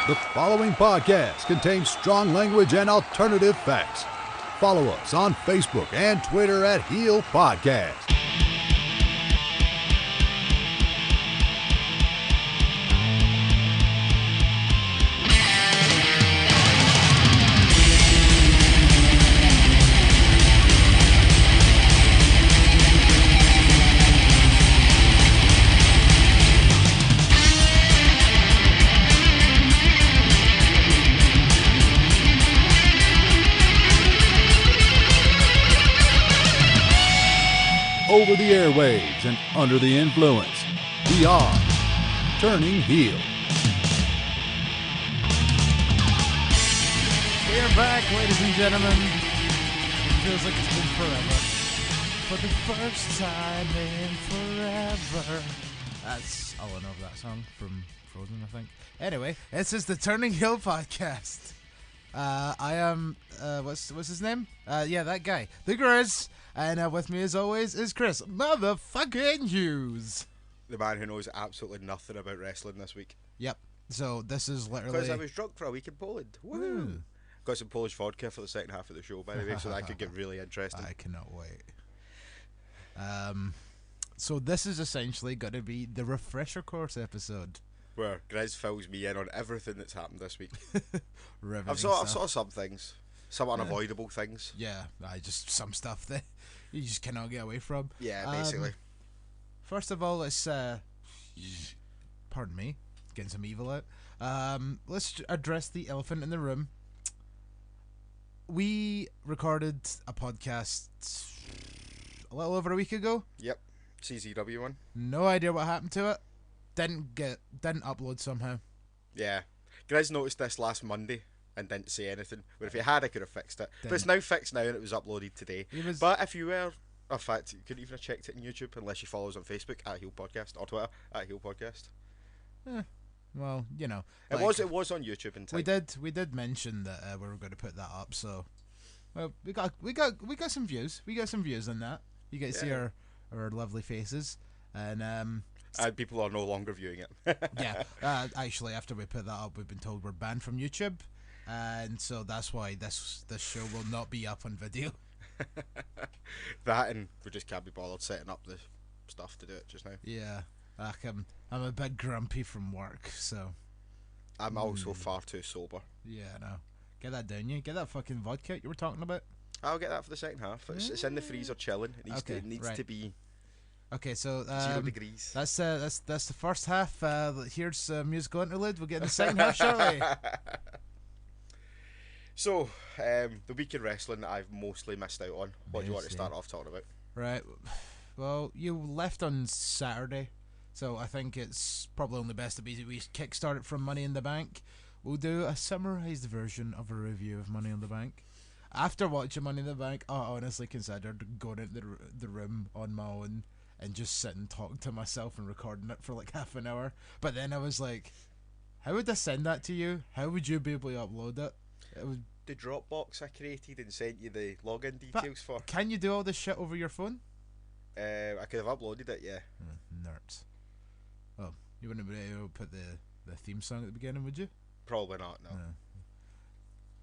The following podcast contains strong language and alternative facts. Follow us on Facebook and Twitter at Heel Podcast. Over the airwaves and under the influence, we are Turning Heel. We are back, ladies and gentlemen. It feels like it's been forever. For the first time in forever. That's all I know of that song from Frozen, I think. Anyway, this is the Turning Heel podcast. I am, what's his name? Yeah, that guy. The Grizz. And with me, as always, is Chris motherfucking Hughes. The man who knows absolutely nothing about wrestling this week. Yep. So this is literally... Because I was drunk for a week in Poland. Woo! Got some Polish vodka for the second half of the show, by the way, so that could get really interesting. I cannot wait. So this is essentially going to be the refresher course episode. Where Grizz fills me in on everything that's happened this week. I've Stuff. saw some things. Some unavoidable things. Yeah, just some stuff that you just cannot get away from. Yeah, basically. First of all, let's pardon me, getting some evil out. Let's address the elephant in the room. We recorded a podcast a little over a week ago. Yep, CZW one. No idea what happened to it. Didn't upload somehow. Yeah, Grizz noticed this last Monday and didn't say anything. But if he had, I could have fixed it. But it's now fixed now, and it was uploaded today. But if you were, in fact, you couldn't even have checked it on YouTube unless you follow us on Facebook at Heel Podcast or Twitter at Heel Podcast. Well, you know, It was on YouTube in time. We did mention that we were going to put that up. So, well, we got some views. We got some views on that. You get to see our lovely faces, and people are no longer viewing it. yeah. Actually, after we put that up, we've been told we're banned from YouTube. And so that's why this show will not be up on video. That, and we just can't be bothered setting up the stuff to do it just now. Yeah, I'm a bit grumpy from work, so I'm also far too sober. Yeah, no, get that down, you get that fucking vodka you were talking about. I'll get that for the second half. It's in the freezer chilling. It needs to be. Okay, so 0 degrees. That's the first half. Here's a musical interlude. We'll get in the second half shortly. So, the week in wrestling that I've mostly missed out on. What do you want to start off talking about? Right. Well, you left on Saturday, so I think it's probably only best that we kickstart it from Money in the Bank. We'll do a summarised version of a review of Money in the Bank. After watching Money in the Bank, I honestly considered going into the room on my own and just sitting and talking to myself and recording it for like half an hour. But then I was like, how would I send that to you? How would you be able to upload it? The Dropbox I created and sent you the login details for. Can you do all this shit over your phone? I could have uploaded it, yeah. Nerds. Oh, you wouldn't be able to put the theme song at the beginning, would you? Probably not, no.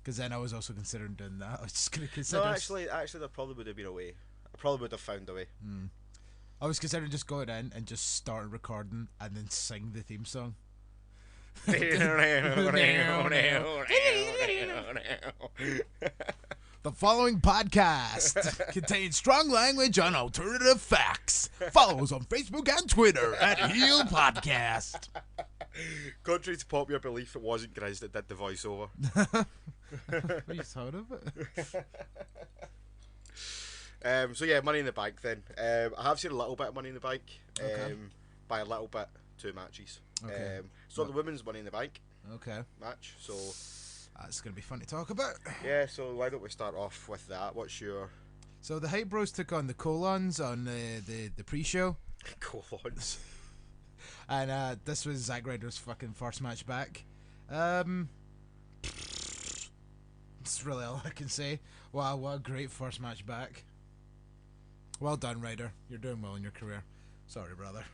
Because then I was also considering doing that. I was just going to consider... No, actually there probably would have been a way. I probably would have found a way. I was considering just going in and just starting recording and then sing the theme song. The following podcast contains strong language and alternative facts. Follow us on Facebook and Twitter at Heel Podcast. Contrary to popular belief, it wasn't Grizz that did the voiceover. Are you thought of it? So yeah, Money in the Bank then. I have seen a little bit of Money in the Bank. By a little bit, 2 matches. Okay. So the women's Money in the Bank match. So that's going to be fun to talk about. Yeah, so why don't we start off with that? What's your... So the Hype Bros took on the Colons on the pre-show. Colons. And this was Zack Ryder's fucking first match back. That's really all I can say. Wow, what a great first match back. Well done, Ryder. You're doing well in your career. Sorry, brother.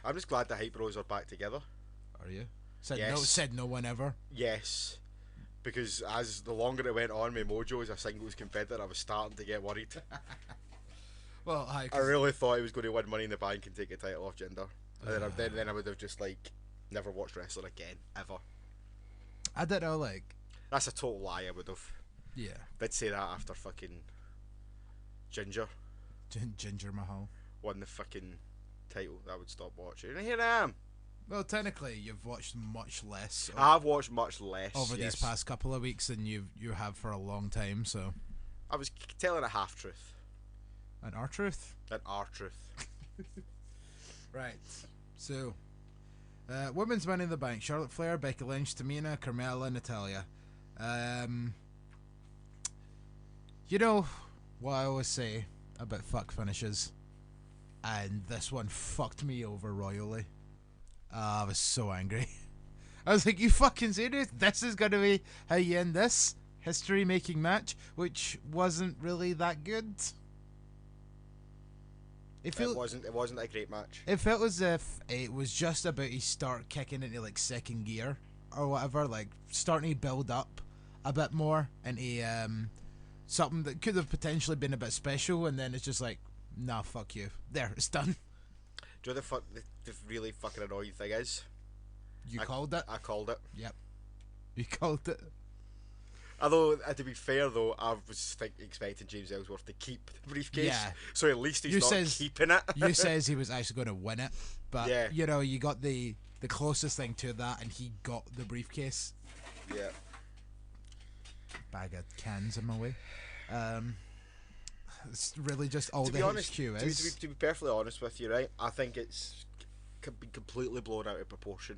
I'm just glad the Hype Bros are back together. Are you? Said no one ever. Yes. Because as the longer it went on, my mojo as a singles competitor, I was starting to get worried. Well, I really thought he was going to win Money in the Bank and take the title off Jinder. And then I would have just, like, never watched wrestling again, ever. I don't know, like... That's a total lie, I would have. Yeah. Did say that after fucking Ginger. Ginger Mahal. Won the fucking title. I would stop watching. And here I am. Well, technically, you've watched much less. I've watched much less over these past couple of weeks than you have for a long time, so... I was telling a half-truth. An R-truth? An R-truth. Right. So, Women's Money in the Bank. Charlotte Flair, Becky Lynch, Tamina, Carmella, Natalia. You know what I always say about fuck finishes? And this one fucked me over royally. I was so angry. I was like, you fucking serious? This is going to be how you end this history-making match, which wasn't really that good. It wasn't a great match. It felt as if it was just about to start kicking into like second gear or whatever, like starting to build up a bit more into something that could have potentially been a bit special, and then it's just like, nah, fuck you. There, it's done. Do you know the really fucking annoying thing is? I called it. I called it. Yep. You called it. Although, to be fair though, I was expecting James Ellsworth to keep the briefcase. Yeah. So at least he's not keeping it. You says he was actually going to win it. But, yeah. You know, you got the closest thing to that, and he got the briefcase. Yeah. Bag of cans in my way. It's really just all the HQ is. To be perfectly honest with you, right, I think it's been completely blown out of proportion.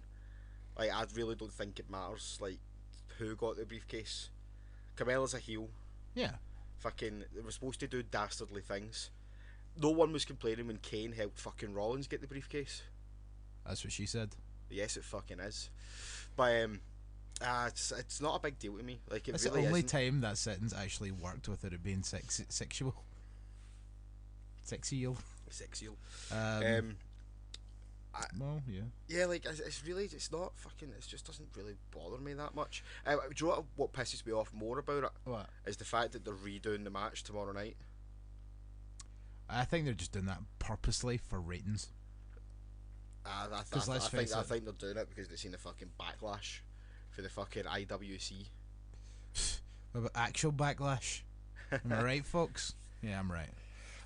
Like, I really don't think it matters, like, who got the briefcase. Carmella's a heel. Yeah. Fucking, they were supposed to do dastardly things. No one was complaining when Kane helped fucking Rollins get the briefcase. That's what she said. Yes, it fucking is. But, it's not a big deal to me. Like, it's really the only isn't. time that sentence actually worked without it being sexual. Sexy-eel. Sexy-eel. Well, yeah. Yeah, like, it's not fucking, it just doesn't really bother me that much. Do you know what pisses me off more about it? What? Is the fact that they're redoing the match tomorrow night. I think they're just doing that purposely for ratings. I think they're doing it because they've seen the fucking backlash for the fucking IWC. What about actual backlash? Am I right, folks? Yeah, I'm right.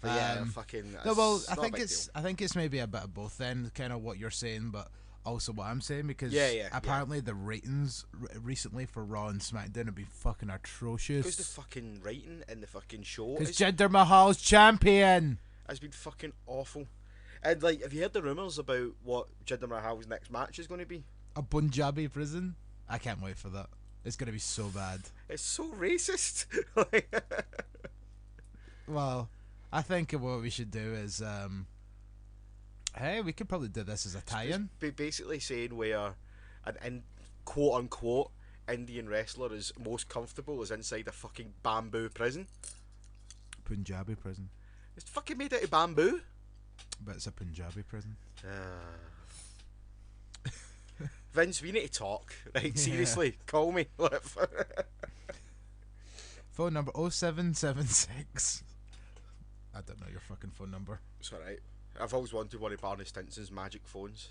But yeah, fucking. No, well, I think it's maybe a bit of both. Then, kind of what you're saying, but also what I'm saying, because apparently the ratings recently for Raw and SmackDown have been fucking atrocious. Because the fucking rating in the fucking show. Because Jinder Mahal's champion. Has been fucking awful. And like, have you heard the rumours about what Jinder Mahal's next match is going to be? A Punjabi prison. I can't wait for that. It's going to be so bad. It's so racist. Well, I think what we should do is, hey, we could probably do this as a tie-in. Basically saying where an quote-unquote Indian wrestler is most comfortable is inside a fucking bamboo prison. Punjabi prison. It's fucking made out of bamboo. But it's a Punjabi prison. Vince, we need to talk. Right, seriously, call me. Phone number 0776. I don't know your fucking phone number. It's alright. I've always wanted one of Barney Stinson's magic phones.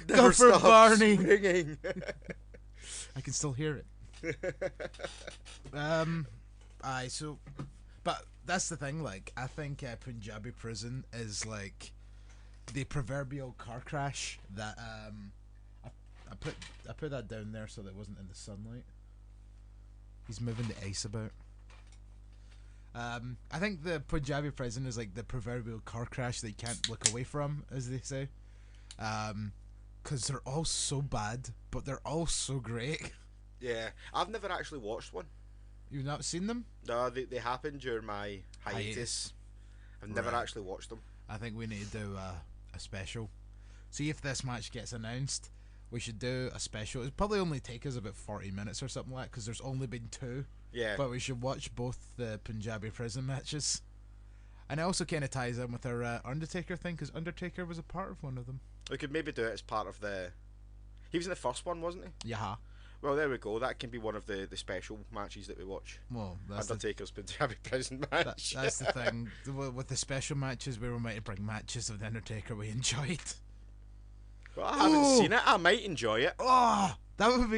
Go for Barney. Ringing. I can still hear it. But that's the thing. Like, I think Punjabi prison is like the proverbial car crash that I put that down there so that it wasn't in the sunlight. He's moving the ice about. I think the Punjabi prison is like the proverbial car crash that you can't look away from, as they say. Because they're all so bad, but they're all so great. Yeah, I've never actually watched one. You've not seen them? No, they happened during my hiatus. I've never actually watched them. I think we need to do a special. See if this match gets announced. We should do a special. It'll probably only take us about 40 minutes or something like that, because there's only been 2. Yeah. But we should watch both the Punjabi prison matches. And it also kind of ties in with our Undertaker thing, because Undertaker was a part of one of them. We could maybe do it as part of the. He was in the first one, wasn't he? Yeah. Well, there we go. That can be one of the special matches that we watch. Well, that's Undertaker's Punjabi prison match. That's the thing. With the special matches, we were meant to bring matches of the Undertaker we enjoyed. Well, I haven't seen it. I might enjoy it. Oh, that would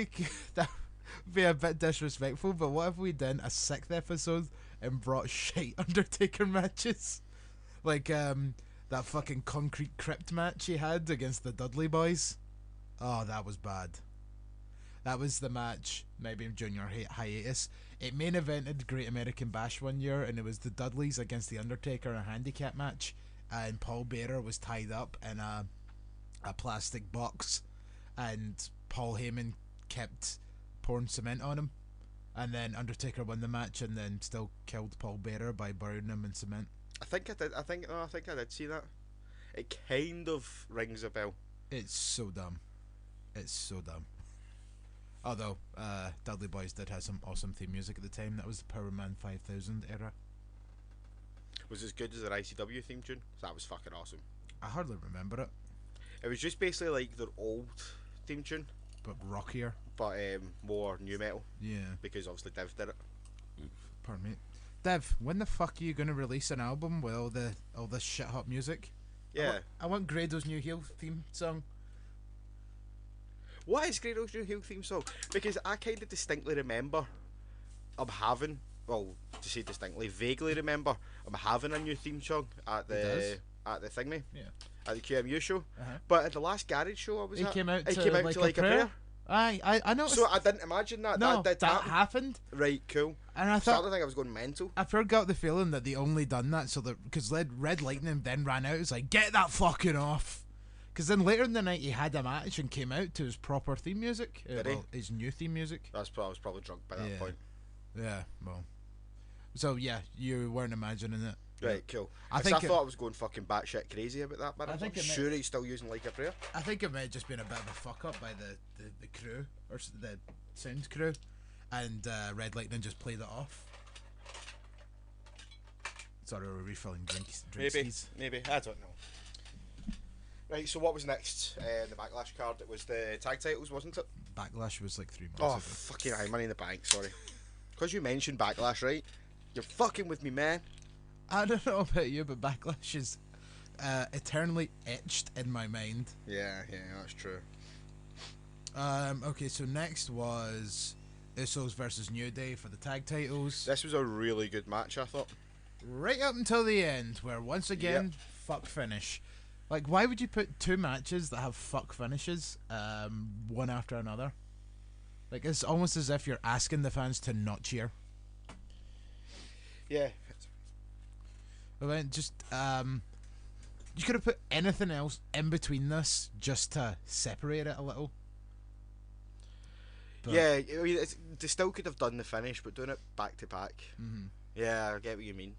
be a bit disrespectful. But what if we did a 6th episode and brought shite Undertaker matches, like that fucking concrete crypt match he had against the Dudley Boys? Oh, that was bad. That was the match, maybe in junior hiatus. It main evented Great American Bash one year, and it was the Dudleys against the Undertaker in a handicap match, and Paul Bearer was tied up in a plastic box, and Paul Heyman kept pouring cement on him, and then Undertaker won the match, and then still killed Paul Bearer by burying him in cement. I think I did. I think I did see that. It kind of rings a bell. It's so dumb. It's so dumb. Although Dudley Boys did have some awesome theme music at the time. That was the Power Man 5000 era. Was as good as their ICW theme tune. That was fucking awesome. I hardly remember it. It was just basically like their old theme tune, but rockier. But more new metal. Yeah. Because obviously Dev did it. Pardon me. Dev, when the fuck are you gonna release an album with all this shit hot music? Yeah. I want Grado's New Heel theme song. What is Grado's New Heel theme song? Because I kind of distinctly remember having, well, to say distinctly, vaguely remember having a new theme song at the thingy. Yeah. At the QMU show. Uh-huh. But at the last garage show I was at, came out it to came out like to like a prayer. I know. So I didn't imagine that. No, that happened. Right, cool. And I So I thought, don't think I was going mental. I first got the feeling that they only done that so that because Red Lightning then ran out. It's like, get that fucking off. Because then later in the night he had a match and came out to his proper theme music. His new theme music. I was probably drunk by that point. Yeah, well. So yeah, you weren't imagining it. Right, cool. I thought I was going fucking batshit crazy about that, but I'm sure he's still using like a prayer. I think it may have just been a bit of a fuck up by the crew, or the sound crew, and Red Lightning just played it off. Sorry, we're refilling drinks. Maybe. I don't know. Right, so what was next in the Backlash card? It was the tag titles, wasn't it? Backlash was like 3 months ago. ago. Fucking high, Money in the Bank, sorry. Because you mentioned Backlash, right? You're fucking with me, man. I don't know about you, but Backlash is eternally etched in my mind. Yeah, that's true. Okay, so next was Usos versus New Day for the tag titles. This was a really good match, I thought. Right up until the end, where once again, fuck finish. Like, why would you put 2 matches that have fuck finishes, one after another? Like, it's almost as if you're asking the fans to not cheer. Yeah. I mean, just, you could have put anything else in between this just to separate it a little. But yeah, I mean, they still could have done the finish, but doing it back to back. Mm-hmm. Yeah, I get what you mean.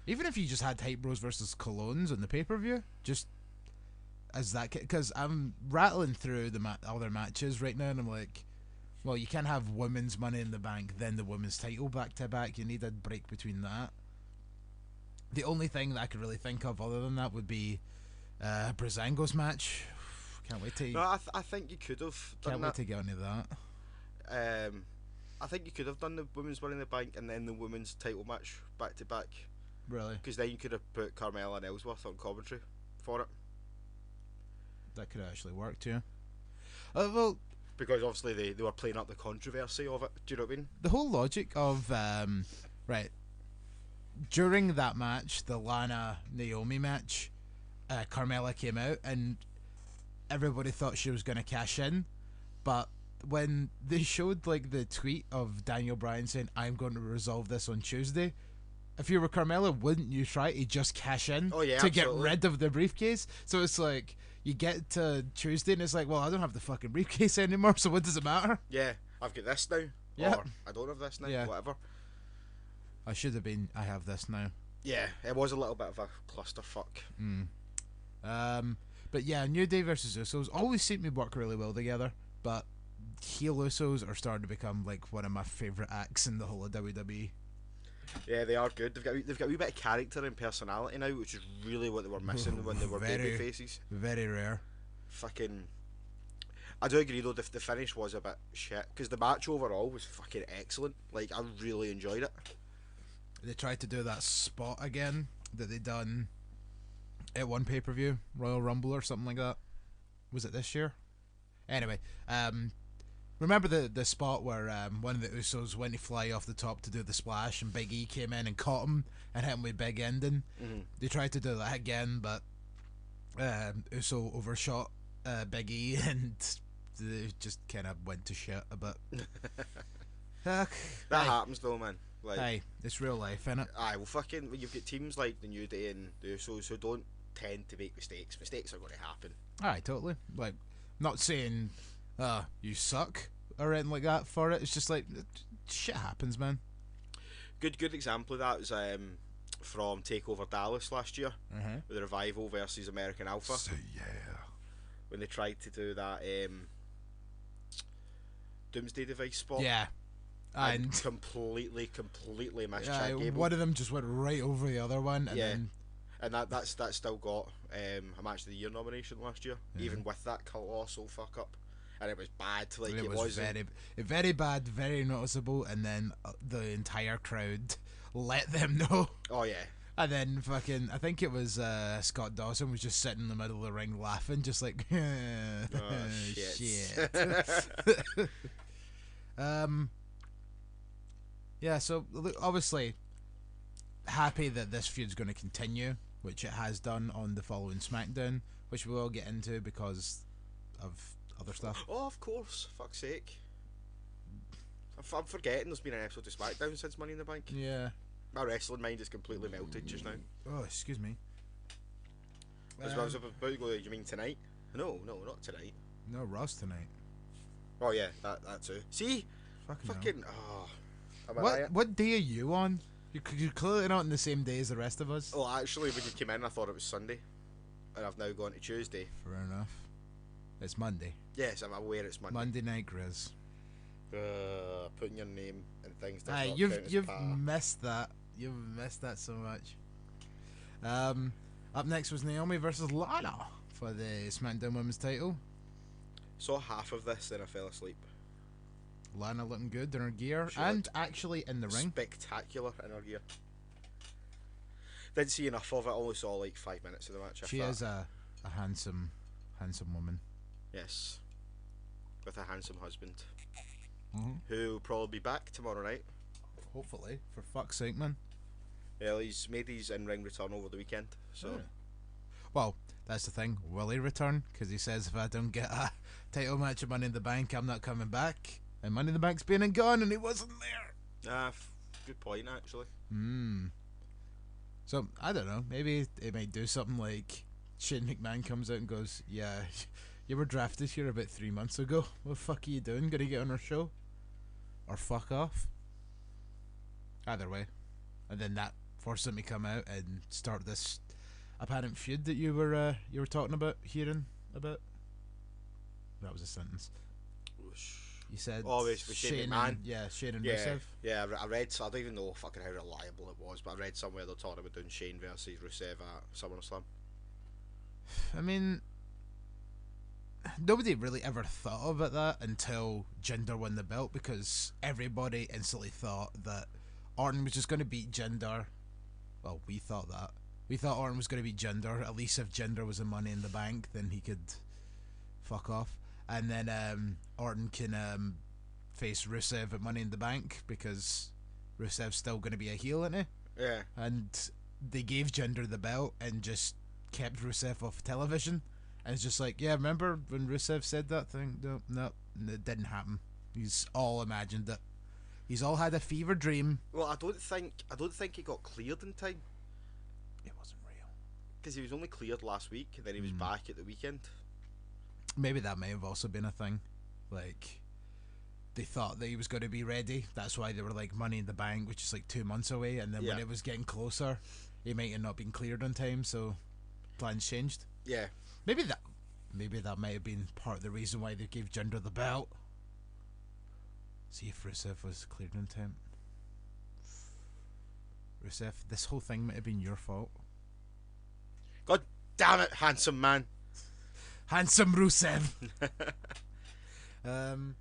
Even if you just had Hype Bros versus Colognes on the pay-per-view, just as that, because I'm rattling through the other matches right now, and I'm like, well, you can't have women's Money in the Bank, then the women's title back to back. You need a break between that. The only thing that I could really think of other than that would be Breezango's match. Can't wait to. No, I think you could have done can't wait to get onto that. I think you could have done the women's Money in the Bank and then the women's title match back to back. Really? Because then you could have put Carmella and Ellsworth on commentary for it. That could have actually worked, yeah. Well, because obviously they were playing up the controversy of it. Do you know what I mean? The whole logic of right during that match, the Lana Naomi match, Carmella came out and everybody thought she was going to cash in, but when they showed like the tweet of Daniel Bryan saying, "I'm going to resolve this on Tuesday," if you were Carmella, wouldn't you try to just cash in to absolutely get rid of the briefcase? So it's like you get to Tuesday and it's like, well, I don't have the fucking briefcase anymore, so what does it matter? Yeah, I've got this now. Yeah. Or I don't have this now. Whatever. I should have been. I have this now. Yeah, it was a little bit of a clusterfuck. But yeah, New Day versus Usos always seem to work really well together. But heel Usos are starting to become like one of my favourite acts in the whole of WWE. Yeah, they are good. They've got a wee bit of character and personality now, which is really what they were missing when they were baby faces. Very rare. fucking. I do agree though, the finish was a bit shit because the match overall was fucking excellent. Like, I really enjoyed it. They tried to do that spot again that they done at one pay-per-view, Royal Rumble or something like that. Was it this year? Anyway, remember the spot where one of the Usos went to fly off the top to do the splash and Big E came in and caught him and hit him with Big Ending? Mm-hmm. They tried to do that again, but Uso overshot Big E and they just kind of went to shit a bit. That happens though, man. Like, hey, it's real life, innit? Aye, well, fucking, you've got teams like the New Day and the Usos who don't tend to make mistakes. Mistakes are going to happen. Aye, totally. Like, not saying, you suck or anything like that for it. It's just like, shit happens, man. Good example of that was from TakeOver Dallas last year, with the Revival versus American Alpha. Say yeah. When they tried to do that Doomsday Device spot. Yeah. And completely missed Chad Gable. One of them just went right over the other one. And then, and that's still got a Match of the Year nomination last year, even with that colossal fuck up. And it was bad. Like, it was very bad, very noticeable. And then the entire crowd let them know. Oh yeah. And then fucking, I think it was Scott Dawson was just sitting in the middle of the ring laughing, just like, shit. Yeah, so obviously happy that this feud's going to continue, which it has done on the following SmackDown, which we will get into because of other stuff. Oh, of course. Fuck's sake. I'm forgetting there's been an episode of SmackDown since Money in the Bank. Yeah. My wrestling mind is completely melted just now. Oh, excuse me. As I was about to go, you mean tonight? No, not tonight. No, Raw's tonight. Oh yeah, that too. See? Fucking oh. What day are you on? You're clearly not on the same day as the rest of us. Well, actually, when you came in, I thought it was Sunday. And I've now gone to Tuesday. Fair enough. It's Monday. Yes, I'm aware it's Monday. Monday night, Grizz. Putting your name and things. Aye, you've missed that. You've missed that so much. Up next was Naomi versus Lana for the SmackDown Women's title. Saw half of this, then I fell asleep. Lana looking good in her gear and actually in the ring. Spectacular in her gear. Didn't see enough of it. Only saw like 5 minutes of the match. She is a handsome woman. Yes, with a handsome husband, who will probably be back tomorrow night. Hopefully, for fuck's sake, man. Well, he's made his in-ring return over the weekend, so. Oh. Well, that's the thing. Will he return? Because he says if I don't get a title match of Money in the Bank, I'm not coming back. And Money in the Bank's been and gone, and he wasn't there. Good point, actually. So, I don't know. Maybe it might do something like Shane McMahon comes out and goes, yeah, you were drafted here about 3 months ago. What the fuck are you doing? Gonna get on our show? Or fuck off? Either way. And then that forced him to come out and start this apparent feud that you were talking about, hearing about. That was a sentence. You said with Shane McMahon. Shane and Rusev. Yeah, I read, so I don't even know fucking how reliable it was, but I read somewhere they're talking about doing Shane versus Rusev at SummerSlam. I mean, nobody really ever thought about that until Jinder won the belt, because everybody instantly thought that Orton was just going to beat Jinder. Well, we thought that. We thought Orton was going to beat Jinder. At least if Jinder was in Money in the Bank, then he could fuck off. And then Orton can face Rusev at Money in the Bank, because Rusev's still going to be a heel, isn't he? Yeah. And they gave Jinder the belt and just kept Rusev off television. And it's just like, yeah, remember when Rusev said that thing? No, it didn't happen. He's all imagined it. He's all had a fever dream. Well, I don't think he got cleared in time. It wasn't real. Because he was only cleared last week, and then he was back at the weekend. Maybe that may have also been a thing. Like, they thought that he was going to be ready. That's why they were like Money in the Bank, which is like 2 months away. And then when it was getting closer, he might have not been cleared on time, so plans changed. Yeah. Maybe that might have been part of the reason why they gave Jinder the belt. See if Rusev was cleared on time. Rusev, this whole thing might have been your fault. God damn it, handsome man. Handsome Rusev. I'm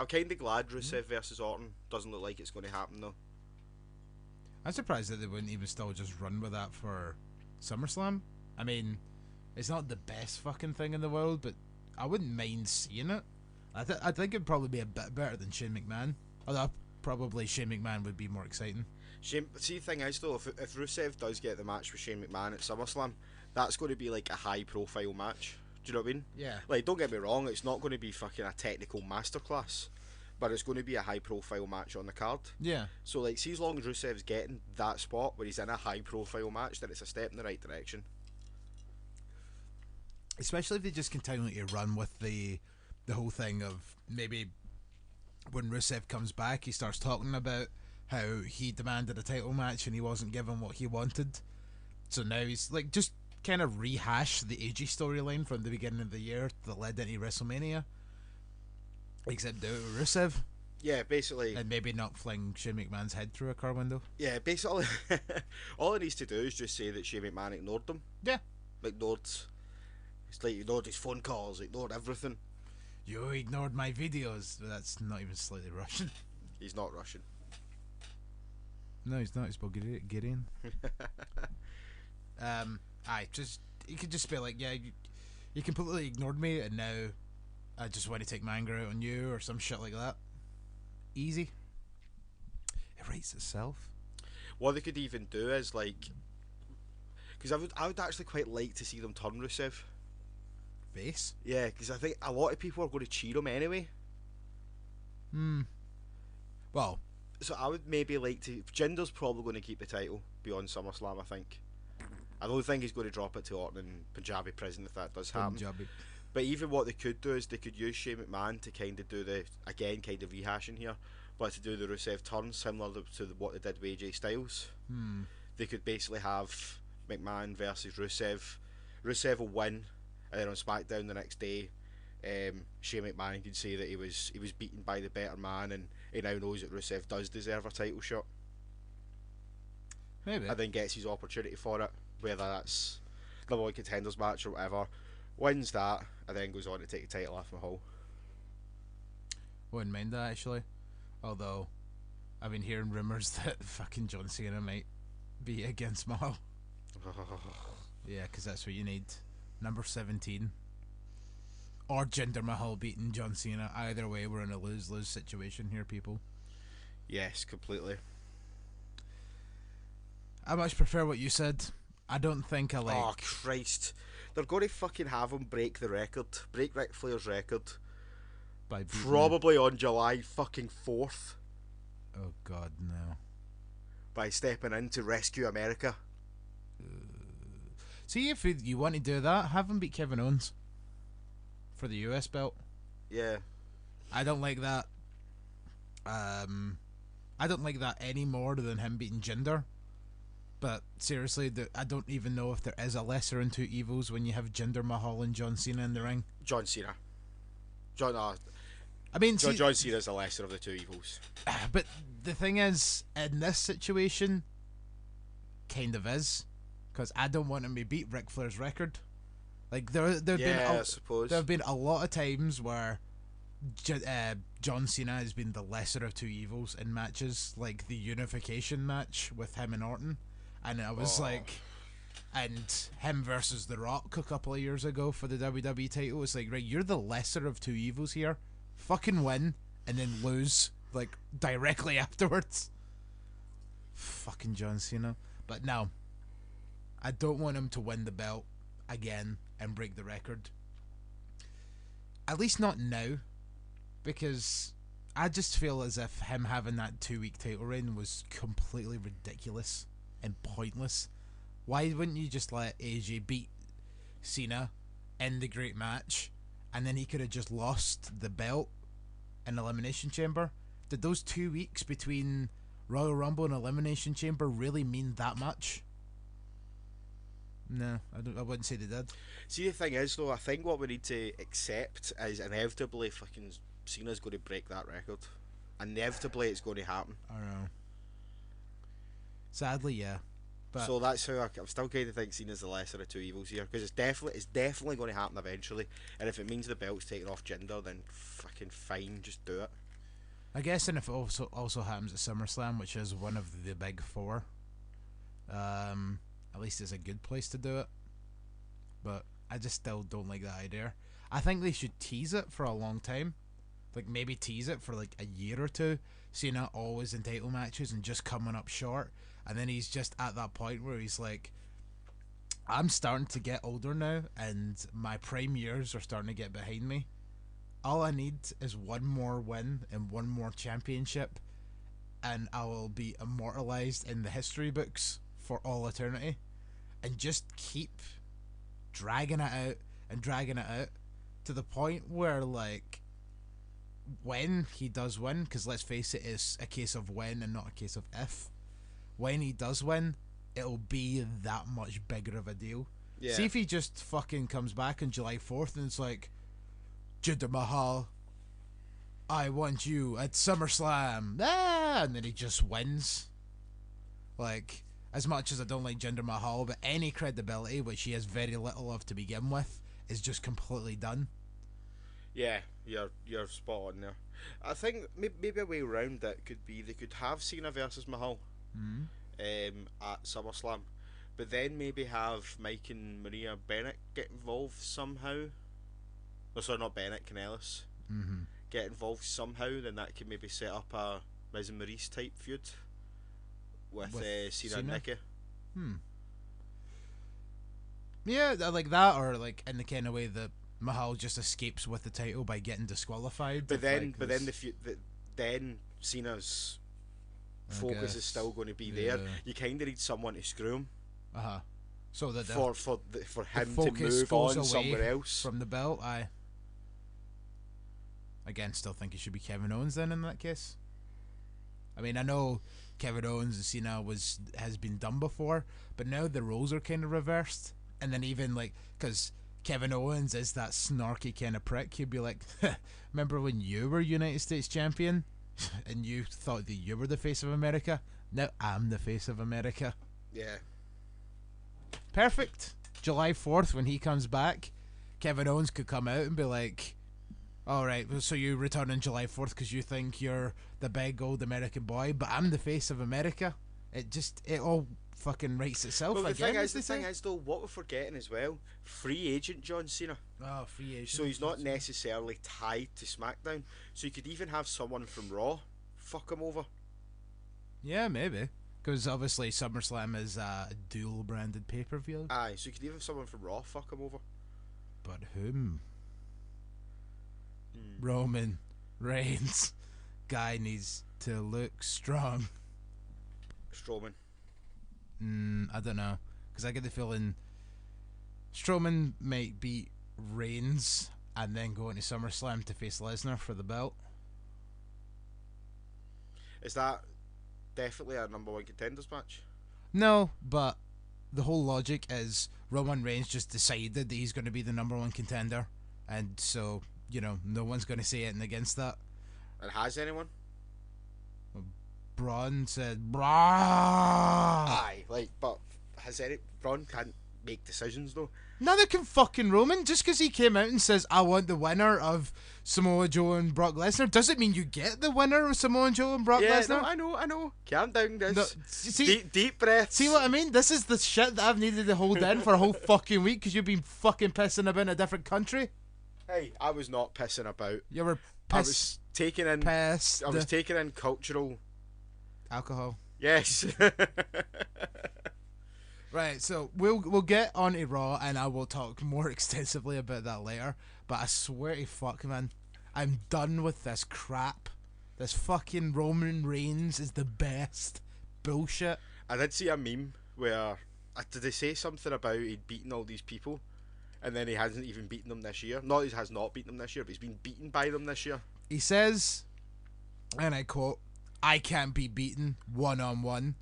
kind of glad Rusev versus Orton doesn't look like it's going to happen though. I'm surprised that they wouldn't even still just run with that for SummerSlam. I mean, it's not the best fucking thing in the world, but I wouldn't mind seeing it. I think it'd probably be a bit better than Shane McMahon. Although probably Shane McMahon would be more exciting. See, the thing is though, if Rusev does get the match with Shane McMahon at SummerSlam, that's going to be like a high profile match. Do you know what I mean? Yeah. Like, don't get me wrong, it's not going to be fucking a technical masterclass, but it's going to be a high profile match on the card. Yeah. So like, see, as long as Rusev's getting that spot where he's in a high profile match, then it's a step in the right direction. Especially if they just continue to run with the whole thing of maybe when Rusev comes back, he starts talking about how he demanded a title match and he wasn't given what he wanted. So now he's like, just kind of rehash the AJ storyline from the beginning of the year that led into WrestleMania, except do it with Rusev. Yeah, basically. And maybe not fling Shane McMahon's head through a car window. Yeah, basically. All it needs to do is just say that Shane McMahon ignored him. Yeah. It's like ignored his phone calls, ignored everything. You ignored my videos. That's not even slightly Russian. He's not Russian. No, he's not. He's Bulgarian. You could just be like, yeah, you completely ignored me, and now I just want to take my anger out on you, or some shit like that. Easy. It writes itself. What they could even do is like, because I would actually quite like to see them turn Rusev face. Yeah, because I think a lot of people are going to cheer him anyway. Well, so I would maybe like to. Jinder's probably going to keep the title beyond SummerSlam, I think. I don't think he's going to drop it to Orton in Punjabi prison if that does happen. Punjabi. But even what they could do is they could use Shane McMahon to kind of do the, again, kind of rehashing here, but to do the Rusev turn similar to what they did with AJ Styles. They could basically have McMahon versus Rusev. Rusev will win, and then on SmackDown the next day, Shane McMahon could say that he was beaten by the better man, and he now knows that Rusev does deserve a title shot. Maybe. And then gets his opportunity for it, whether that's number one contenders match or whatever. Wins that, and then goes on to take the title off Mahal. Wouldn't mind that, actually. Although, I've been hearing rumours that fucking John Cena might be against Mahal. Yeah, because that's what you need. Number 17. Or Jinder Mahal beating John Cena. Either way, we're in a lose-lose situation here, people. Yes, completely. I much prefer what you said. I don't think I like... Oh, Christ. They're going to fucking have him break the record. Break Ric Flair's record. By probably on July fucking 4th. Oh, God, no. By stepping in to rescue America. See, if you want to do that, have him beat Kevin Owens. For the US belt. Yeah. I don't like that. I don't like that any more than him beating Jinder. But seriously, I don't even know if there is a lesser in two evils when you have Jinder Mahal and John Cena in the ring. John Cena. John Cena is the lesser of the two evils. But the thing is, in this situation, kind of is, because I don't want him to beat Ric Flair's record. Like there have been a lot of times where John Cena has been the lesser of two evils in matches, like the unification match with him and Orton. And I was like, and him versus The Rock a couple of years ago for the WWE title. It's like, right, you're the lesser of two evils here. Fucking win and then lose like directly afterwards. Fucking John Cena. But no, I don't want him to win the belt again and break the record. At least not now, because I just feel as if him having that 2-week title reign was completely ridiculous and pointless. Why wouldn't you just let AJ beat Cena in the great match, and then he could have just lost the belt in Elimination Chamber? Did those 2 weeks between Royal Rumble and Elimination Chamber really mean that much? No, I wouldn't say they did. See, the thing is, though, I think what we need to accept is inevitably fucking Cena's going to break that record. Inevitably, it's going to happen. I don't know. Sadly, yeah. But so that's how I'm still kind of think Cena's the lesser of two evils here, because it's definitely going to happen eventually, and if it means the belt's taken off Jinder, then fucking fine, just do it. I guess, and if it also happens at SummerSlam, which is one of the big four, at least it's a good place to do it. But I just still don't like that idea. I think they should tease it for a long time. Like, maybe tease it for like a year or two. Cena always in title matches and just coming up short. And then he's just at that point where he's like, I'm starting to get older now and my prime years are starting to get behind me. All I need is one more win and one more championship, and I will be immortalized in the history books for all eternity. And just keep dragging it out and dragging it out to the point where, like, when he does win, because let's face it, it's a case of when and not a case of if. When he does win, it'll be that much bigger of a deal. Yeah. See if he just fucking comes back on July 4th and it's like, Jinder Mahal, I want you at SummerSlam. And then he just wins. Like, as much as I don't like Jinder Mahal, but any credibility, which he has very little of to begin with, is just completely done. Yeah, you're spot on there. I think maybe a way around that could be they could have Cena versus Mahal at SummerSlam, but then maybe have Mike and Maria Bennett get involved somehow. Oh, sorry, not Bennett, Kanellis. Get involved somehow, then that could maybe set up a Miz and Maurice type feud with Cena and Nikki. Yeah, like that, or like in the kind of way that Mahal just escapes with the title by getting disqualified. But then then Cena's focus is still going to be there. You kind of need someone to screw him. So that for him to move on somewhere else from the belt. I again still think it should be Kevin Owens then in that case. I mean, I know Kevin Owens and Cena has been done before, but now the roles are kind of reversed. And then even like, because Kevin Owens is that snarky kind of prick, he'd be like, remember when you were United States champion and you thought that you were the face of America? Now I'm the face of America. Yeah. Perfect. July 4th when he comes back, Kevin Owens could come out and be like, alright, so you return on July 4th because you think you're the big old American boy, but I'm the face of America. It all fucking writes itself. Well, again, the thing is though, what we're forgetting as well, free agent John Cena. Oh, free agent. So he's not necessarily tied to SmackDown. So you could even have someone from Raw fuck him over. Yeah, maybe. Because obviously SummerSlam is a dual branded pay-per-view. Aye, so you could even have someone from Raw fuck him over. But whom? Roman Reigns. Guy needs to look strong. Strowman. I don't know, because I get the feeling Strowman might beat Reigns and then go into SummerSlam to face Lesnar for the belt. Is that definitely a number one contenders match? No, but the whole logic is Roman Reigns just decided that he's going to be the number one contender, and so, you know, no one's going to say anything against that. And has anyone? Braun said, "Brah." Aye, like, but Braun can't make decisions though. Neither can fucking Roman. Just because he came out and says, I want the winner of Samoa Joe and Brock Lesnar, doesn't mean you get the winner of Samoa Joe and Brock Lesnar. No, I know. Calm down, this. No, see, deep breaths. See what I mean? This is the shit that I've needed to hold in for a whole fucking week because you've been fucking pissing about in a different country. Hey, I was not pissing about. You were I was taking in. Pissed. I was taking in cultural alcohol. Yes. Right, so we'll get on to Raw and I will talk more extensively about that later. But I swear to fuck, man, I'm done with this crap. This fucking Roman Reigns is the best bullshit. I did see a meme where did they say something about he'd beaten all these people, and then he hasn't even beaten them this year. Not he has not beaten them this year, but he's been beaten by them this year. He says, and I quote, "I can't be beaten one-on-one.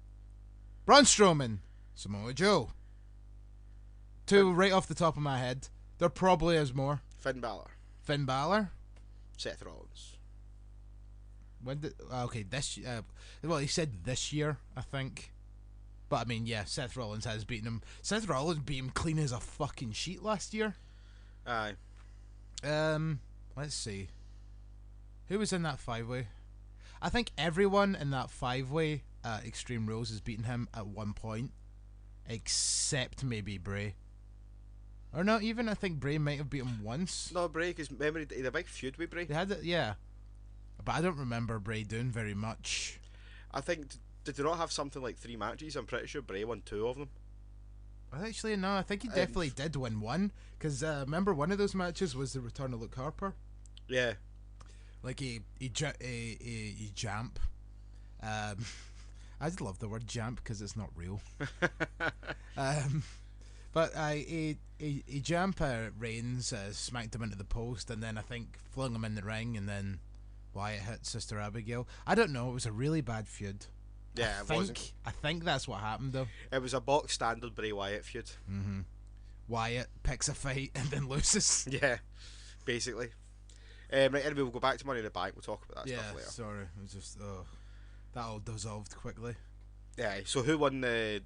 Braun Strowman, Samoa Joe." Two right off the top of my head. There probably is more. Finn Balor. Seth Rollins. When did? Okay, this. Well, he said this year, I think. But I mean, yeah, Seth Rollins has beaten him. Seth Rollins beat him clean as a fucking sheet last year. Aye. Let's see. Who was in that 5-way? I think everyone in that 5-way at Extreme Rules has beaten him at one point, except maybe Bray. Or not even. I think Bray might have beat him once. No, Bray, because remember he had a big feud with Bray. They had it, yeah. But I don't remember Bray doing very much. I think did they not have something like 3 matches? I'm pretty sure Bray won 2 of them. Actually, no. I think he definitely did win one. Because remember, one of those matches was the return of Luke Harper. Yeah. Like he jamp. I just love the word jamp because it's not real. But he jamp Reigns, smacked him into the post, and then I think flung him in the ring, and then Wyatt hit Sister Abigail. I don't know. It was a really bad feud. Yeah, I think that's what happened though. It was a box standard Bray Wyatt feud. Mm-hmm. Wyatt picks a fight and then loses. Yeah, basically. Right, anyway, we'll go back to Money in the Bank. We'll talk about that stuff later. Sorry, it was just that all dissolved quickly. Yeah. So who won the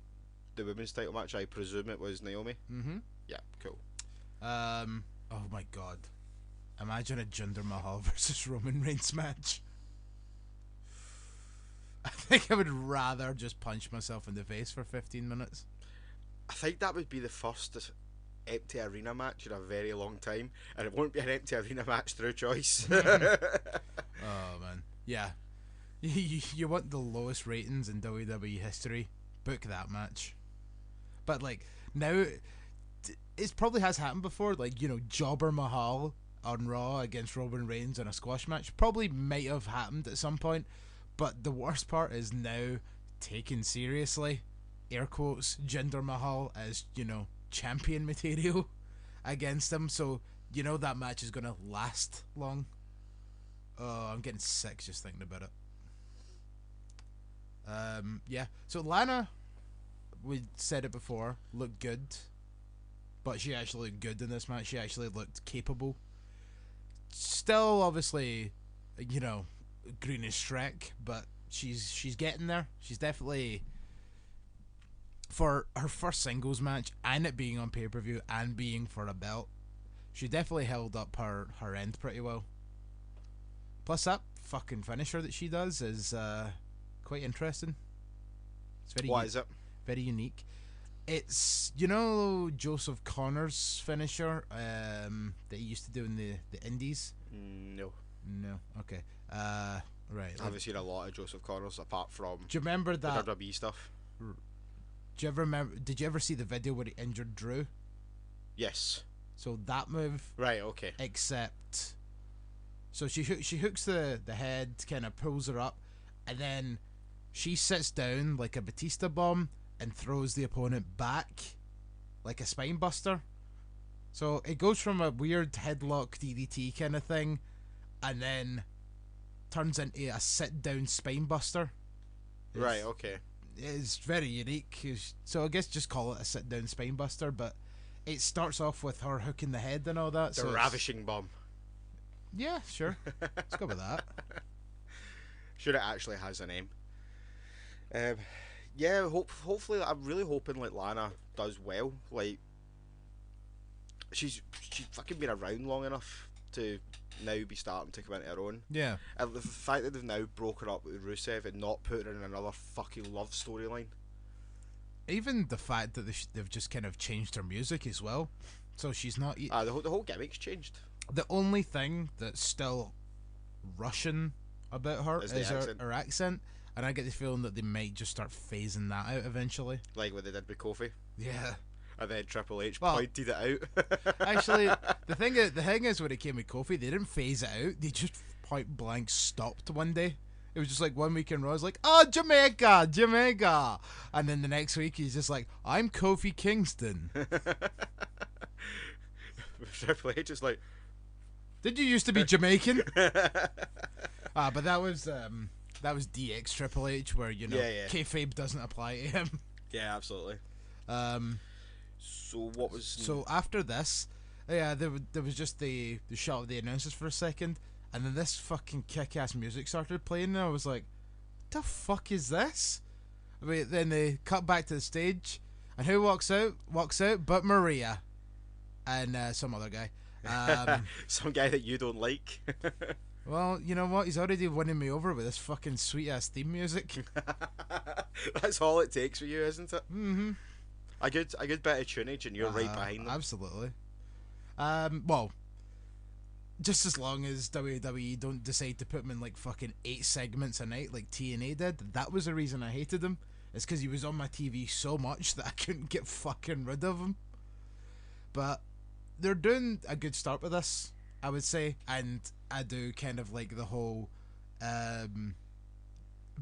women's title match? I presume it was Naomi. Mm-hmm. Yeah. Cool. Oh my god! Imagine a Jinder Mahal versus Roman Reigns match. I think I would rather just punch myself in the face for 15 minutes. I think that would be the first empty arena match in a very long time, and it won't be an empty arena match through choice. Oh man, yeah. You want the lowest ratings in WWE history? Book that match. But like now, it probably has happened before. Like, you know, Jobber Mahal on Raw against Roman Reigns in a squash match probably might have happened at some point. But the worst part is now taken seriously. Air quotes, Jinder Mahal as, you know, champion material against him. So, you know, that match is going to last long. Oh, I'm getting sick just thinking about it. Yeah. So Lana, we said it before, looked good. But she actually looked good in this match. She actually looked capable. Still, obviously, you know, green as Shrek, but she's getting there. She's definitely, for her first singles match and it being on pay-per-view and being for a belt, she definitely held up her end pretty well. Plus that fucking finisher that she does is quite interesting. It's very What is it? Very unique. It's, you know, Joseph Connor's finisher that he used to do in the indies? No. Okay. Right. I haven't seen a lot of Joseph Connors apart from do you remember that the WWE stuff. Do you ever remember? Did you ever see the video where he injured Drew? Yes. So that move. Right. Okay. Except, so she hooks the head, kind of pulls her up, and then she sits down like a Batista bomb and throws the opponent back like a spine buster. So it goes from a weird headlock DDT kind of thing, and then turns into a sit-down spine buster. Right, okay. It's very unique. So I guess just call it a sit-down spine buster, but it starts off with her hooking the head and all that. The ravishing bomb. Yeah, sure. Let's go with that. Sure, it actually has a name. Yeah, hopefully, I'm really hoping like Lana does well. Like, she's fucking been around long enough to now be starting to come into her own. Yeah. And the fact that they've now broken up with Rusev and not put her in another fucking love storyline. Even the fact that they've just kind of changed her music as well. So she's not... The whole gimmick's changed. The only thing that's still Russian about her is her accent. And I get the feeling that they might just start phasing that out eventually. Like what they did with Kofi. Yeah. And then Triple H pointed it out. Actually, the thing is, when it came with Kofi, they didn't phase it out. They just point blank stopped one day. It was just like 1 week in Raw, like, oh, Jamaica. And then the next week, he's just like, I'm Kofi Kingston. Triple H is like, did you used to be Jamaican? But that was DX Triple H, where, you know, kayfabe doesn't apply to him. Yeah, absolutely. So what was... So after this, there was just the shot of the announcers for a second, and then this fucking kick-ass music started playing, and I was like, what the fuck is this? Then they cut back to the stage, and who walks out? Walks out, but Maria, and some other guy. Some guy that you don't like. Well, you know what? He's already winning me over with this fucking sweet ass theme music. That's all it takes for you, isn't it? Mm-hmm. A good bit of tunage, and you're right behind them. Absolutely. Well, just as long as WWE don't decide to put him in like fucking 8 segments a night like TNA did, that was the reason I hated him. It's because he was on my TV so much that I couldn't get fucking rid of him. But they're doing a good start with this, I would say, and I do kind of like the whole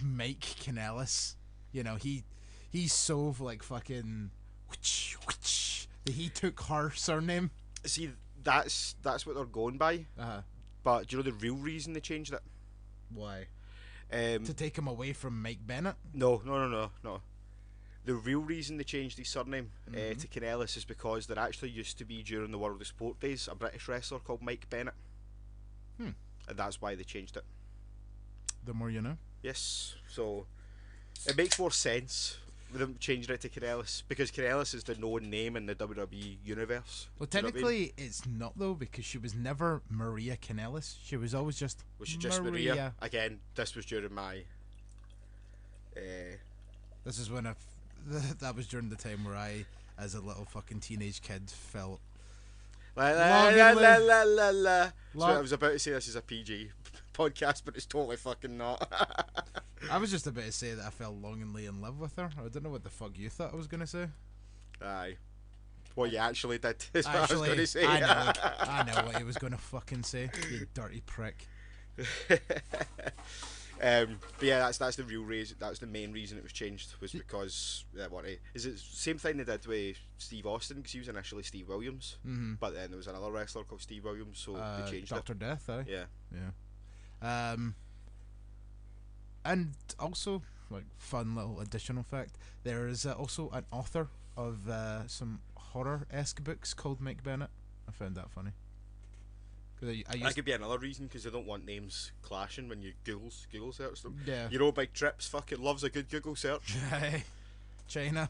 Mike Kanellis. You know, he's so like fucking that he took her surname. See, that's what they're going by. But do you know the real reason they changed it? Why? To take him away from Mike Bennett? No. The real reason they changed his surname to Kanellis is because there actually used to be, during the World of Sport days, a British wrestler called Mike Bennett. And that's why they changed it. The more you know? Yes. So, it makes more sense with them changing it to Kanellis, because Kanellis is the known name in the WWE universe. Well, technically, it's not, though, because she was never Maria Kanellis. She was always just Maria? Again, this was during my... This is when that was during the time where I, as a little fucking teenage kid, felt... So I was about to say this is a PG podcast, but it's totally fucking not. I was just about to say that I fell longingly in love with her. I don't know what the fuck you thought I was going to say. Aye. What you actually did is what I was going to say. I know what he was going to fucking say, you dirty prick. But yeah, that's the real reason. That's the main reason it was changed, was because is it same thing they did with Steve Austin, because he was initially Steve Williams, but then there was another wrestler called Steve Williams, so they changed Dr. Death, eh? Yeah. And also, like, fun little additional fact, there is also an author of some horror-esque books called Mike Bennett. I found that funny. That could be another reason, because they don't want names clashing when you Google search them. Yeah. You know, Big Trips fucking loves a good Google search. China.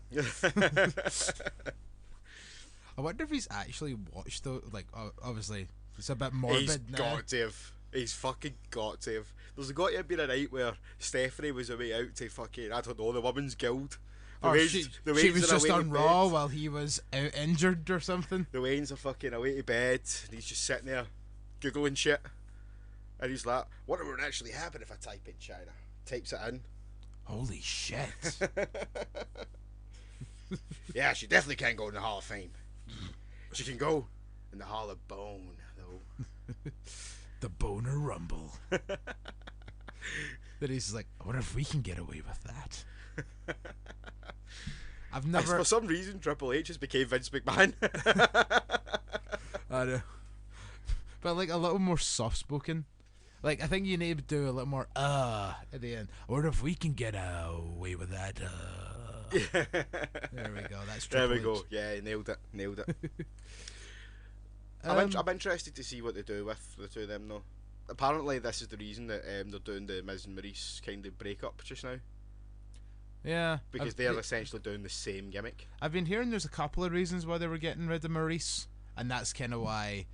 I wonder if he's actually watched, though. Like, obviously, it's a bit morbid. He's fucking got to have. There's got to have been a night where Stephanie was away out to fucking, I don't know, the Women's Guild. She was just on Raw while he was out injured or something. The Waynes are fucking away to bed, and he's just sitting there Googling shit. And he's like, what would actually happen if I type in China? Types it in. Holy shit. Yeah, she definitely can't go in the Hall of Fame. She can go in the Hall of Bone, though. The Boner Rumble. That he's like, I wonder if we can get away with that. I've never... For some reason, Triple H has became Vince McMahon. I know. But like a little more soft-spoken. Like, I think you need to do a little more at the end. I wonder if we can get away with that. There we go. That's Triple There we H. go. Yeah, nailed it. I'm interested to see what they do with the two of them, though. Apparently, this is the reason that they're doing the Miz and Maurice kind of breakup just now. Yeah. Because they're essentially doing the same gimmick. I've been hearing there's a couple of reasons why they were getting rid of Maurice, and that's kind of why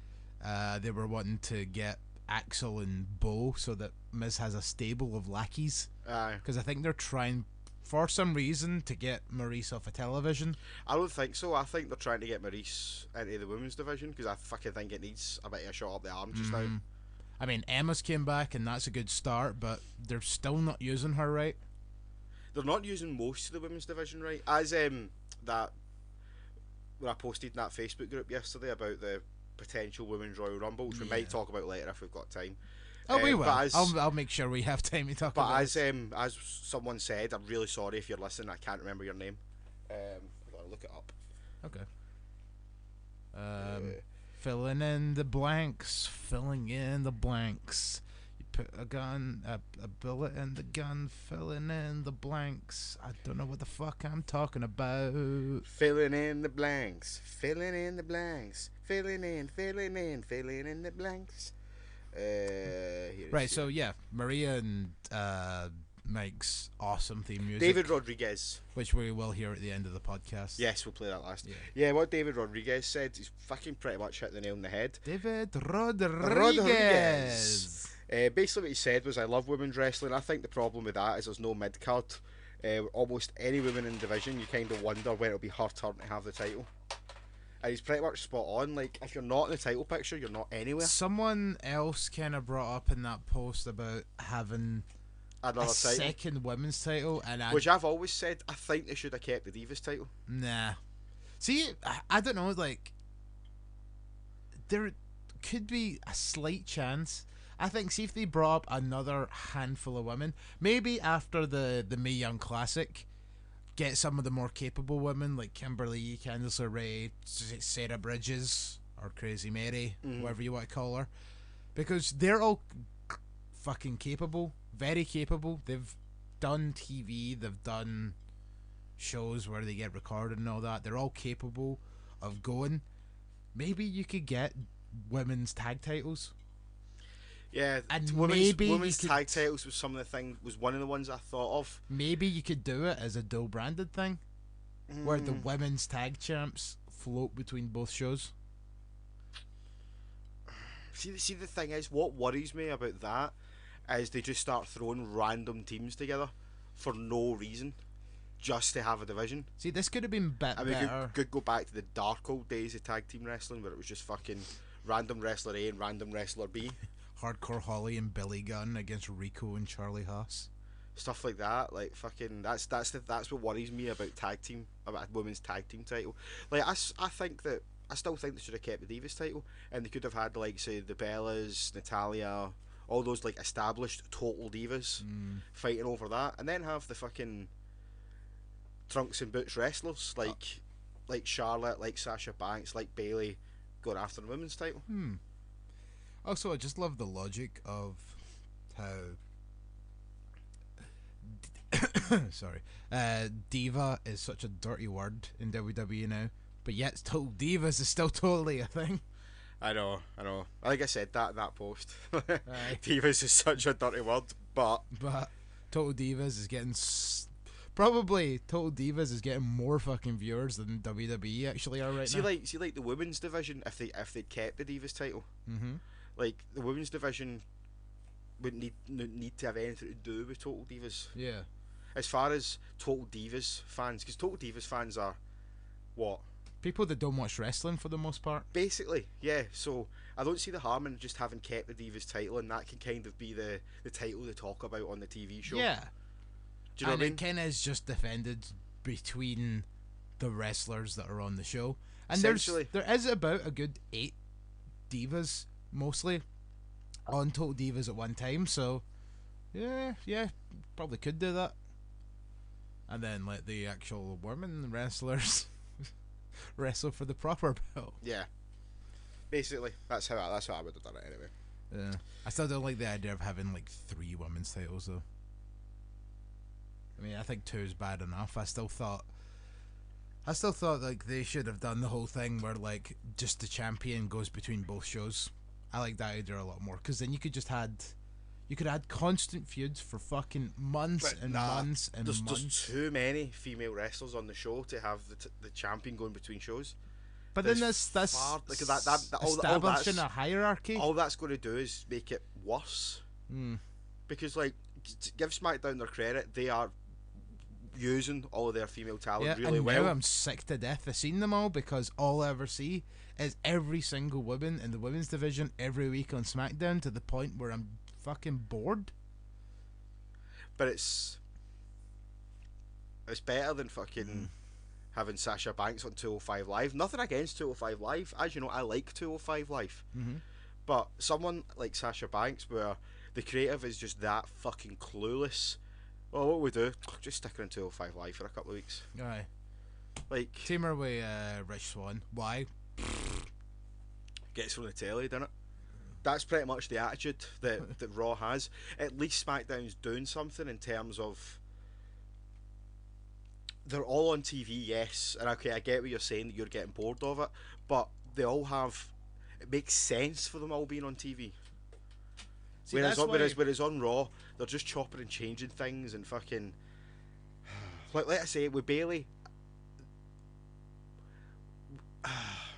they were wanting to get Axel and Bo so that Miz has a stable of lackeys. Because I think they're trying, for some reason, to get Maurice off of television. I don't think so. I think they're trying to get Maurice into the women's division, because I fucking think it needs a bit of a shot up the arm just now. I mean, Emma's came back, and that's a good start, but they're still not using her right. They're not using most of the women's division right. As that, when I posted in that Facebook group yesterday about the potential Women's Royal Rumble, which we might talk about later if we've got time. Oh, we will. I'll make sure we have time to talk about it. But as someone said, I'm really sorry if you're listening, I can't remember your name. I've got to look it up. Okay. Filling in the blanks. You put a gun, a bullet in the gun, filling in the blanks. I don't know what the fuck I'm talking about. Filling in the blanks. Filling in the blanks. Filling in the blanks. Right, so yeah, Maria and Mike's awesome theme music. David Rodriguez. Which we will hear at the end of the podcast. Yes, we'll play that last. Yeah, what David Rodriguez said, he's fucking pretty much hit the nail on the head. David Rodriguez. Basically what he said was, I love women's wrestling. I think the problem with that is there's no mid-card. Almost any woman in the division, you kind of wonder when it'll be her turn to have the title. And he's pretty much spot on. Like, if you're not in the title picture, you're not anywhere. Someone else kind of brought up in that post about having another title, second women's title, and which I've always said, I think they should have kept the Divas title. Nah. See, I don't know, like, there could be a slight chance. I think, see if they brought up another handful of women, maybe after the Mae Young Classic, get some of the more capable women like Kimberly, Candice LeRae, Sarah Bridges, or Crazy Mary, whatever you want to call her, because they're all fucking capable, very capable. They've done TV, they've done shows where they get recorded and all that. They're all capable of going. Maybe you could get women's tag titles. Yeah, and women's tag titles was some of the thing, was one of the ones I thought of. Maybe you could do it as a dual branded thing, where the women's tag champs float between both shows. See, the thing is, what worries me about that is they just start throwing random teams together for no reason, just to have a division. See, this could have been better. Could go back to the dark old days of tag team wrestling, where it was just fucking random wrestler A and random wrestler B. Hardcore Holly and Billy Gunn against Rico and Charlie Haas. Stuff like that, like fucking. That's what worries me about about women's tag team title. Like I still think they should have kept the Divas title, and they could have had, like, say, the Bellas, Natalia, all those like established total divas fighting over that, and then have the fucking trunks and boots wrestlers like Charlotte, like Sasha Banks, like Bayley, going after the women's title. Also, I just love the logic of how diva is such a dirty word in WWE now, but yet Total Divas is still totally a thing. I know. Like I said that in that post. Divas is such a dirty word, but Total Divas is getting probably Total Divas is getting more fucking viewers than WWE actually are right now. See, like the women's division, if they'd kept the Divas title, like the women's division wouldn't need to have anything to do with Total Divas. Yeah. As far as Total Divas fans, because Total Divas fans are what? People that don't watch wrestling for the most part. Basically, yeah. So I don't see the harm in just having kept the Divas title, and that can kind of be the title they talk about on the TV show. Yeah. Do you know what I mean? And it kind of is just defended between the wrestlers that are on the show. And there is about a good 8 divas, mostly, on Total Divas at one time. So, yeah, probably could do that. And then let the actual women wrestlers wrestle for the proper belt. Yeah. Basically, that's how I would have done it anyway. Yeah. I still don't like the idea of having like 3 women's titles though. I mean, I think 2 is bad enough. I still thought like they should have done the whole thing where like just the champion goes between both shows. I like that idea a lot more, because then you could add constant feuds for fucking months and months and months. There's too many female wrestlers on the show to have the champion going between shows. But then that's establishing a hierarchy. All that's going to do is make it worse. Because, like, give SmackDown their credit, they are using all of their female talent really well. Now I'm sick to death of seeing them all, because all I ever see is every single woman in the women's division every week on SmackDown, to the point where I'm fucking bored. But it's better than fucking having Sasha Banks on 205 Live. Nothing against 205 Live. As you know, I like 205 Live. But someone like Sasha Banks, where the creative is just that fucking clueless. Well, what we do, just stick her in 205 Live for a couple of weeks. Aye. Like, team her with Rich Swann. Why? Gets from the telly, doesn't it? That's pretty much the attitude that Raw has. At least SmackDown's doing something in terms of, they're all on TV, yes, and okay, I get what you're saying, that you're getting bored of it, but they all have, it makes sense for them all being on TV. See, whereas on Raw, they're just chopping and changing things and fucking. Like I say, with Bailey.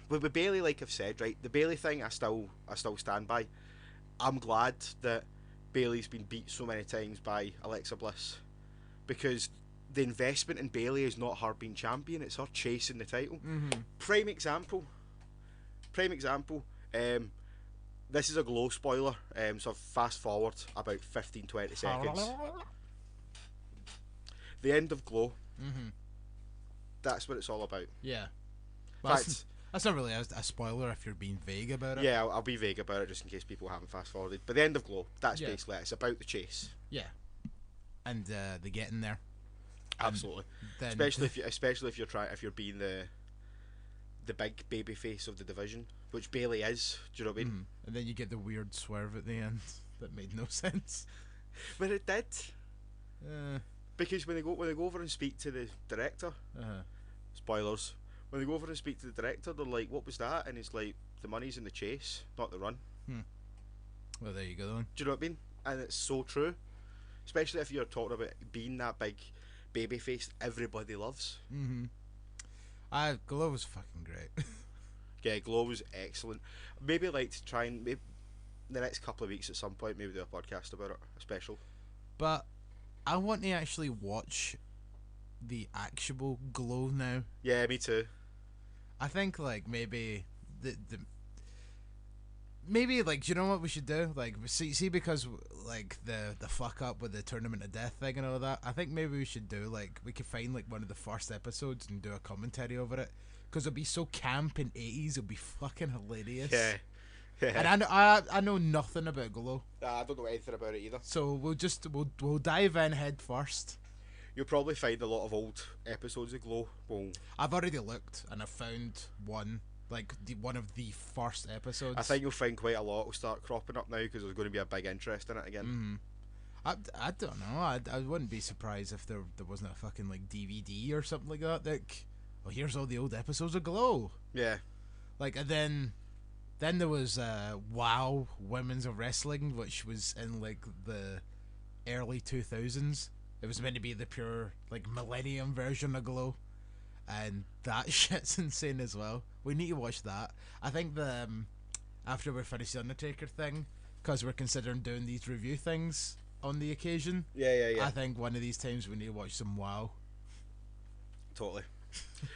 With Bailey, like I've said, right, the Bailey thing, I still stand by. I'm glad that Bailey's been beat so many times by Alexa Bliss, because the investment in Bailey is not her being champion; it's her chasing the title. Mm-hmm. Prime example. This is a Glow spoiler, so fast forward about 15-20 seconds. The end of Glow. Mm-hmm. That's what it's all about. Yeah. In fact, that's not really a spoiler if you're being vague about it. yeah, I'll be vague about it just in case people haven't fast forwarded. But the end of Glow, that's basically it. It's about the chase. Yeah. And the getting there. Absolutely. Especially if you're being the big baby face of the division, which Bailey is. Do you know what I mean? And then you get the weird swerve at the end that made no sense. But it did. Because when they go over and speak to the director, spoilers. When they go over and speak to the director, they're like, "What was that?" And he's like, "The money's in the chase, not the run." Well, there you go then. Do you know what I mean? And it's so true, especially if you're talking about being that big baby face everybody loves. Glow was fucking great. Yeah, Glow was excellent. Maybe I'd like to try and maybe the next couple of weeks at some point maybe do a podcast about it, a special. But I want to actually watch the actual Glow now. Yeah, me too. I think like maybe maybe like, do you know what we should do? Like see because like the fuck up with the Tournament of Death thing and all that. I think maybe we should do like, we could find like one of the first episodes and do a commentary over it, because it'll be so camp in 80s. It'll be fucking hilarious. Yeah. And I know nothing about Glow. I don't know anything about it either. So we'll dive in head first. You'll probably find a lot of old episodes of Glow. Well, I've already looked and I've found one, like one of the first episodes. I think you'll find quite a lot will start cropping up now because there's going to be a big interest in it again. I don't know. I wouldn't be surprised if there wasn't a fucking like DVD or something like that. Like, oh, here's all the old episodes of Glow. Yeah. Like, and then there was WoW Women's of Wrestling, which was in like the early 2000s. It was meant to be the pure like millennium version of Glow, and that shit's insane as well. We need to watch that. I think after we finish the Undertaker thing, because we're considering doing these review things on the occasion. Yeah. I think one of these times we need to watch some WoW. Totally.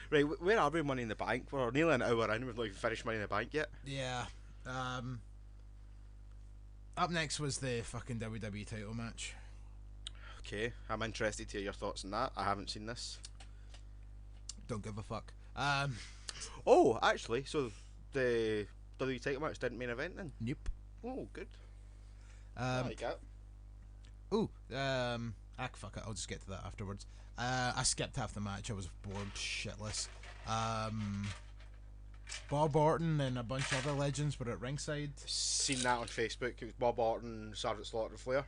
Right, where are we? Money in the Bank. We're nearly an hour in. We've not even finished Money in the Bank yet. Yeah. Up next was the fucking WWE title match. Okay, I'm interested to hear your thoughts on that. I haven't seen this. Don't give a fuck. Oh, actually, so the WWE title match didn't main event then? Nope. Oh, good. I like that. Ooh, fuck it, I'll just get to that afterwards. I skipped half the match. I was bored shitless. Bob Orton and a bunch of other legends were at ringside. Seen that on Facebook. It was Bob Orton, Sergeant Slaughter, and Flair.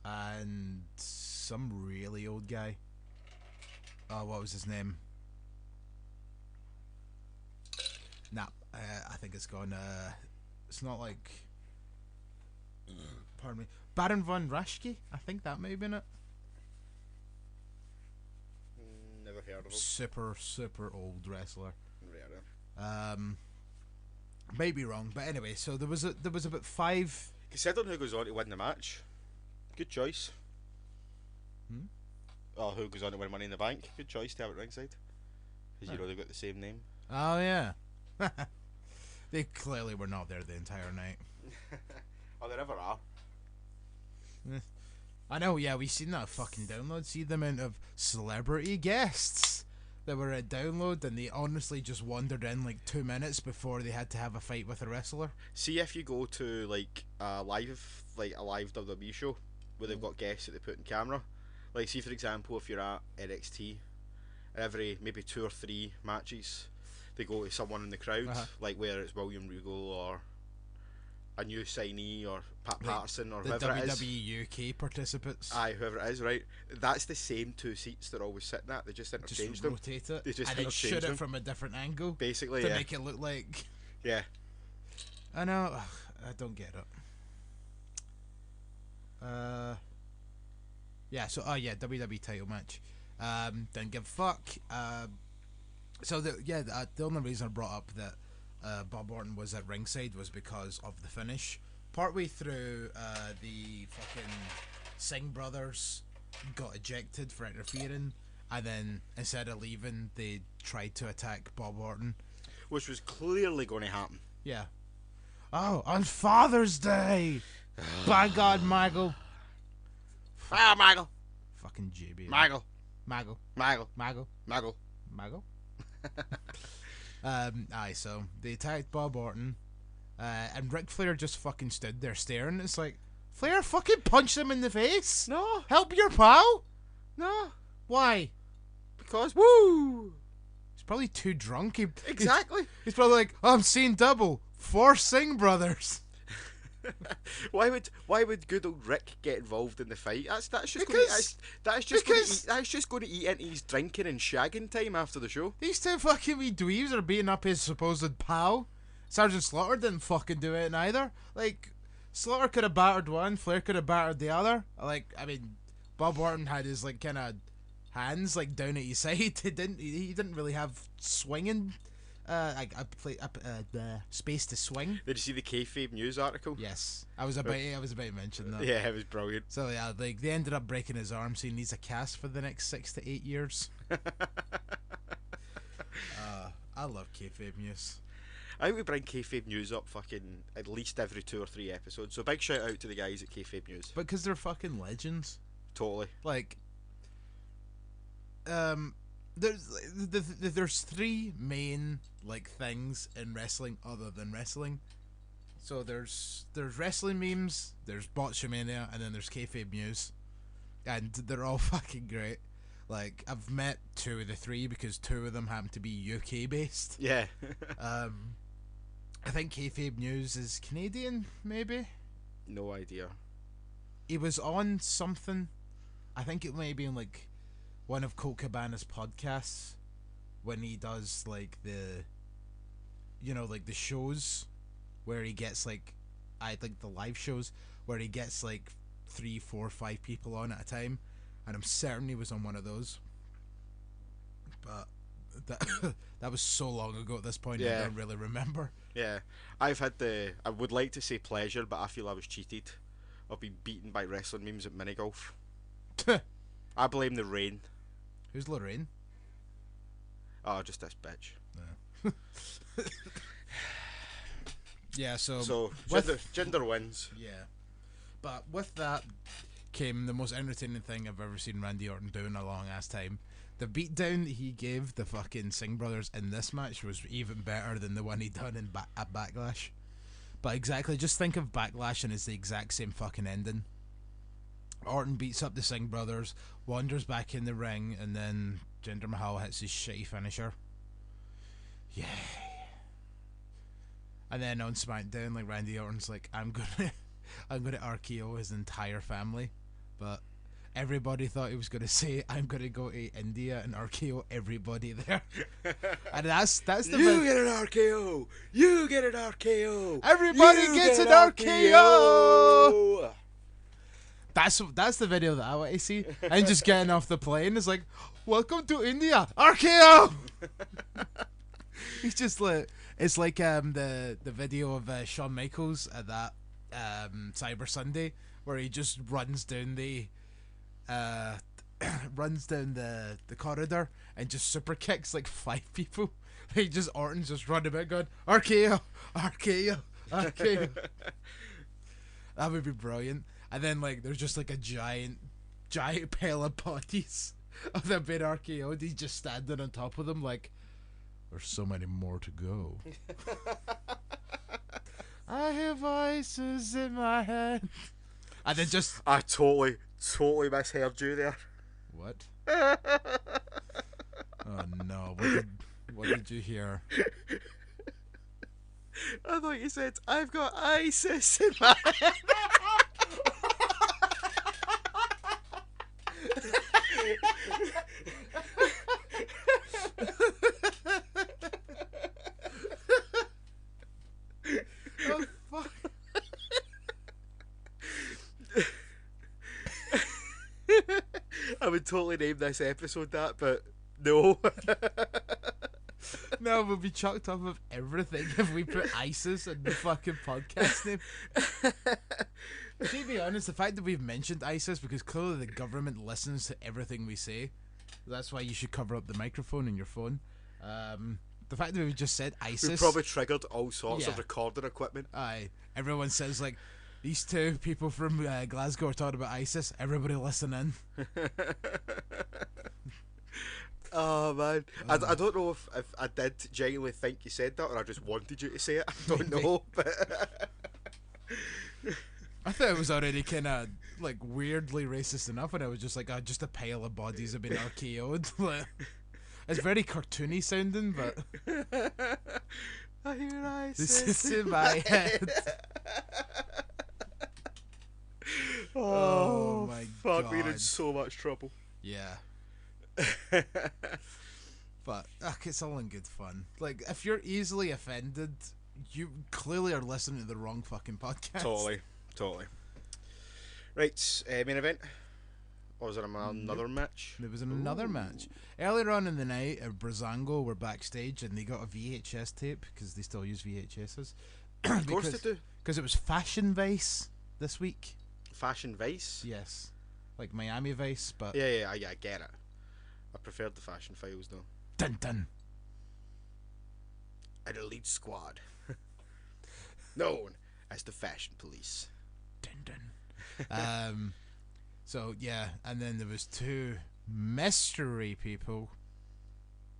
And some really old guy. Oh, what was his name? Nah, I think it's gone. It's not like. Pardon me. Baron von Raschke? I think that may have been it. Never heard of him. Super old wrestler. Never heard of him. May be wrong, but anyway. So there was about 5. Considering who goes on to win the match, good choice. Oh, who goes on to win Money in the Bank? Good choice to have it ringside. Because you know they've got the same name. Oh yeah. They clearly were not there the entire night. Oh, they never are. I know, yeah, we seen that fucking download. See the amount of celebrity guests that were at download, and they honestly just wandered in like 2 minutes before they had to have a fight with a wrestler. See, if you go to like a live WWE show where they've got guests that they put in camera, like see for example if you're at NXT, every maybe 2 or 3 matches they go to someone in the crowd, like whether it's William Regal or a new signee or Pat Patterson or whoever it is. The WWE UK participants. Aye, whoever it is, right? That's the same 2 seats they're always sitting at. They just interchange them. Rotate it. They just and then interchange shoot them. it from a different angle. Basically, to yeah. make it look like. Yeah. I know. I don't get it. Yeah. So WWE title match. Didn't give a fuck. So the only reason I brought up that Bob Orton was at ringside was because of the finish. Partway through, the fucking Singh brothers got ejected for interfering, and then instead of leaving, they tried to attack Bob Orton, which was clearly going to happen. Yeah. Oh, on Father's Day. By God, Michael. Michael. Fucking JB. Michael. So they attacked Bob Orton, and Ric Flair just fucking stood there staring. It's like, Flair, fucking punch him in the face. No. Help your pal. No. Why? Because woo. He's probably too drunk. Exactly. He's probably like, oh, I'm seeing double. 4 Singh brothers. Why would good old Rick get involved in the fight? That's just going to eat into his drinking and shagging time after the show. These two fucking wee dweebs are beating up his supposed pal. Sergeant Slaughter didn't fucking do it neither. Like, Slaughter could have battered one, Flair could have battered the other. Like, I mean, Bob Orton had his like kind of hands like down at his side. He didn't really have swinging. Space to swing. Did you see the kayfabe news article? Yes, I was about to mention that. Yeah, it was brilliant. So yeah, like they ended up breaking his arm, so he needs a cast for the next 6 to 8 years. I love kayfabe news. I think we bring kayfabe news up fucking at least every 2 or 3 episodes. So big shout out to the guys at kayfabe news. Because they're fucking legends. Totally. Like, there's 3 main like things in wrestling other than wrestling. So there's wrestling memes, there's Botchamania, and then there's kayfabe news, and they're all fucking great. Like, I've met 2 of the 3 because 2 of them happen to be UK based. Yeah. I think kayfabe news is Canadian, maybe. No idea. He was on something. I think it may be on like one of Colt Cabana's podcasts when he does like the shows where he gets like the live shows where he gets like 3, 4, 5 people on at a time, and I'm certain he was on one of those. But that was so long ago at this point. Yeah. I don't really remember. Yeah, I would like to say pleasure, but I feel I was cheated. I've been beaten by wrestling memes at mini golf. I blame the rain. Who's Lorraine? Oh, just this bitch. No. Yeah, so gender wins. Yeah. But with that came the most entertaining thing I've ever seen Randy Orton do in a long ass time. The beatdown that he gave the fucking Singh brothers in this match was even better than the one he done in at Backlash. But exactly, just think of Backlash and it's the exact same fucking ending. Orton beats up the Singh brothers, wanders back in the ring, and then Jinder Mahal hits his shitty finisher. Yay. And then on SmackDown, like, Randy Orton's like, I'm gonna RKO his entire family, but everybody thought he was gonna say, I'm gonna go to India and RKO everybody there. And that's the You get an RKO. You get an RKO. Everybody gets an RKO. That's the video that I want to see. And just getting off the plane is like, welcome to India, RKO. He's just like, it's like the video of Shawn Michaels at that Cyber Sunday where he just runs down the corridor and just super kicks like 5 people. Orton's just running about going RKO, RKO, RKO. That would be brilliant. And then like there's just like a giant pile of bodies of them being RKO'd. He's just standing on top of them like, there's so many more to go. I hear voices in my head. And then just... I totally misheard you there. What? Oh no, what did you hear? I thought you said, I've got ISIS in my head. Oh, fuck. totally name this episode that, but no. No, we'll be chucked off of everything if we put ISIS in the fucking podcast name. To be honest, the fact that we've mentioned ISIS, because clearly the government listens to everything we say, that's why you should cover up the microphone in your phone. The fact that we've just said ISIS, we've probably triggered all sorts of recording equipment. Aye, everyone says like, these two people from Glasgow are talking about ISIS. Everybody listen in. Oh man, I don't know if I did genuinely think you said that, or I just wanted you to say it. I don't know, but I thought it was already kind of like weirdly racist enough, and I was just like, oh, just a pile of bodies have been RKO'd. It's very cartoony sounding, but I hear this is in my head. Oh my fuck, God. we're in so much trouble. Yeah. But it's all in good fun. Like, if you're easily offended, you clearly are listening to the wrong fucking podcast. Totally. Right, main event. Or was there another match? There was another match. Earlier on in the night, Brazango were backstage and they got a VHS tape, because they still use VHSs. Of course they do. Because it was Fashion Vice this week. Fashion Vice? Yes. Like Miami Vice, but... Yeah, I get it. I preferred the Fashion Files, though. Dun dun. An elite squad. Known as the Fashion Police. Dun dun. So, yeah, and then there was two mystery people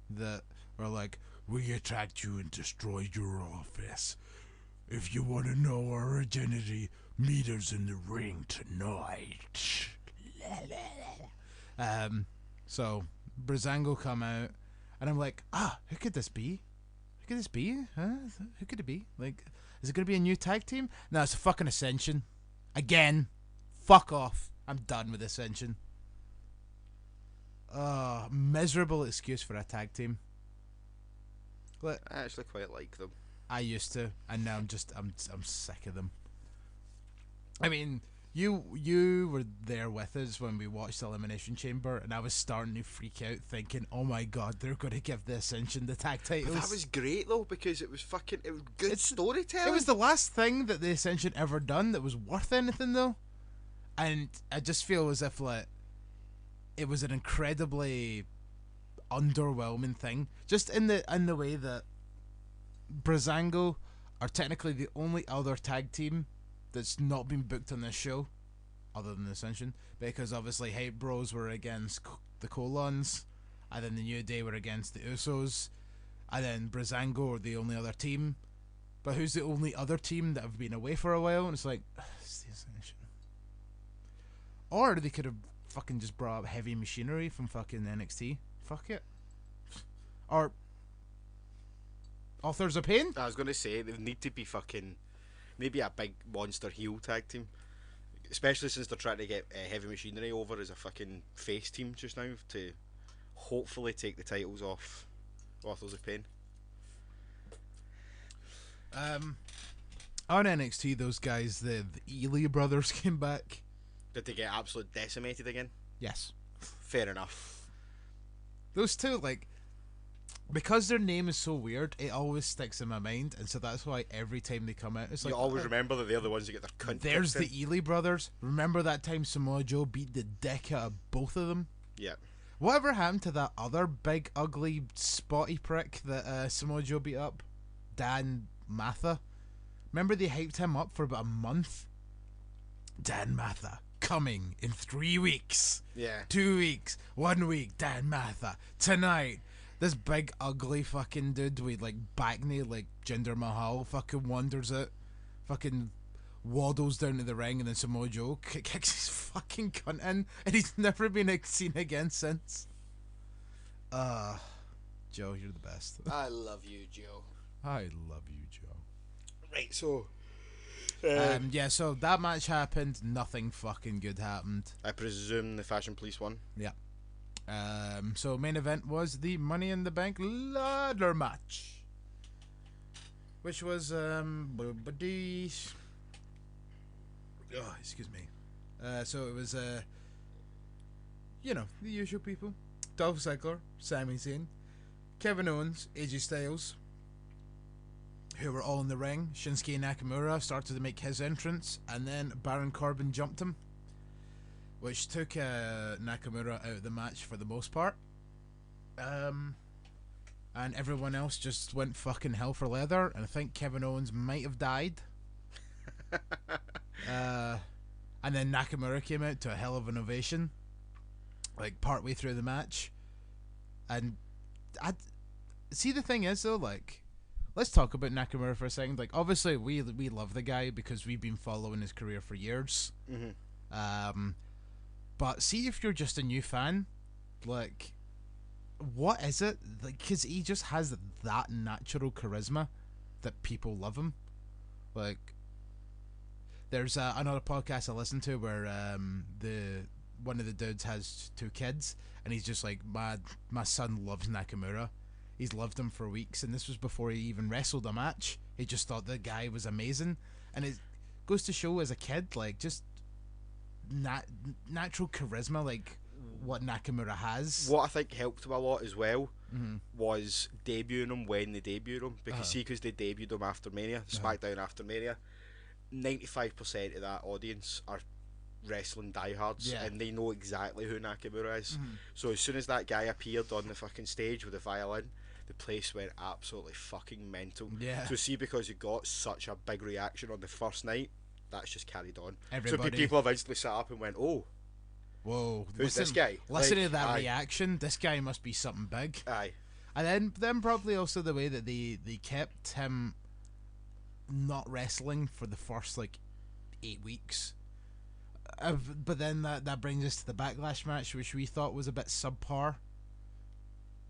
that were like, we attacked you and destroyed your office. If you want to know our identity, meet us in the ring tonight. So Brazango come out, and I'm like, who could this be? Who could this be? Huh? Who could it be? Like, is it going to be a new tag team? No, it's a fucking Ascension. Again. Fuck off. I'm done with Ascension. Miserable excuse for a tag team. But I actually quite like them. I used to, and now I'm sick of them. I mean, you were there with us when we watched Elimination Chamber, and I was starting to freak out, thinking, "Oh my god, they're going to give the Ascension the tag titles." But that was great though, because it was good storytelling. It was the last thing that the Ascension ever done that was worth anything, though, and I just feel as if like it was an incredibly underwhelming thing, just in the way that Brazango are technically the only other tag team that's not been booked on this show, other than Ascension, because obviously Hype Bros were against the Colons, and then the New Day were against the Usos, and then Brazango are the only other team. But who's the only other team that have been away for a while? And it's like, it's the Ascension. Or they could have fucking just brought up Heavy Machinery from fucking NXT. Fuck it. Or Authors of Pain? I was going to say, they need to be fucking... Maybe a big monster heel tag team. Especially since they're trying to get Heavy Machinery over as a fucking face team just now to hopefully take the titles off Authors of Pain. On NXT, those guys, the Ely brothers came back. Did they get absolutely decimated again? Yes. Fair enough. Those two, like... Because their name is so weird, it always sticks in my mind, and so that's why every time they come out, it's like... You always remember that they're the ones that get their cunt. There's the Ely brothers. Remember that time Samoa Joe beat the dick out of both of them? Yeah. Whatever happened to that other big, ugly, spotty prick that Samoa Joe beat up? Dan Matha. Remember they hyped him up for about a month? Dan Matha. Coming in 3 weeks. Yeah. 2 weeks. 1 week. Dan Matha. Tonight. This big, ugly fucking dude with, like, back knee, like Jinder Mahal, fucking wanders out, fucking waddles down to the ring, and then Samoa Joe kicks his fucking cunt in, and he's never been seen again since. Joe, you're the best. I love you, Joe. I love you, Joe. Right, so... yeah, so that match happened, nothing fucking good happened. I presume the Fashion Police won? Yeah. So main event was the Money in the Bank ladder match, which was excuse me. So it was you know, the usual people. Dolph Ziggler, Sami Zayn, Kevin Owens, AJ Styles, who were all in the ring. Shinsuke Nakamura started to make his entrance, and then Baron Corbin jumped him, which took Nakamura out of the match for the most part. And everyone else just went fucking hell for leather, and I think Kevin Owens might have died. And then Nakamura came out to a hell of an ovation, like partway through the match. And I see, the thing is though, like, let's talk about Nakamura for a second. Like, obviously we love the guy because we've been following his career for years. Mm-hmm. But see, if you're just a new fan, like, what is it? Like, because he just has that natural charisma that people love him. Like, there's another podcast I listen to where one of the dudes has 2 kids, and he's just like, my son loves Nakamura. He's loved him for weeks, and this was before he even wrestled a match. He just thought the guy was amazing, and it goes to show as a kid, like, just natural charisma, like what Nakamura has. What I think helped him a lot as well was debuting him when they debuted him, because because they debuted him after Mania, SmackDown after Mania, 95% of that audience are wrestling diehards, and they know exactly who Nakamura is. So as soon as that guy appeared on the fucking stage with the violin, the place went absolutely fucking mental. So see, because he got such a big reaction on the first night, that's just carried on. So people have instantly sat up and went, oh, whoa, who's this guy? Listen to that reaction. This guy must be something big. Aye. And then probably also the way that they kept him not wrestling for the first, like, 8 weeks. But then that brings us to the Backlash match, which we thought was a bit subpar.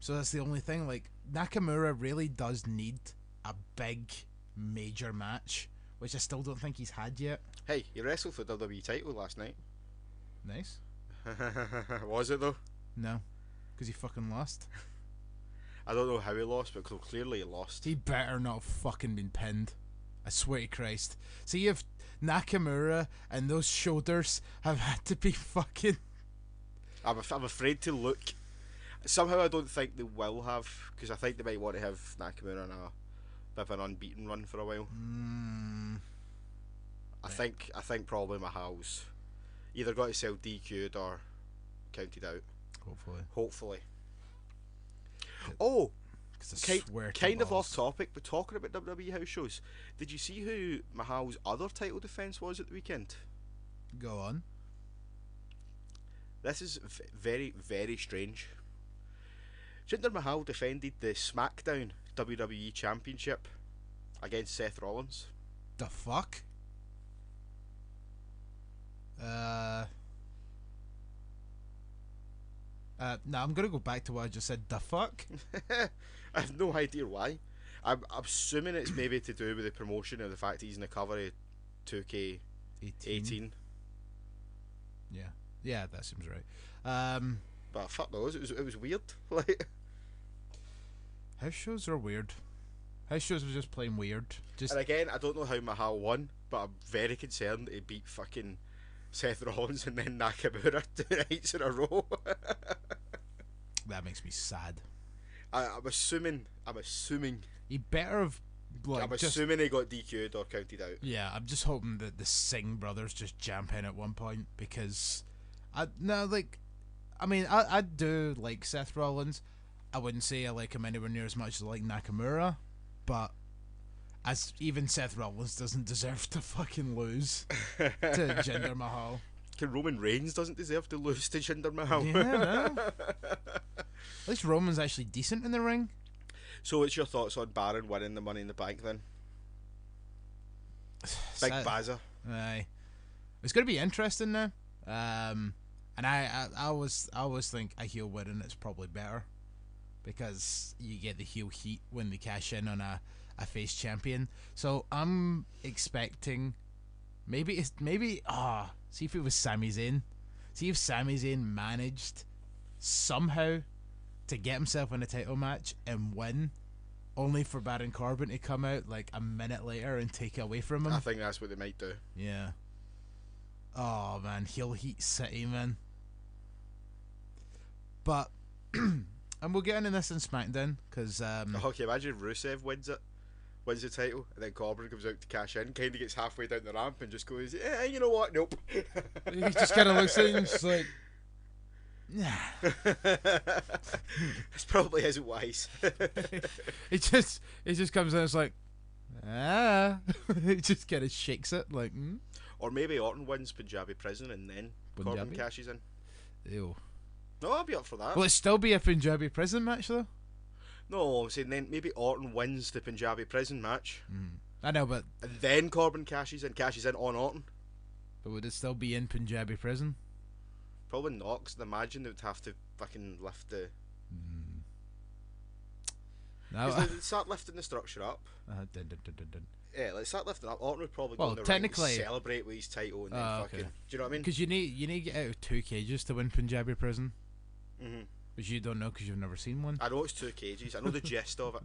So that's the only thing. Like, Nakamura really does need a big, major match, which I still don't think he's had yet. Hey, he wrestled for the WWE title last night. Nice. Was it though? No, because he fucking lost. I don't know how he lost, but clearly he lost. He better not have fucking been pinned. I swear to Christ. See, if Nakamura and those shoulders have had to be fucking... I'm afraid to look. Somehow I don't think they will have, because I think they might want to have Nakamura on a bit of an unbeaten run for a while. I think probably Mahal's either got himself DQ'd or counted out. Hopefully. Oh, kind of off topic, but talking about WWE house shows, did you see who Mahal's other title defense was at the weekend? Go on. This is very, very strange. Jinder Mahal defended the SmackDown WWE Championship against Seth Rollins. The fuck? No, I'm gonna go back to what I just said. The fuck? I have no idea why. I'm assuming it's maybe to do with the promotion of the fact he's in the cover of 2K18. Yeah, that seems right. But fuck knows, it was weird. Like, house shows are weird. House shows was just plain weird. And again, I don't know how Mahal won, but I'm very concerned he beat fucking Seth Rollins and then Nakamura 2 nights in a row. That makes me sad. I'm assuming he better have. Like, I'm assuming he got DQ'd or counted out. Yeah, I'm just hoping that the Singh brothers just jump in at one point, because I do like Seth Rollins. I wouldn't say I like him anywhere near as much as I like Nakamura, but as even Seth Rollins doesn't deserve to fucking lose to Jinder Mahal. Roman Reigns doesn't deserve to lose to Jinder Mahal. Yeah, no. At least Roman's actually decent in the ring. So what's your thoughts on Baron winning the Money in the Bank then? Big Bazza. Aye. It's going to be interesting now. And I always think a heel winning is probably better, because you get the heel heat when they cash in on a face champion. So I'm expecting maybe see if it was Sami Zayn. See if Sami Zayn managed somehow to get himself in a title match and win, only for Baron Corbin to come out like a minute later and take it away from him. I think that's what they might do. Yeah. Oh man, heel heat city, man. But and we'll get into this in SmackDown because okay, imagine if Rusev wins the title, and then Corbin comes out to cash in, kind of gets halfway down the ramp and just goes, "Yeah, you know what? Nope." He just kind of looks at it and just like, nah. This probably isn't wise. It just comes in and it's like, it just kind of shakes it like, Or maybe Orton wins Punjabi Prison and then Corbin cashes in. Ew. No, I'll be up for that. Will it still be a Punjabi Prison match though? No, I'm saying then maybe Orton wins the Punjabi Prison match. I know, but and then Corbin cashes in on Orton. But would it still be in Punjabi Prison? Probably not, 'cause I'd imagine they would have to fucking lift the... They'd start lifting the structure up. Yeah, let's start lifting up. Orton would probably go in the technically ring, celebrate with his title, and then fucking... Do you know what I mean? Because you need to get out of 2 cages to win Punjabi Prison. Mm-hmm. Which you don't know because you've never seen one. I know it's 2 cages. I know the gist of it.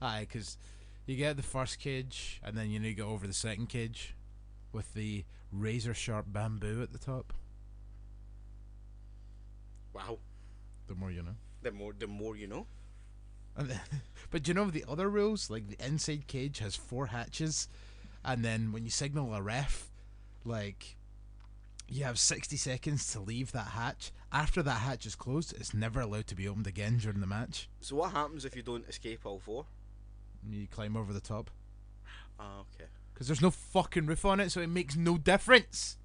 Aye, because you get the first cage, and then you need to go over the second cage with the razor sharp bamboo at the top. Wow. The more you know. The more you know. And then, but do you know the other rules? Like the inside cage has 4 hatches, and then when you signal a ref, like you have 60 seconds to leave that hatch. After that hatch is closed, it's never allowed to be opened again during the match. So what happens if you don't escape all 4? You climb over the top. Ah, okay. Because there's no fucking roof on it, so it makes no difference.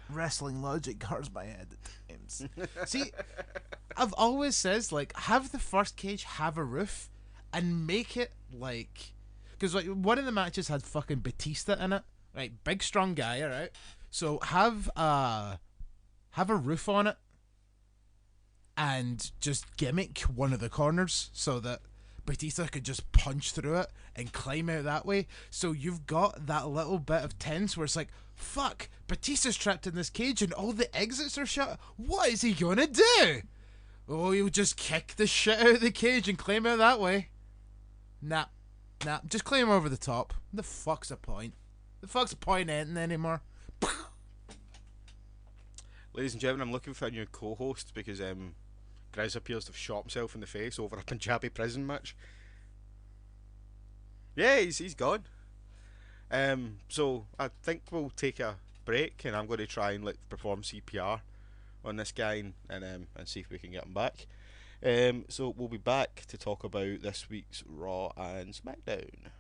Wrestling logic hurts my head at times. See, I've always says like have the first cage have a roof, and make it like, because like one of the matches had fucking Batista in it, right? Big strong guy, alright. So have a roof on it, and just gimmick one of the corners so that Batista could just punch through it and climb out that way. So you've got that little bit of tense where it's like, fuck, Batista's trapped in this cage and all the exits are shut. What is he gonna do? Oh, he'll just kick the shit out of the cage and climb out that way. Nah, just climb over the top. The fuck's the point? The fuck's the point ain't anymore? Ladies and gentlemen, I'm looking for a new co-host because Grizz appears to have shot himself in the face over a Punjabi Prison match. Yeah, he's gone. So I think we'll take a break, and I'm going to try and perform CPR on this guy and see if we can get him back. So we'll be back to talk about this week's Raw and SmackDown.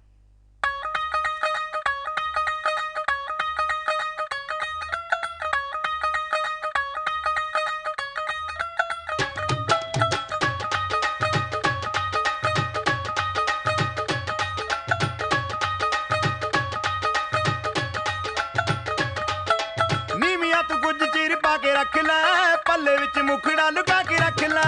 ਰੱਖ ਲੈ ਪੱਲੇ ਵਿੱਚ ਮੁਖੜਾ ਲੁਕਾ ਕੇ ਰੱਖ ਲੈ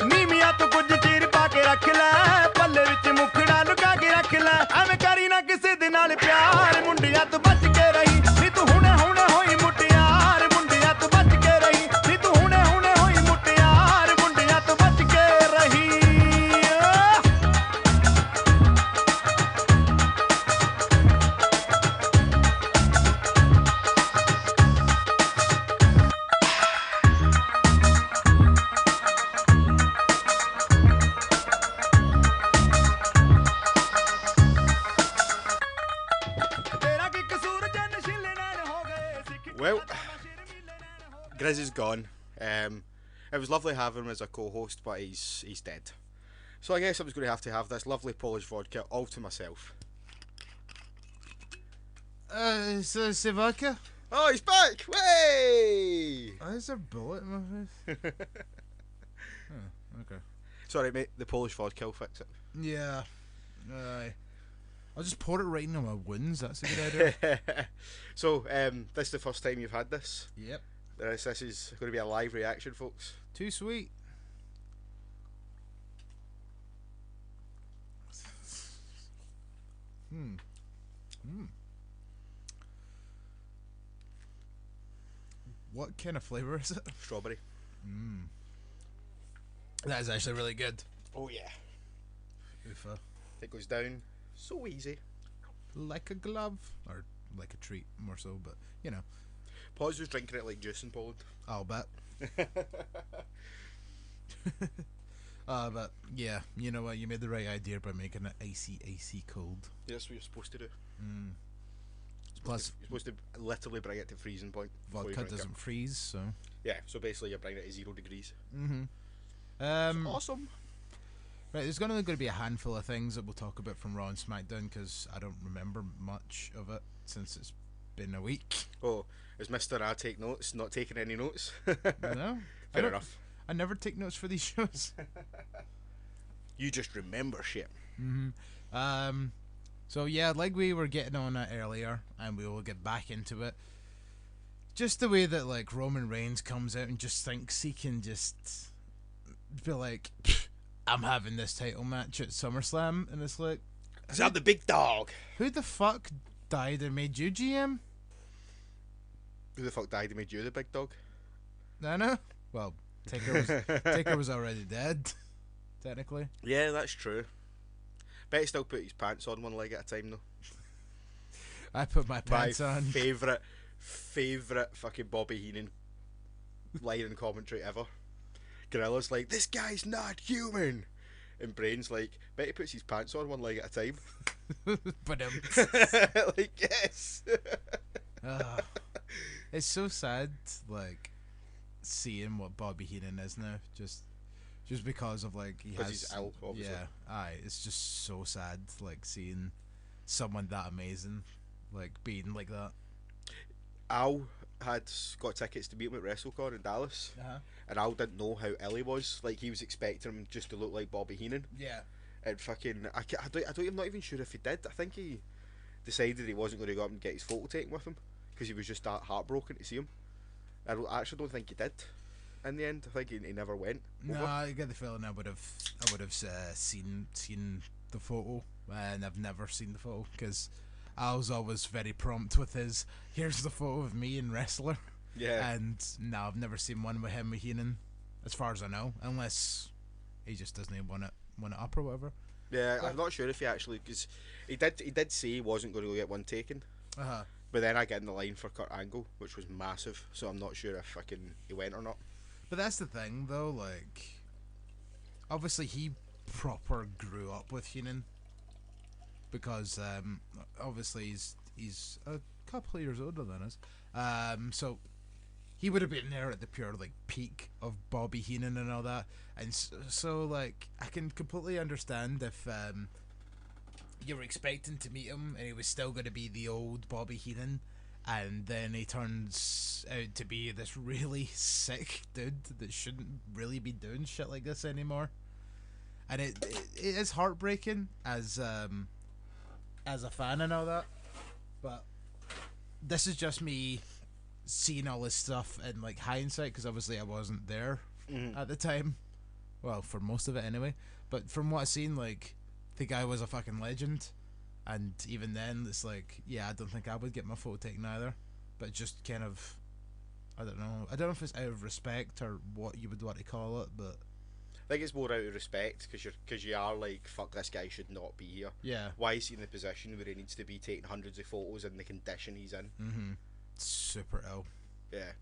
ਨੀਮੀਆਂ ਤੋਂ ਕੁਝ ਚੀਰ ਪਾ ਕੇ ਰੱਖ ਲੈ ਪੱਲੇ ਵਿੱਚ ਮੁਖੜਾ ਲੁਕਾ ਕੇ ਰੱਖ ਲੈ ਐਵੇਂ ਕਰੀ ਨਾ ਕਿਸੇ ਦੇ ਨਾਲ ਪਿਆਰ ਮੁੰਡਿਆਂ ਤੋਂ ਬਚ ਕੇ ਰਹੀ ਨੀ ਤੂੰ ਹੁਣੇ ਹੁਣੇ ਹੋਈ ਮੁਟਿਆਰ ਮੁੰਡਿਆਂ ਤੋਂ ਬਚ ਕੇ ਰਹੀ ਨੀ ਤੂੰ ਹੁਣੇ ਹੁਣੇ ਹੋਈ ਮੁਟਿਆਰ ਮੁੰਡਿਆਂ ਤੋਂ ਬਚ ਕੇ ਰਹੀ Grizz is gone. It was lovely having him as a co-host, but he's dead. So I guess I was going to have this lovely Polish vodka all to myself. Is this vodka? Oh, he's back! Way! Oh, is there a bullet in my face? Oh, okay. Sorry, mate. The Polish vodka will fix it. Yeah. I'll just pour it right into my wounds. That's a good idea. So, this is the first time you've had this? Yep. This is going to be a live reaction, folks. Too sweet. What kind of flavour is it? Strawberry. That is actually really good. Oh yeah. Oofa. It goes down so easy. Like a glove. Or like a treat more so, but you know. Paul's was drinking it like juice in Poland. I'll bet. But yeah, you know what? You made the right idea by making it icy cold. Yeah, that's what you're supposed to do. Plus, you're supposed to literally bring it to freezing point. Vodka doesn't freeze, so. Yeah, so basically you're bringing it to 0 degrees. Mm-hmm. Awesome. Right, there's going to be a handful of things that we'll talk about from Raw and SmackDown because I don't remember much of it since it's been a week. Oh, is Mr. I take notes not taking any notes? No. Fair enough. I never take notes for these shows. You just remember shit. Mm-hmm. So yeah, like we were getting on it earlier, and we will get back into it. Just the way that like Roman Reigns comes out and just thinks he can just be like, I'm having this title match at SummerSlam, and it's like, because I'm the big dog. Who the fuck died and made you GM? Who the fuck died and made you the big dog? Nana? Well, Taker was already dead, technically. Yeah, that's true. Bet he still put his pants on one leg at a time though. I put my pants on. Favourite fucking Bobby Heenan line in commentary ever. Gorilla's like, this guy's not human, and Brain's like, bet he puts his pants on one leg at a time. But like, yes. It's so sad, like seeing what Bobby Heenan is now, just because of like he's ill, obviously. Yeah, it's just so sad, like seeing someone that amazing, like being like that. Al had got tickets to meet him at WrestleCon in Dallas, and Al didn't know how ill he was. Like he was expecting him just to look like Bobby Heenan. Yeah. And fucking, I'm not even sure if he did. I think he decided he wasn't going to go up and get his photo taken with him because he was just that heartbroken to see him. I actually don't think he did. In the end, I think he never went. No, I get the feeling I would have seen the photo, and I've never seen the photo because Al's always very prompt with his here's the photo of me and wrestler. Yeah. And no, I've never seen one with him with Heenan, as far as I know, unless he just doesn't want it up or whatever. Yeah, I'm not sure if he actually, because he did say he wasn't going to get one taken. But then I get in the line for Kurt Angle, which was massive, so I'm not sure if fucking he went or not. But that's the thing, though, like, obviously he proper grew up with Heenan, because obviously he's a couple of years older than us, so he would have been there at the pure like peak of Bobby Heenan and all that, and so like I can completely understand if you were expecting to meet him and he was still going to be the old Bobby Heenan, and then he turns out to be this really sick dude that shouldn't really be doing shit like this anymore, and it is heartbreaking as a fan and all that, but this is just me seeing all this stuff in like hindsight, because obviously I wasn't there at the time, well, for most of it anyway, but from what I've seen, like, the guy was a fucking legend, and even then it's like, yeah, I don't think I would get my photo taken either, but just kind of, I don't know if it's out of respect or what you would want to call it, but I think it's more out of respect because you are like, fuck, this guy should not be here. Yeah. Why is he in the position where he needs to be taking hundreds of photos in the condition he's in? Super ill. Yeah,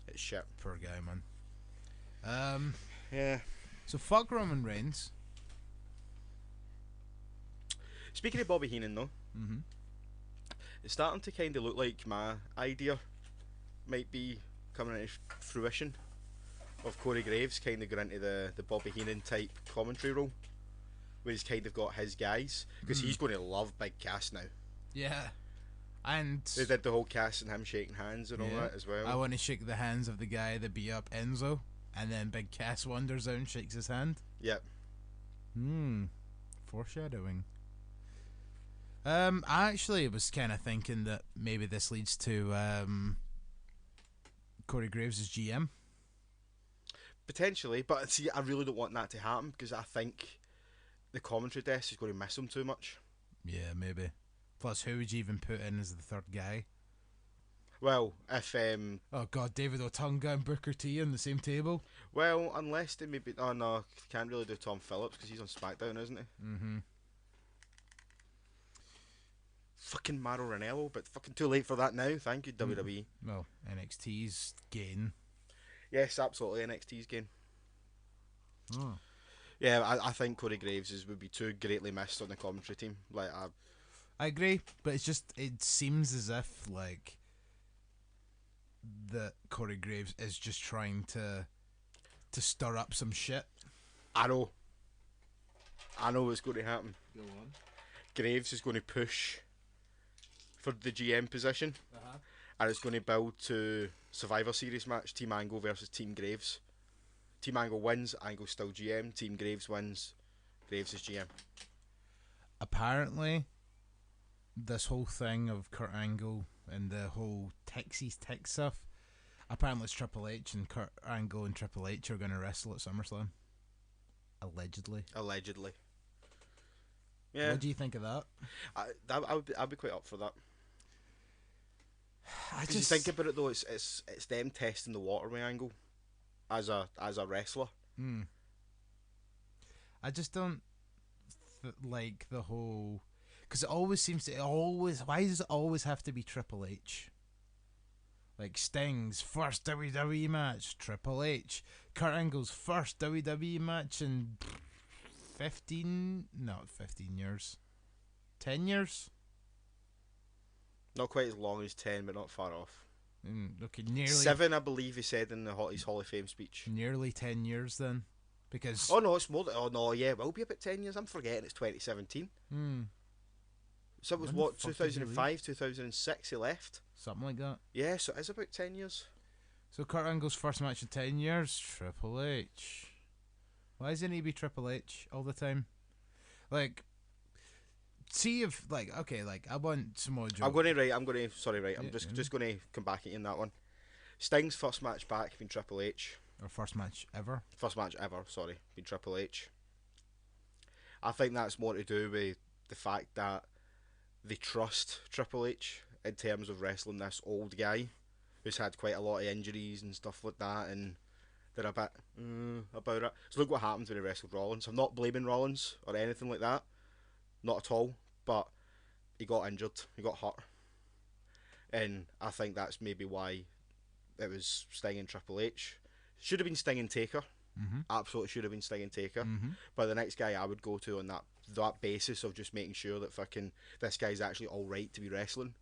it's shit. Poor guy, man. Yeah. So fuck Roman Reigns. Speaking of Bobby Heenan though, it's starting to kind of look like my idea might be coming into fruition of Corey Graves kind of going into the Bobby Heenan type commentary role, where he's kind of got his guys, because he's going to love Big Cass now. Yeah. And they did the whole Cass and him shaking hands and all that as well. I want to shake the hands of the guy that beat up Enzo, and then Big Cass wanders out and shakes his hand. Yep. Foreshadowing. I actually was kind of thinking that maybe this leads to Corey Graves as GM. Potentially, but see, I really don't want that to happen because I think the commentary desk is going to miss him too much. Yeah, maybe. Plus, who would you even put in as the third guy? Well, if oh god, David Otunga and Booker T on the same table. Well, unless they maybe no, can't really do Tom Phillips because he's on SmackDown, isn't he? fucking Mauro Ranallo, but fucking too late for that now. Thank you, WWE. Well, NXT's gain. Yes, absolutely, NXT's gain. Oh. Yeah, I think Corey Graves would be too greatly missed on the commentary team. Like, I agree, but it seems as if like that Corey Graves is just trying to stir up some shit. I know what's going to happen. Go on. Graves is going to push for the GM position, and it's going to build to Survivor Series match: Team Angle versus Team Graves. Team Angle wins, Angle's still GM. Team Graves wins, Graves is GM. Apparently, this whole thing of Kurt Angle and the whole Texas Tech stuff, apparently it's Triple H, and Kurt Angle and Triple H are going to wrestle at SummerSlam. Allegedly. Yeah. What do you think of that? I'd be quite up for that. Because you think about it though, it's them testing the water with Angle as a wrestler. I just don't like the whole, because it always seems to why does it always have to be Triple H? Like Sting's first WWE match, Triple H. Kurt Angle's first WWE match in 15 years. 10 years? Not quite as long as 10, but not far off. Okay, nearly 7, I believe he said in his Hall of Fame speech. Nearly 10 years then, because oh no, it's more. Oh no, yeah, it will be about 10 years. I'm forgetting it's 2017. So it was what, 2005, 2006 he left. Something like that. Yeah, so it is about 10 years. So Kurt Angle's first match in 10 years, Triple H. Why doesn't he be Triple H all the time? Like, see if okay, I want some more jokes. I'm just going to come back at you in that one. Sting's first match back been Triple H. Or first match ever, been Triple H. I think that's more to do with the fact that they trust Triple H in terms of wrestling this old guy who's had quite a lot of injuries and stuff like that, and they're a bit about it. So look what happened when he wrestled Rollins. I'm not blaming Rollins or anything like that, not at all, but he got injured, he got hurt, and I think that's maybe why it was Sting and Triple H. Should have been Sting and Taker. Absolutely should have been Sting and Taker. But the next guy I would go to on that basis of just making sure that fucking this guy's actually alright to be wrestling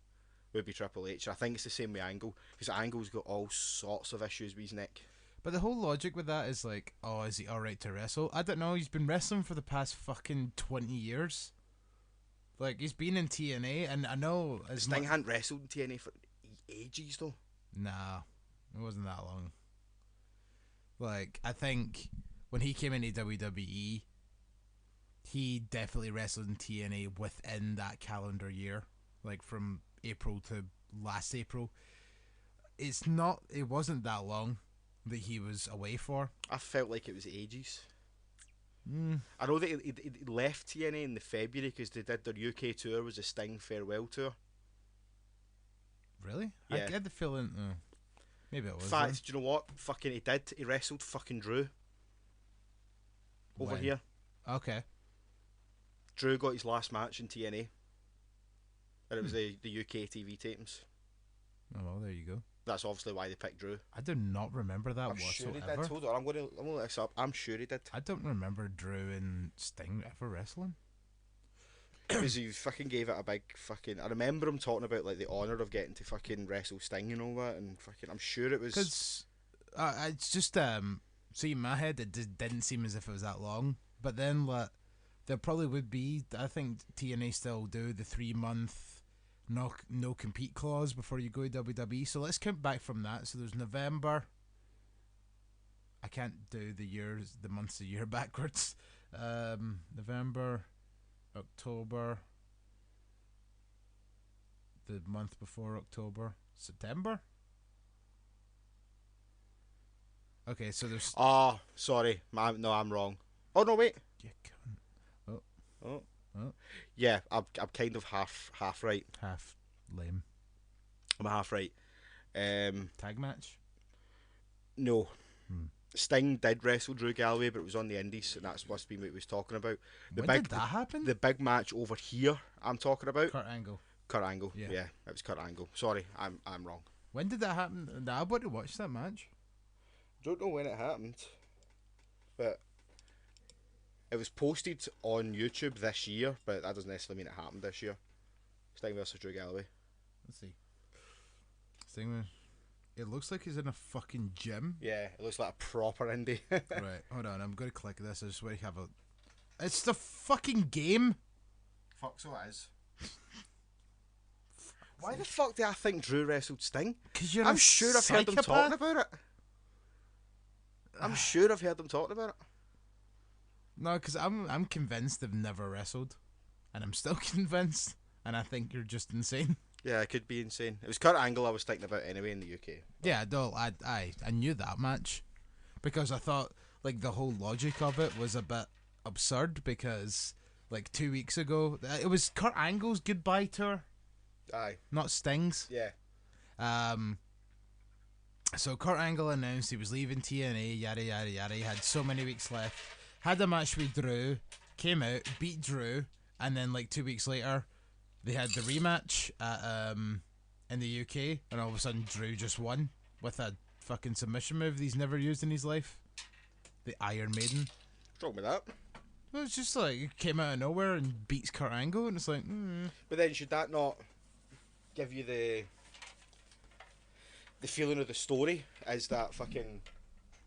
would be Triple H. I think it's the same with Angle, because Angle's got all sorts of issues with his neck. But the whole logic with that is like, oh, is he alright to wrestle? I don't know, he's been wrestling for the past fucking 20 years. Like, he's been in TNA, and I know... Sting hadn't wrestled in TNA for ages, though. Nah, it wasn't that long. Like, I think when he came into WWE, he definitely wrestled in TNA within that calendar year. Like, from April to last April. It wasn't that long that he was away for. I felt like it was ages. I know that he left TNA in the February because they did their UK tour, was a Sting farewell tour. Really? Yeah. I get the feeling. Maybe it was. In fact, do you know what? Fucking he did. He wrestled fucking Drew. Over here. Okay. Drew got his last match in TNA. And it was the UK TV tapings. Oh well, there you go. That's obviously why they picked Drew. I do not remember that I'm whatsoever. sure he did. Hold on, I'm gonna look this up. I'm sure he did. I don't remember Drew and Sting ever wrestling. Because he fucking gave it a big fucking... I remember him talking about like the honour of getting to fucking wrestle Sting and all that, and fucking... I'm sure it was... Because it's just... see, in my head, it just didn't seem as if it was that long. But then, like, there probably would be... I think TNA still do the 3-month no compete clause before you go to WWE. So let's count back from that. So there's November. I can't do the months of year backwards. November... October, the month before October, September. Okay, so there's. Oh, sorry, no, I'm wrong. Oh no, wait. You cunt. Oh. Yeah, I'm kind of half right. Half lame. I'm half right. Tag match. No. Sting did wrestle Drew Galloway, but it was on the Indies, and that's what he was talking about. When did that happen? The big match over here, I'm talking about. Kurt Angle. Kurt Angle. Yeah, it was Kurt Angle. Sorry, I'm wrong. When did that happen? I want to watch that match. Don't know when it happened, but it was posted on YouTube this year, but that doesn't necessarily mean it happened this year. Sting versus Drew Galloway. Let's see. Sting. It looks like he's in a fucking gym. Yeah, it looks like a proper indie. Right, hold on. I'm going to click this. I just want to have a... It's the fucking game. Fuck, so it is. Why the fuck do I think Drew wrestled Sting? Because I'm sure I've heard them talking about it. I'm sure I've heard them talking about it. No, because I'm convinced they've never wrestled. And I'm still convinced. And I think you're just insane. Yeah, it could be insane. It was Kurt Angle I was thinking about anyway in the UK. Yeah, no, I knew that match. Because I thought, like, the whole logic of it was a bit absurd. Because, like, 2 weeks ago, it was Kurt Angle's goodbye tour. Aye. Not Sting's. Yeah. So Kurt Angle announced he was leaving TNA, yada yada yada. He had so many weeks left. Had a match with Drew, came out, beat Drew, and then like 2 weeks later, they had the rematch at, in the UK, and all of a sudden Drew just won with a fucking submission move that he's never used in his life. The Iron Maiden. What's wrong with that? It was just like, it came out of nowhere and beats Kurt Angle, and it's like, But then should that not give you the feeling of the story? Is that fucking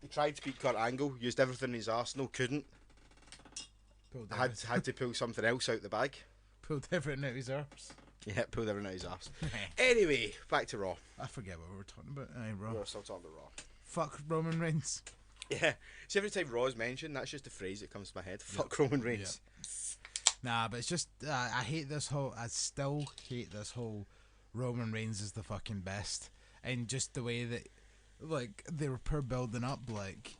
he tried to beat Kurt Angle, used everything in his arsenal, couldn't. Had to pull something else out the bag. Pulled everything out his arse. Yeah, pulled everything out his arse. Anyway, back to Raw. I forget what we were talking about. Aye, Raw. We're still talking about Raw. Fuck Roman Reigns. Yeah. See, every time Raw is mentioned, that's just a phrase that comes to my head. Fuck Roman Reigns. Nah, but it's just I hate this whole. I still hate this whole Roman Reigns is the fucking best, and just the way that like they were building up like,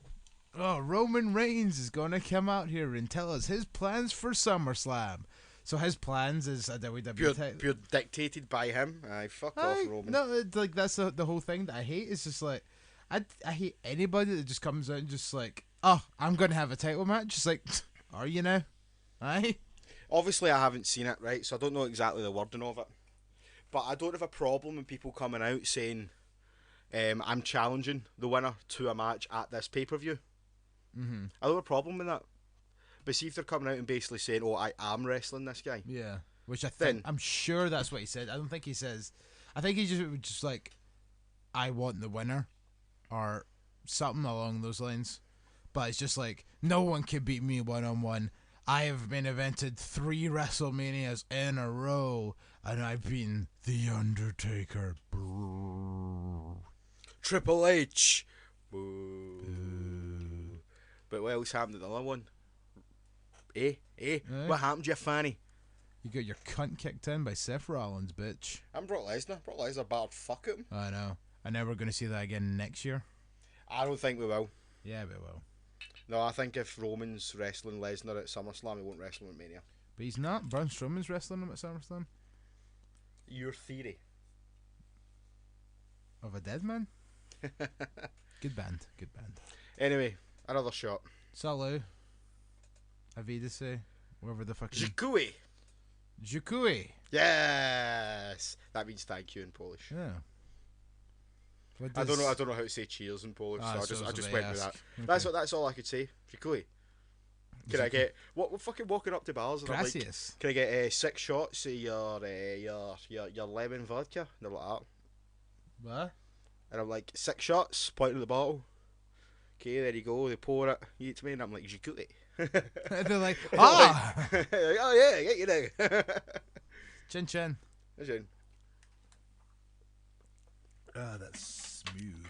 oh, Roman Reigns is gonna come out here and tell us his plans for SummerSlam. So his plans is a WWE pure dictated by him. Aye, fuck off, Roman. No, it's like that's the whole thing that I hate. It's just like I hate anybody that just comes out and just like, oh, I'm gonna have a title match. Just like, are you now? Aye. Obviously, I haven't seen it, right? So I don't know exactly the wording of it. But I don't have a problem with people coming out saying, I'm challenging the winner to a match at this pay-per-view. Mm-hmm. I don't have a problem with that. But see if they're coming out and basically saying, oh, I am wrestling this guy. Yeah. Which I'm sure that's what he said. I don't think he says... I think he just like, I want the winner. Or something along those lines. But it's just like, no one can beat me one-on-one. I have main evented 3 WrestleManias in a row, and I've beaten The Undertaker. Triple H. Boo. But what else happened to the other one? What happened to you, Fanny? You got your cunt kicked in by Seth Rollins, bitch. I'm Brock Lesnar. Brock Lesnar battered fuck him. I know. I know we're going to see that again next year. I don't think we will. Yeah, we will. No, I think if Roman's wrestling Lesnar at SummerSlam, he won't wrestle him at Mania. But he's not. Braun Strowman's wrestling him at SummerSlam. Your theory. Of a dead man? Good band. Good band. Anyway, another shot. Salut. Avidese. Whatever the fuck. Jikui. Jukui. Yes. That means thank you in Polish. Yeah. I don't know how to say cheers in Polish, so I just went with that. Okay. That's all I could say. Jikui. Can I get what fucking walking up to bars and Gracias. I'm like, can I get 6 shots of your lemon vodka? And they're like that. What? And I'm like, 6 shots, pointing at the bottle. Okay, there you go. They pour it, you eat to me, and I'm like, Jikui. They're like, ah! Oh yeah, I get you now. Chin chin. Chin. Ah, that's smooth.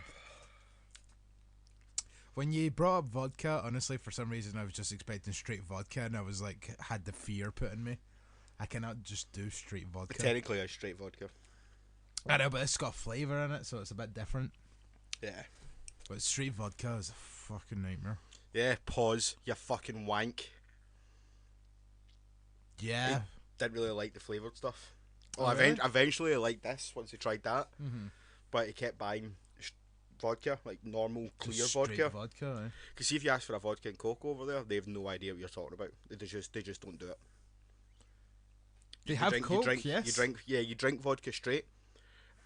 When you brought up vodka, honestly, for some reason I was just expecting straight vodka, and I was like, had the fear put in me. I cannot just do straight vodka. Technically, it's straight vodka. I know, but it's got flavour in it, so it's a bit different. Yeah. But straight vodka is a fucking nightmare. Yeah, pause, you fucking wank. Yeah. I didn't really like the flavoured stuff. Oh, Well, really? eventually I liked this once I tried that. Mm-hmm. But he kept buying vodka, like normal, clear Just vodka. straight vodka, eh? Because see if you ask for a vodka and coke over there, they have no idea what you're talking about. They just don't do it. They have Coke, yes. You drink vodka straight.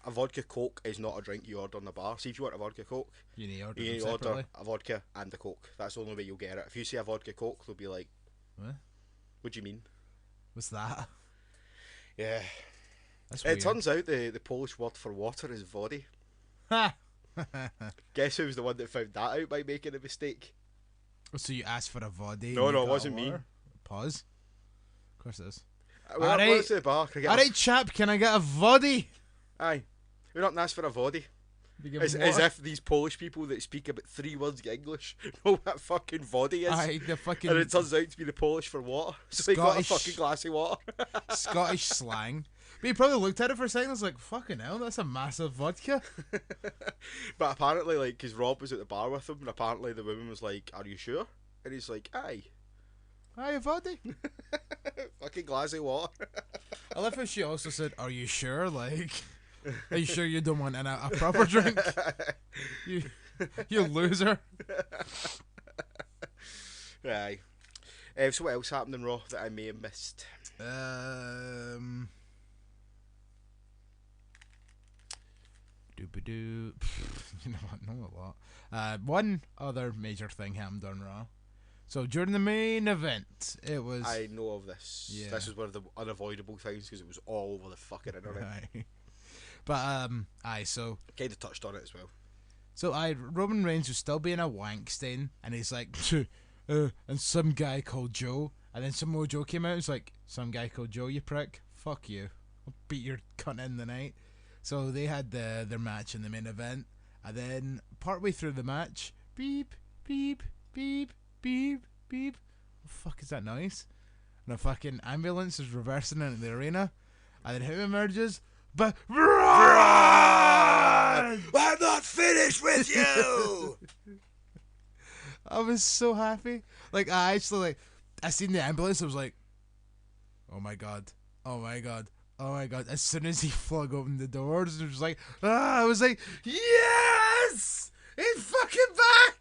A vodka Coke is not a drink you order on the bar. See, if you want a vodka Coke, you need to order a vodka and a Coke. That's the only way you'll get it. If you say a vodka Coke, they'll be like, what do you mean? What's that? Yeah. That's weird. It turns out the Polish word for water is vody. Ha! Guess who was the one that found that out by making a mistake? So you asked for a vody? No, it wasn't me. Pause. Of course it is. We're up to the bar. Alright, chap, can I get a vody? Aye. We're up and ask for a vody. As if these Polish people that speak about 3 words of English know what fucking vody is. Aye, the fucking... And it turns out to be the Polish for water. So they got a fucking glass of water. Scottish slang. But he probably looked at it for a second and was like, fucking hell, that's a massive vodka. But apparently, like, because Rob was at the bar with him, and apparently the woman was like, are you sure? And he's like, aye. Aye, a voddy. Fucking glass of water. I love how she also said, are you sure? Like, are you sure you don't want a proper drink? You loser. Aye. So what else happened in Raw that I may have missed? You know what? Not a lot. One other major thing happened on Raw. So during the main event, it was... I know of this. Yeah. This is one of the unavoidable things because it was all over the fucking internet. Aye. But, so... Kind of touched on it as well. So, Roman Reigns was still being a wank stain, and he's like, and some guy called Joe, and then some more Joe came out and was like, some guy called Joe, you prick, fuck you, I'll beat your cunt in the night. So they had their match in the main event, and then partway through the match, beep, beep, beep, beep, beep. What the fuck is that noise? And a fucking ambulance is reversing into the arena, and then who emerges? But I'm not finished with you. I was so happy. Like, I seen the ambulance, I was like, oh my god, oh my god, oh my god. As soon as he flung open the doors, it was like, I was like, yes, he's fucking back.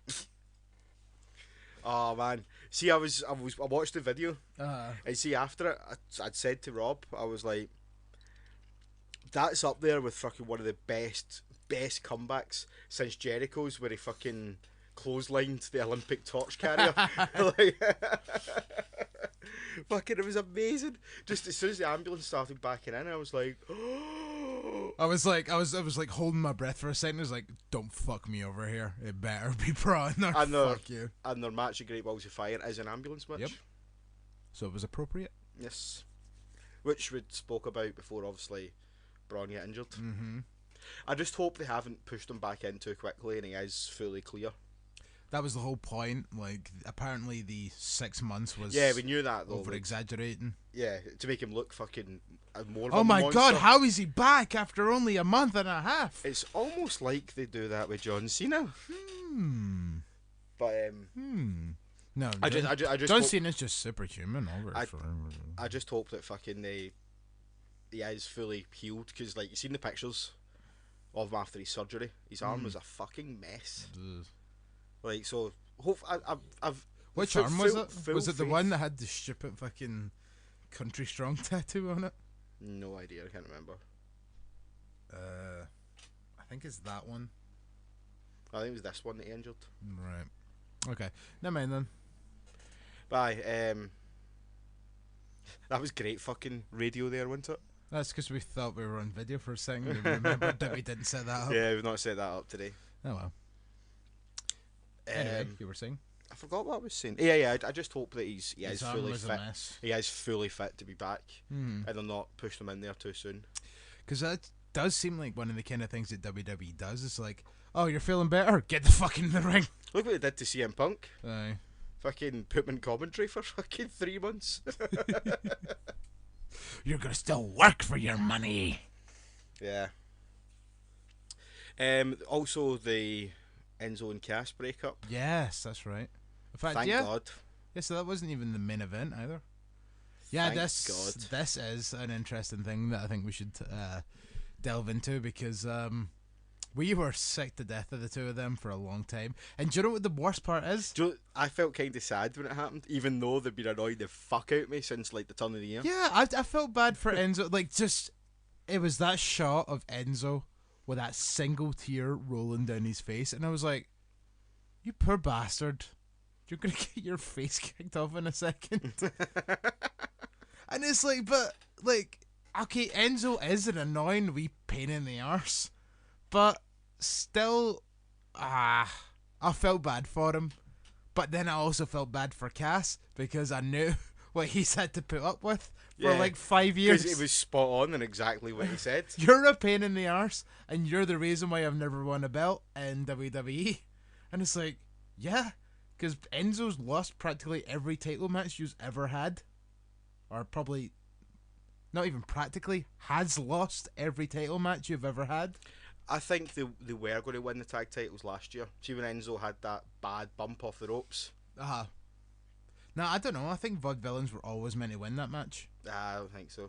Oh man, see, I watched the video, and see after it, I'd said to Rob, I was like, that's up there with fucking one of the best comebacks since Jericho's, where he fucking clotheslined the Olympic torch carrier. Like, fucking, it was amazing. Just as soon as the ambulance started backing in, I was like, I was like holding my breath for a second. I was like, don't fuck me over here. It better be Braun or fuck you. And their match at Great Balls of Fire is an ambulance match. Yep. So it was appropriate. Yes. Which we spoke about before, obviously, Braun get injured. Mm-hmm. I just hope they haven't pushed him back in too quickly and he is fully clear. That was the whole point. Like, apparently the 6 months was... Yeah, we knew that, though. Over-exaggerating. Yeah, to make him look fucking more of a monster. God, how is he back after only a month and a half? It's almost like they do that with John Cena. But, No, I just John Cena's just superhuman. I just hope that fucking he is fully healed, because, like, you've seen the pictures of him after his surgery. His arm was a fucking mess. Like, so, I've which arm was it? Was it the one that had the stupid fucking Country Strong tattoo on it? No idea, I can't remember. I think it's that one. I think it was this one that he injured. Right. Okay. Never mind then. Bye. That was great fucking radio there, wasn't it? That's because we thought we were on video for a second. We remembered that we didn't set that up. Yeah, we've not set that up today. Oh well. Anyway, you were saying? I forgot what I was saying. Yeah. I just hope that he is fully fit. He is fully fit to be back, and they're not pushing him in there too soon. Because that does seem like one of the kind of things that WWE does. It's like, oh, you're feeling better? Get the fuck in the ring. Look what they did to CM Punk. Aye. Fucking put him in commentary for fucking 3 months. You're gonna still work for your money. Yeah. Also the Enzo and Cass breakup. Yes, that's right. In fact, Thank God. Yeah, so that wasn't even the main event either. Yeah, Thank this is an interesting thing that I think we should delve into, because We were sick to death of the two of them for a long time. And do you know what the worst part is? I felt kind of sad when it happened, even though they've been annoying the fuck out of me since like the turn of the year. Yeah, I felt bad for Enzo. Like, just, it was that shot of Enzo with that single tear rolling down his face. And I was like, you poor bastard. You're going to get your face kicked off in a second. And it's like, but, like, okay, Enzo is an annoying wee pain in the arse. But still, I felt bad for him. But then I also felt bad for Cass because I knew what he's had to put up with for like 5 years. Because it was spot on and exactly what he said. You're a pain in the arse, and you're the reason why I've never won a belt in WWE. And it's like, yeah, because Enzo's lost practically every title match you've ever had. Or probably, not even practically, has lost every title match you've ever had. I think they were going to win the tag titles last year. See when Enzo had that bad bump off the ropes. No, I don't know. I think Vaudevillains were always meant to win that match. I don't think so.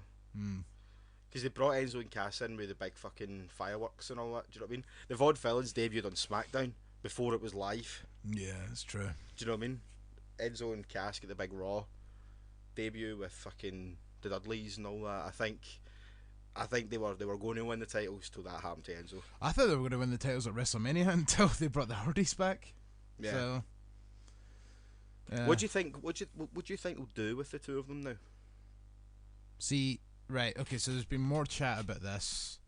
Because they brought Enzo and Cass in with the big fucking fireworks and all that. Do you know what I mean? The Vaudevillains debuted on SmackDown before it was live. Yeah, that's true. Do you know what I mean? Enzo and Cass get the big Raw debut with fucking the Dudleys and all that. I think they were going to win the titles till that happened to Enzo. I thought they were going to win the titles at WrestleMania until they brought the Hardys back. Yeah. So, what do you think? What do you think we'll do with the two of them now? See, right, okay. So there's been more chat about this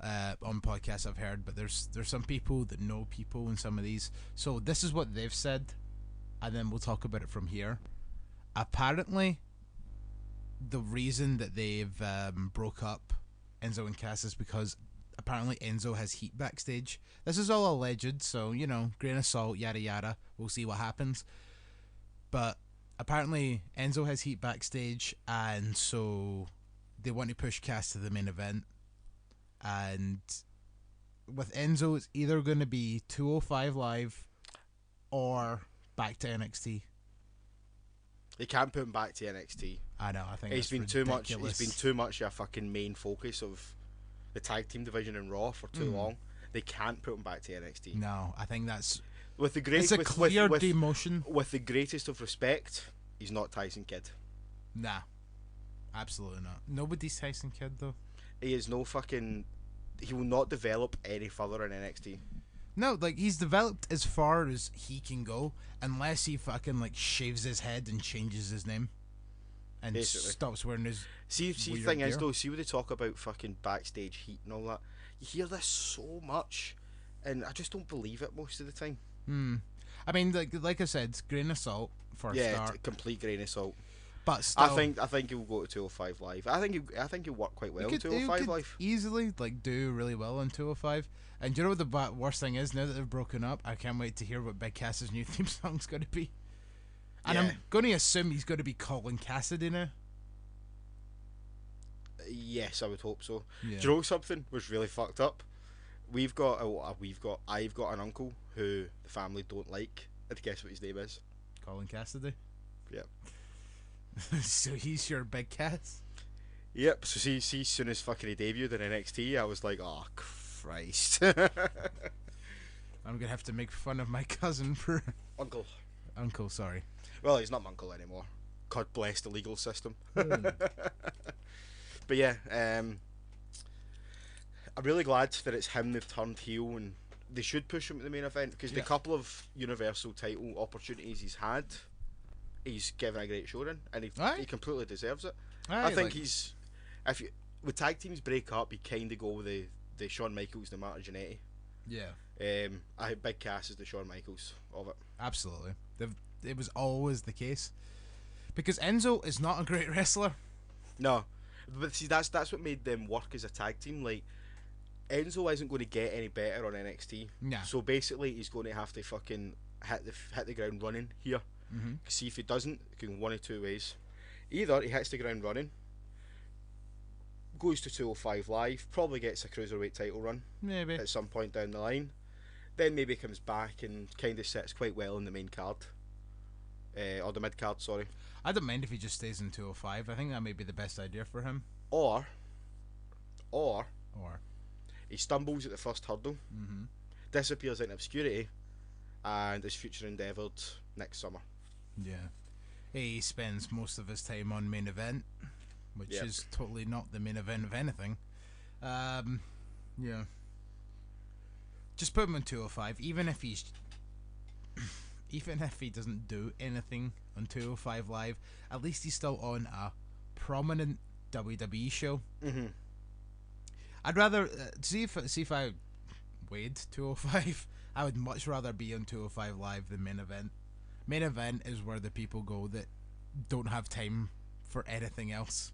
on podcasts I've heard, but there's some people that know people in some of these. So this is what they've said, and then we'll talk about it from here. Apparently, the reason that they've broke up Enzo and Cass is because apparently Enzo has heat backstage. This is all alleged, so, you know, grain of salt, yada yada. We'll see what happens. But apparently Enzo has heat backstage, and so they want to push Cass to the main event. And with Enzo, it's either going to be 205 Live or back to NXT. They can't put him back to NXT. I know. I think he's been ridiculous. too much. He's been too much a fucking main focus of the tag team division in Raw for too long. They can't put him back to NXT. No, I think that's with the it's a clear demotion. With the greatest of respect, he's not Tyson Kidd. Nah, absolutely not. Nobody's Tyson Kidd though. He is no fucking. He will not develop any further in NXT. No, like, he's developed as far as he can go, unless he fucking, like, shaves his head and changes his name. And basically stops wearing his See, the thing is, though, see when they talk about fucking backstage heat and all that, you hear this so much, and I just don't believe it most of the time. I mean, like I said, grain of salt for a start. Yeah, complete grain of salt. But still, I think he'll go to 205 Live. I think he'll work quite well in 205 Live. Easily, like, do really well in 205. And do you know what the worst thing is? Now that they've broken up, I can't wait to hear what Big Cass's new theme song's going to be. And I'm going to assume he's going to be Colin Cassidy now. Yes, I would hope so. Yeah. Do you know something was really fucked up? I've got an uncle who the family don't like. And guess what his name is? Colin Cassidy. Yep. So he's your Big Cass. Yep. So see, as soon as fucking he debuted in NXT, I was like, oh Christ. I'm gonna have to make fun of my cousin for Uncle. Sorry. Well, he's not my uncle anymore. God bless the legal system. But yeah, I'm really glad that it's him they've turned heel, and they should push him to the main event because the couple of Universal title opportunities he's had, he's given a great showing, and he completely deserves it. I think with tag teams break up, you kind of go with the Shawn Michaels, the Marty Jannetty. Yeah. I think Big Cass is the Shawn Michaels of it. Absolutely. It was always the case. Because Enzo is not a great wrestler. No. But see, that's what made them work as a tag team. Like, Enzo isn't going to get any better on NXT. Nah. So basically, he's going to have to fucking hit the ground running here. Mm-hmm. See, if he doesn't, it can go one of two ways. Either he hits the ground running, goes to 205 Live, probably gets a cruiserweight title run maybe at some point down the line, then maybe comes back and kind of sits quite well in the main card, or the mid card, sorry. I don't mind if he just stays in 205. I think that may be the best idea for him. Or He stumbles at the first hurdle, disappears into obscurity, and is future endeavoured next summer. Yeah. He spends most of his time on main event, which is totally not the main event of anything. Yeah. Just put him on 205, even if he doesn't do anything on 205 Live, at least he's still on a prominent WWE show. I'd rather see if I weighed 205. I would much rather be on 205 Live than main event. Main event is where the people go that don't have time for anything else,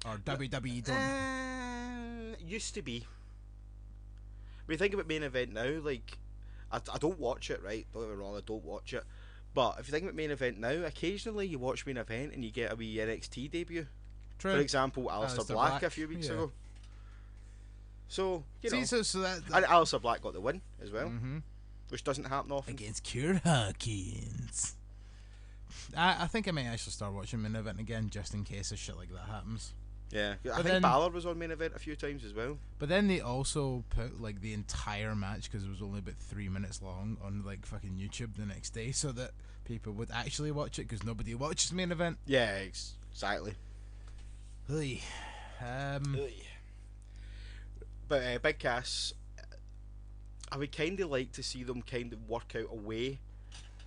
or WWE don't. Used to be. When you think about main event now, like I don't watch it, right? Don't get me wrong, I don't watch it. But if you think about main event now, occasionally you watch main event and you get a wee NXT debut. True. For example, Aleister Black a few weeks ago. So, you know. And Aleister Black got the win as well, which doesn't happen often. Against Kurt Hawkins. I think I may actually start watching main event again just in case a shit like that happens. Yeah, I think Balor was on main event a few times as well. But then they also put like the entire match, because it was only about 3 minutes long, on like fucking YouTube the next day, so that people would actually watch it, because nobody watches main event. Yeah, exactly. Hey. But Big Cass, I would kind of like to see them kind of work out a way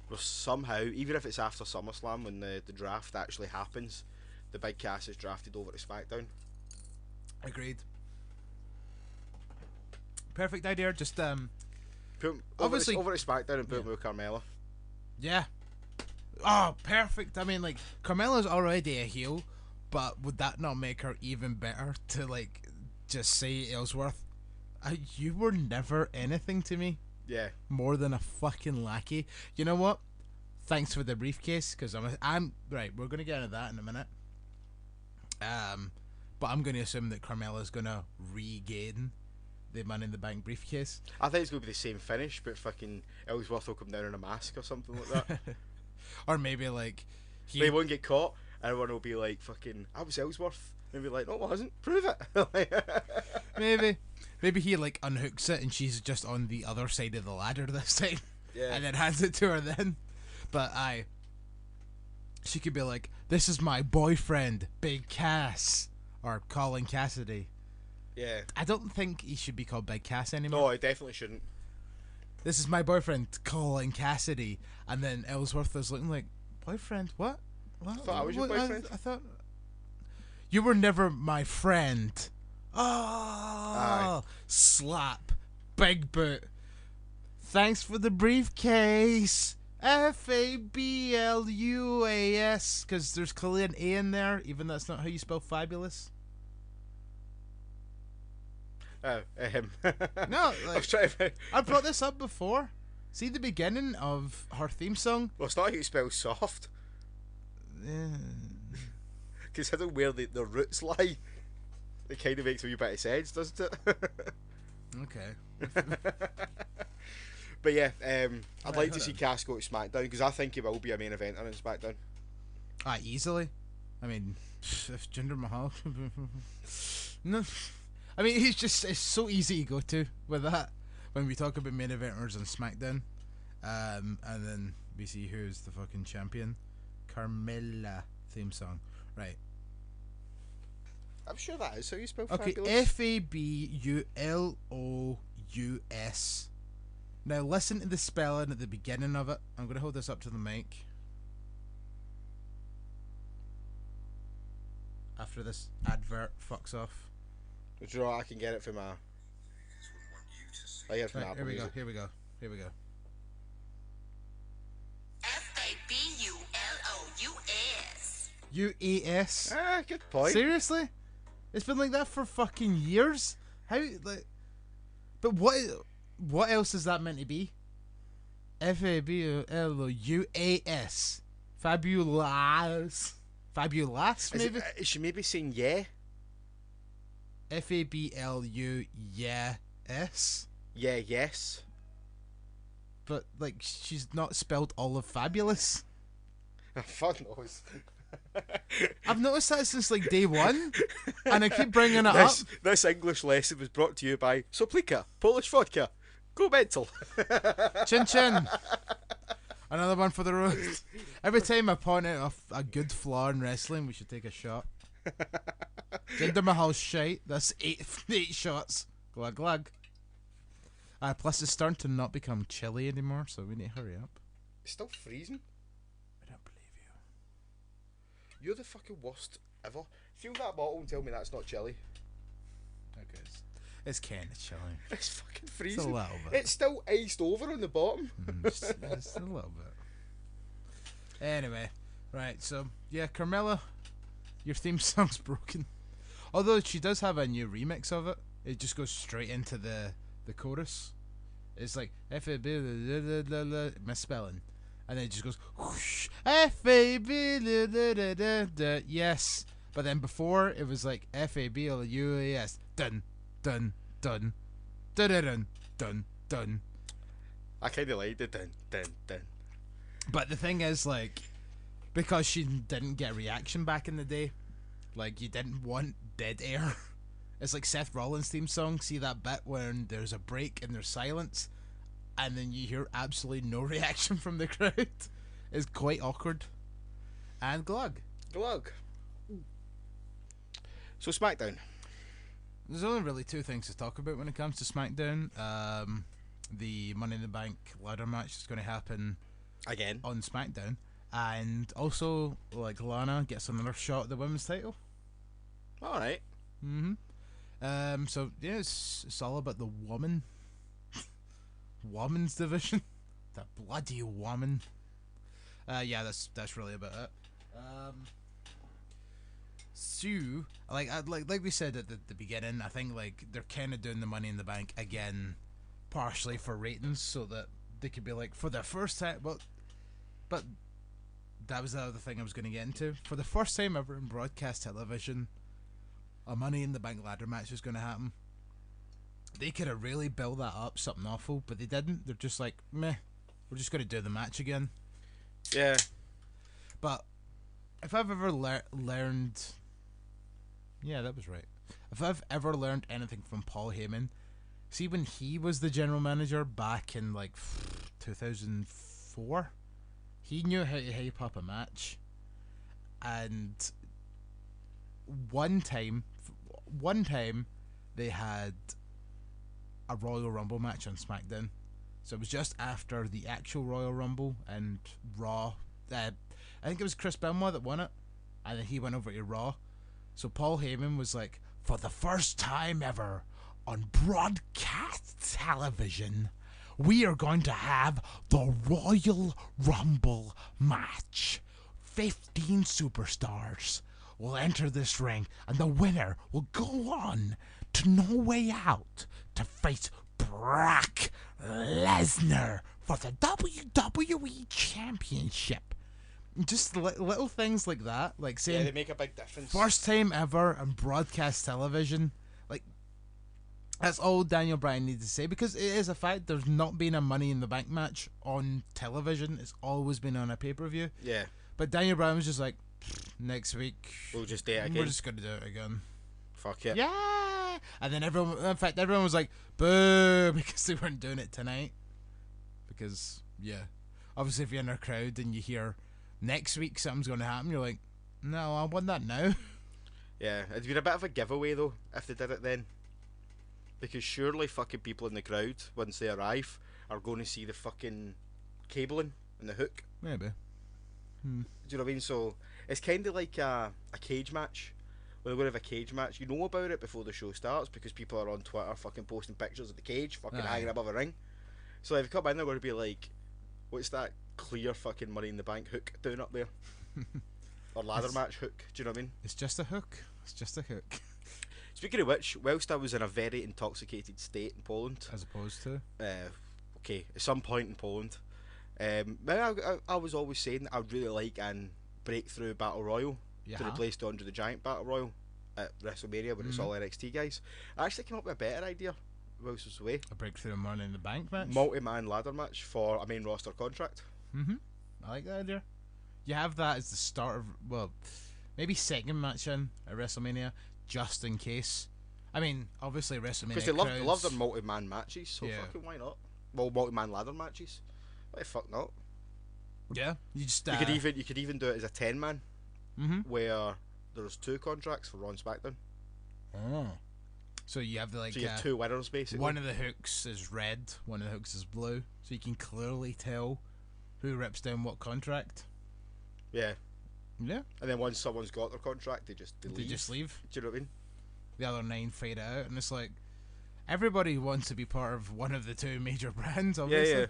where somehow, even if it's after SummerSlam when the draft actually happens, the Big Cass is drafted over to SmackDown. Agreed. Perfect idea. Just put him obviously over to SmackDown and put him with Carmella. Yeah. Oh, perfect. I mean, like, Carmella's already a heel, but would that not make her even better to like just say Ellsworth, you were never anything to me. Yeah. More than a fucking lackey. You know what? Thanks for the briefcase, because I'm right. We're gonna get into that in a minute. But I'm gonna assume that Carmella's gonna regain the Money in the Bank briefcase. I think it's gonna be the same finish, but fucking Ellsworth will come down in a mask or something like that. Or maybe like he won't get caught. Everyone will be like, "Fucking, I was Ellsworth." Maybe like, "No, it wasn't. Prove it." Maybe he like unhooks it and she's just on the other side of the ladder this time. Yeah. And then hands it to her then. But she could be like, "This is my boyfriend, Big Cass," or Colin Cassidy. Yeah. I don't think he should be called Big Cass anymore. No, I definitely shouldn't. "This is my boyfriend, Colin Cassidy," and then Ellsworth is looking like, "Boyfriend? What? I thought I was your boyfriend. I thought you were never my friend." Oh, Aye. Slap, big boot. Thanks for the briefcase. Fabulous, because there's clearly an A in there, even though that's not how you spell fabulous. Oh, No, like, I brought this up before. See the beginning of her theme song? Well, it's not how you spell soft. Considering where the roots lie, it kind of makes a wee bit of sense, doesn't it? Okay. But yeah, I'd like to see Cass go to SmackDown, because I think he will be a main eventer in SmackDown. Easily. I mean, if Jinder Mahal... No. I mean, it's so easy to go to with that when we talk about main eventers on SmackDown. And then we see who's the fucking champion. Carmella theme song. Right. I'm sure that is how you spell okay, fabulous. Fabulous. Now listen to the spelling at the beginning of it. I'm going to hold this up to the mic. After this advert fucks off. Do you know what? I can get it from my... I get it from right, Apple Music. Here we go. Fabulous. UAS. Ah, good point. Seriously? It's been like that for fucking years? How, like... But what else is that meant to be? Fabulous. Fabulous, maybe? Is she maybe saying yeah? Fablu, yes. Yeah, yes. But, like, she's not spelled all of fabulous. Fuck knows. I've noticed that since like day one, and I keep bringing it up. This English lesson was brought to you by Soplika, Polish vodka. Go mental. Chin chin. Another one for the road. Every time I point out a good flaw in wrestling, we should take a shot. Jinder Mahal's shite. That's eight shots. Glug glug. Plus it's starting to not become chilly anymore, so we need to hurry up. It's still freezing. I don't believe you. You're the fucking worst ever. Feel that bottle and tell me that's not chilly. Okay, it's kind of chilly. It's fucking freezing. It's a little bit. It's still iced over on the bottom. Just a little bit. Anyway, right, so yeah, Carmella, your theme song's broken. Although she does have a new remix of it. It just goes straight into the chorus. It's like F-A-B, misspelling. And then it just goes whoosh, F-A-B, yes. But then before, it was like F-A-B-L-U-A-S, dun, dun, dun, dun, dun, dun, dun. I kind of like the dun, dun, dun. But the thing is, like, because she didn't get a reaction back in the day, like, you didn't want dead air. It's like Seth Rollins' theme song. See that bit when there's a break and there's silence, and then you hear absolutely no reaction from the crowd? It's quite awkward. And glug. Glug. So SmackDown. There's only really two things to talk about when it comes to SmackDown. The Money in the Bank ladder match is going to happen again on SmackDown, and also like Lana gets another shot at the women's title. All right. So yeah, it's all about the woman's division. That bloody woman. Yeah, that's really about it. So like we said at the beginning, I think like they're kind of doing the Money in the Bank again, partially for ratings, so that they could be like, for the first time. But that was the other thing I was going to get into. For the first time ever in broadcast television, a Money in the Bank ladder match is going to happen. They could have really built that up, something awful, but they didn't. They're just like, meh, we're just going to do the match again. Yeah. But if I've ever learned... Yeah, that was right. If I've ever learned anything from Paul Heyman, see when he was the general manager back in like 2004, he knew how to hype up a match. And one time they had a Royal Rumble match on SmackDown. So it was just after the actual Royal Rumble, and Raw. I think it was Chris Benoit that won it, and then he went over to Raw. So Paul Heyman was like, for the first time ever on broadcast television, we are going to have the Royal Rumble match. 15 superstars will enter this ring, and the winner will go on to No Way Out to face Brock Lesnar for the WWE Championship. Just little things like that, like saying, yeah, they make a big difference. First time ever on broadcast television. Like, that's all Daniel Bryan needs to say, because it is a fact there's not been a Money in the Bank match on television. It's always been on a pay-per-view. Yeah. But Daniel Bryan was just like, next week we'll just do it again. We're just gonna do it again. Fuck it. Yeah. And then everyone was like, boo, because they weren't doing it tonight. Because, yeah, obviously if you're in a crowd and you hear next week something's going to happen, you're like, no, I want that now. Yeah, it'd been a bit of a giveaway though if they did it then, because surely fucking people in the crowd, once they arrive, are going to see the fucking cabling and the hook. Maybe. Do you know what I mean? So it's kind of like a cage match. When they're going to have a cage match, you know about it before the show starts, because people are on Twitter fucking posting pictures of the cage fucking hanging above a ring. So if you come in, they're going to be like, what's that clear fucking Money in the Bank hook doing up there? Or ladder match hook, do you know what I mean? It's just a hook. It's just a hook. Speaking of which, whilst I was in a very intoxicated state in Poland, as opposed to at some point in Poland, I was always saying I would really like an breakthrough battle royal to replace the Andre the Giant battle royal at WrestleMania when it's all NXT guys. I actually came up with a better idea whilst I was away. A breakthrough Money in the Bank match? Multi-man ladder match for a main roster contract. I like that idea. You have that as the start of, well, maybe second match in at WrestleMania, just in case. I mean, obviously WrestleMania because they love their multi-man matches, so fucking why not? Well, multi-man ladder matches. Why the fuck not? Yeah, you just you could even do it as a 10-man, where there's 2 contracts for Raw and SmackDown. Oh. So you have so you have 2 winners basically. One of the hooks is red, one of the hooks is blue, so you can clearly tell who rips down what contract. Yeah. Yeah. And then once someone's got their contract, they just leave. Do you know what I mean? The other 9 fade out, and it's like everybody wants to be part of one of the 2 major brands, obviously. Yeah.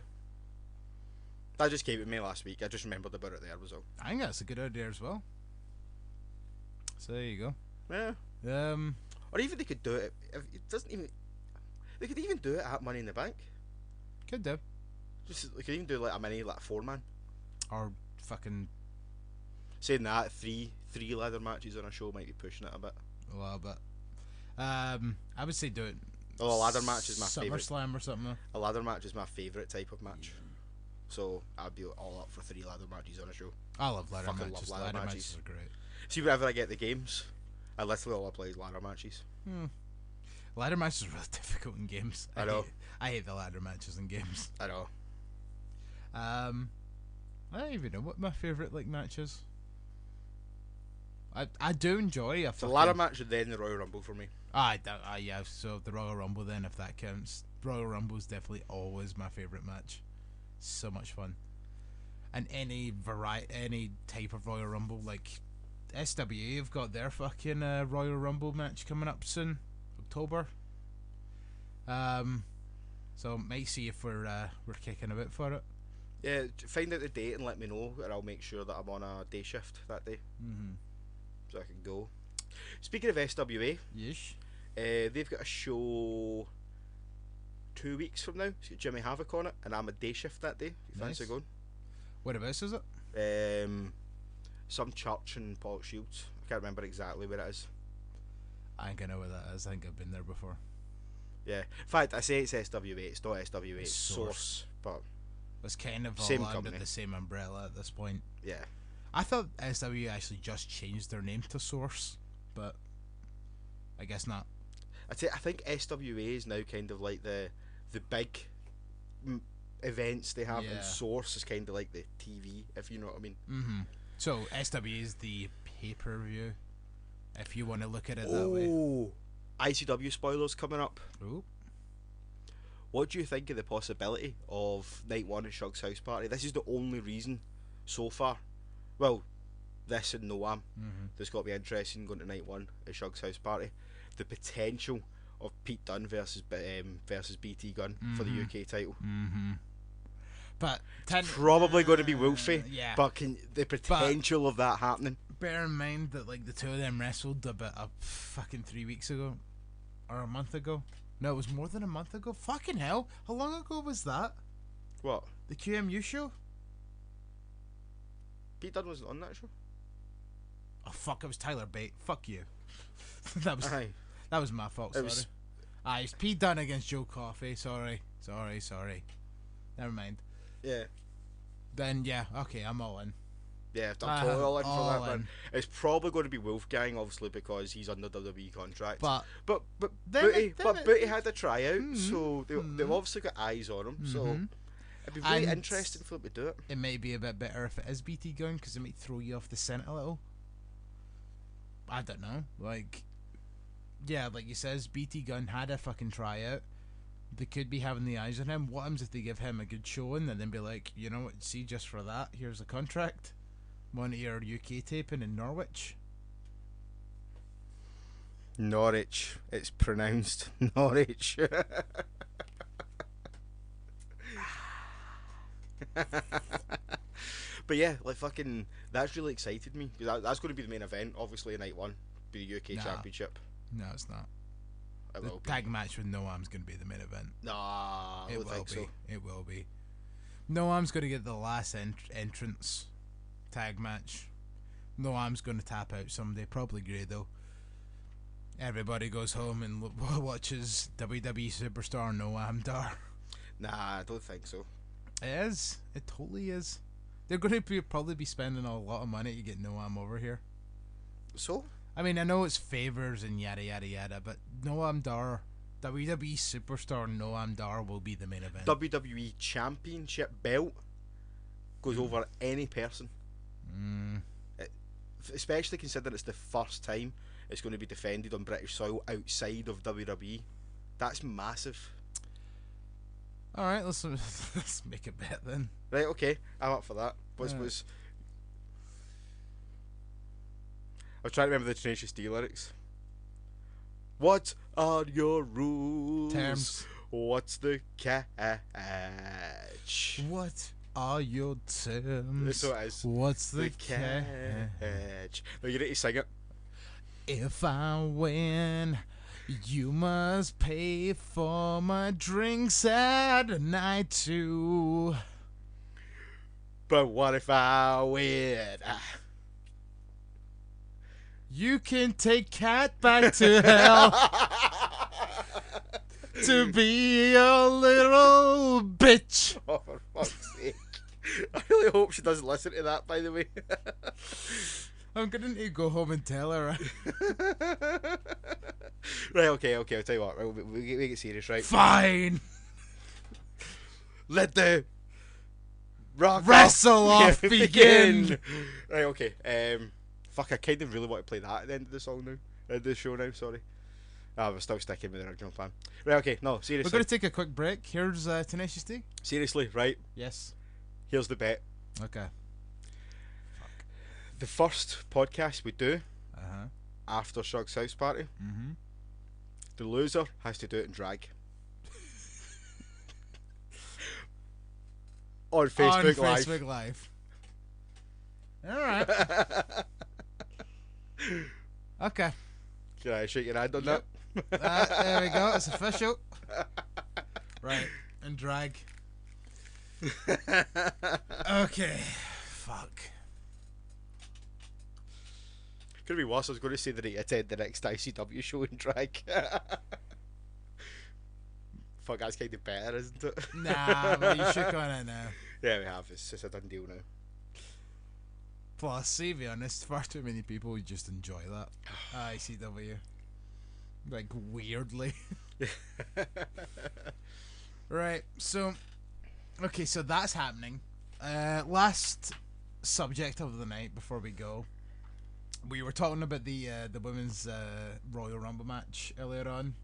That just came to me last week. I just remembered about it there, was all. I think that's a good idea as well. So there you go. Yeah. Or even they could do it. If it doesn't even. They could even do it at Money in the Bank. Could do. Just they could even do like a mini 4-man. Or fucking. Saying that, three ladder matches on a show might be pushing it a bit. A little bit. I would say do it. Oh, a ladder match is my favourite. SummerSlam or something. A ladder match is my favourite type of match. So I'd be all up for 3 ladder matches on a show. I love ladder Fucking matches. love ladder matches are great. See, whenever I get the games, I literally all I play is ladder matches. Ladder matches are really difficult in games. I know. I hate the ladder matches in games. I know. I don't even know what my favourite match is. I do enjoy a the ladder match and then the Royal Rumble for me. Yeah, so the Royal Rumble then, if that counts. Royal Rumble is definitely always my favourite match. So much fun. And any type of Royal Rumble, like SWA have got their fucking Royal Rumble match coming up soon, October. So might see if we're kicking a bit for it. Yeah, find out the date and let me know, and I'll make sure that I'm on a day shift that day, so I can go. Speaking of SWA, yes, they've got a show 2 weeks from now. It's got Jimmy Havoc on it, and I'm a day shift that day. If you fancy going? Whereabouts is it? Some church in Port Shields. I can't remember exactly where it is. I think I know where that is. I think I've been there before. Yeah. In fact, I say it's SWA. It's not SWA. It's Source, but it's kind of same all under company. the same umbrella at this point. Yeah. I thought SWA actually just changed their name to Source, but I guess not. I think SWA is now kind of like the big events they have, and Source is kind of like the TV, if you know what I mean. So SWA is the pay-per-view, if you want to look at it that way. ICW spoilers coming up. Ooh. What do you think of the possibility of Night 1 at Shug's House Party? This is the only reason so far. Well, this and Noam. There's got to be interesting going to Night 1 at Shug's House Party. The potential of Pete Dunne versus BT Gunn for the UK title. But it's probably going to be Wolfie. Yeah. But the potential of that happening. Bear in mind that the two of them wrestled about fucking 3 weeks ago, or a month ago. No, it was more than a month ago. Fucking hell! How long ago was that? What? The QMU show? Pete Dunne wasn't on that show. Oh fuck! It was Tyler Bate. Fuck you. that was my fault. Sorry. It's Pete Dunne against Joe Coffey. Sorry. Never mind. Yeah. Then okay, I'm all in. Yeah, I'm totally all in for that, man. It's probably going to be Wolfgang, obviously, because he's under WWE contract. But Booty had a tryout, so they've obviously got eyes on him. So it'd be really interesting for them to do it. It may be a bit better if it is BT Gunn, because it might throw you off the scent a little. I don't know, like you says, BT Gunn had a fucking tryout. They could be having the eyes on him. What happens if they give him a good showing and then be like, you know what, see, just for that, here's a contract. One of your UK taping in Norwich. Norwich. It's pronounced Norwich. But yeah, fucking, that's really excited me, because that's going to be the main event, obviously, Night 1, be the UK Championship. No, it's not. It the will tag be. match with Noam's going to be the main event. Nah, I don't think so. It will be. Noam's going to get the last entrance tag match. Noam's going to tap out someday, probably Grado. Everybody goes home and watches WWE Superstar Noam Dar. Nah, I don't think so. It is. It totally is. They're going to probably be spending a lot of money to get Noam over here. So? I mean, I know it's favors and yada yada yada, but Noam Dar, WWE superstar Noam Dar will be the main event. WWE Championship belt goes over any person. Especially considering it's the first time it's going to be defended on British soil outside of WWE. That's massive. Alright, let's make a bet then. Right, okay, I'm up for that. I was trying to remember the Tenacious D lyrics. What are your rules? Terms. What's the catch? What are your terms? So it is. What's the catch? No, you need to sing it. If I win, you must pay for my drinks at night too. But what if I win? You can take Cat back to hell to be a little bitch. Oh, for fuck's sake. I really hope she doesn't listen to that, by the way. I'm going to need to go home and tell her. Right, okay, I'll tell you what. We'll make it serious, right? Fine. Let the wrestle off begin. Right, okay. Fuck, I kind of really want to play that at the end of the song now. The show now, sorry. We're still sticking with the original plan. Right, okay, no, seriously. We're going to take a quick break. Here's Tenacious D. Seriously, right? Yes. Here's the bet. Okay. The first podcast we do Uh-huh. after Shug's house party, Mm-hmm. the loser has to do it in drag. On Facebook Live. Facebook Live. Alright. Okay. Can I shake your hand on that? There we go. It's official. Right. And drag. Okay. Fuck. Could be worse. I was going to say that he attend the next ICW show in drag. Fuck, that's kind of better, isn't it? Nah, well, you should go on it now. Yeah, we have. It's just a done deal now. Plus, to be honest, far too many people would just enjoy that. ICW. Like, weirdly. Right, so... Okay, so that's happening. Last subject of the night before we go. We were talking about the women's Royal Rumble match earlier on.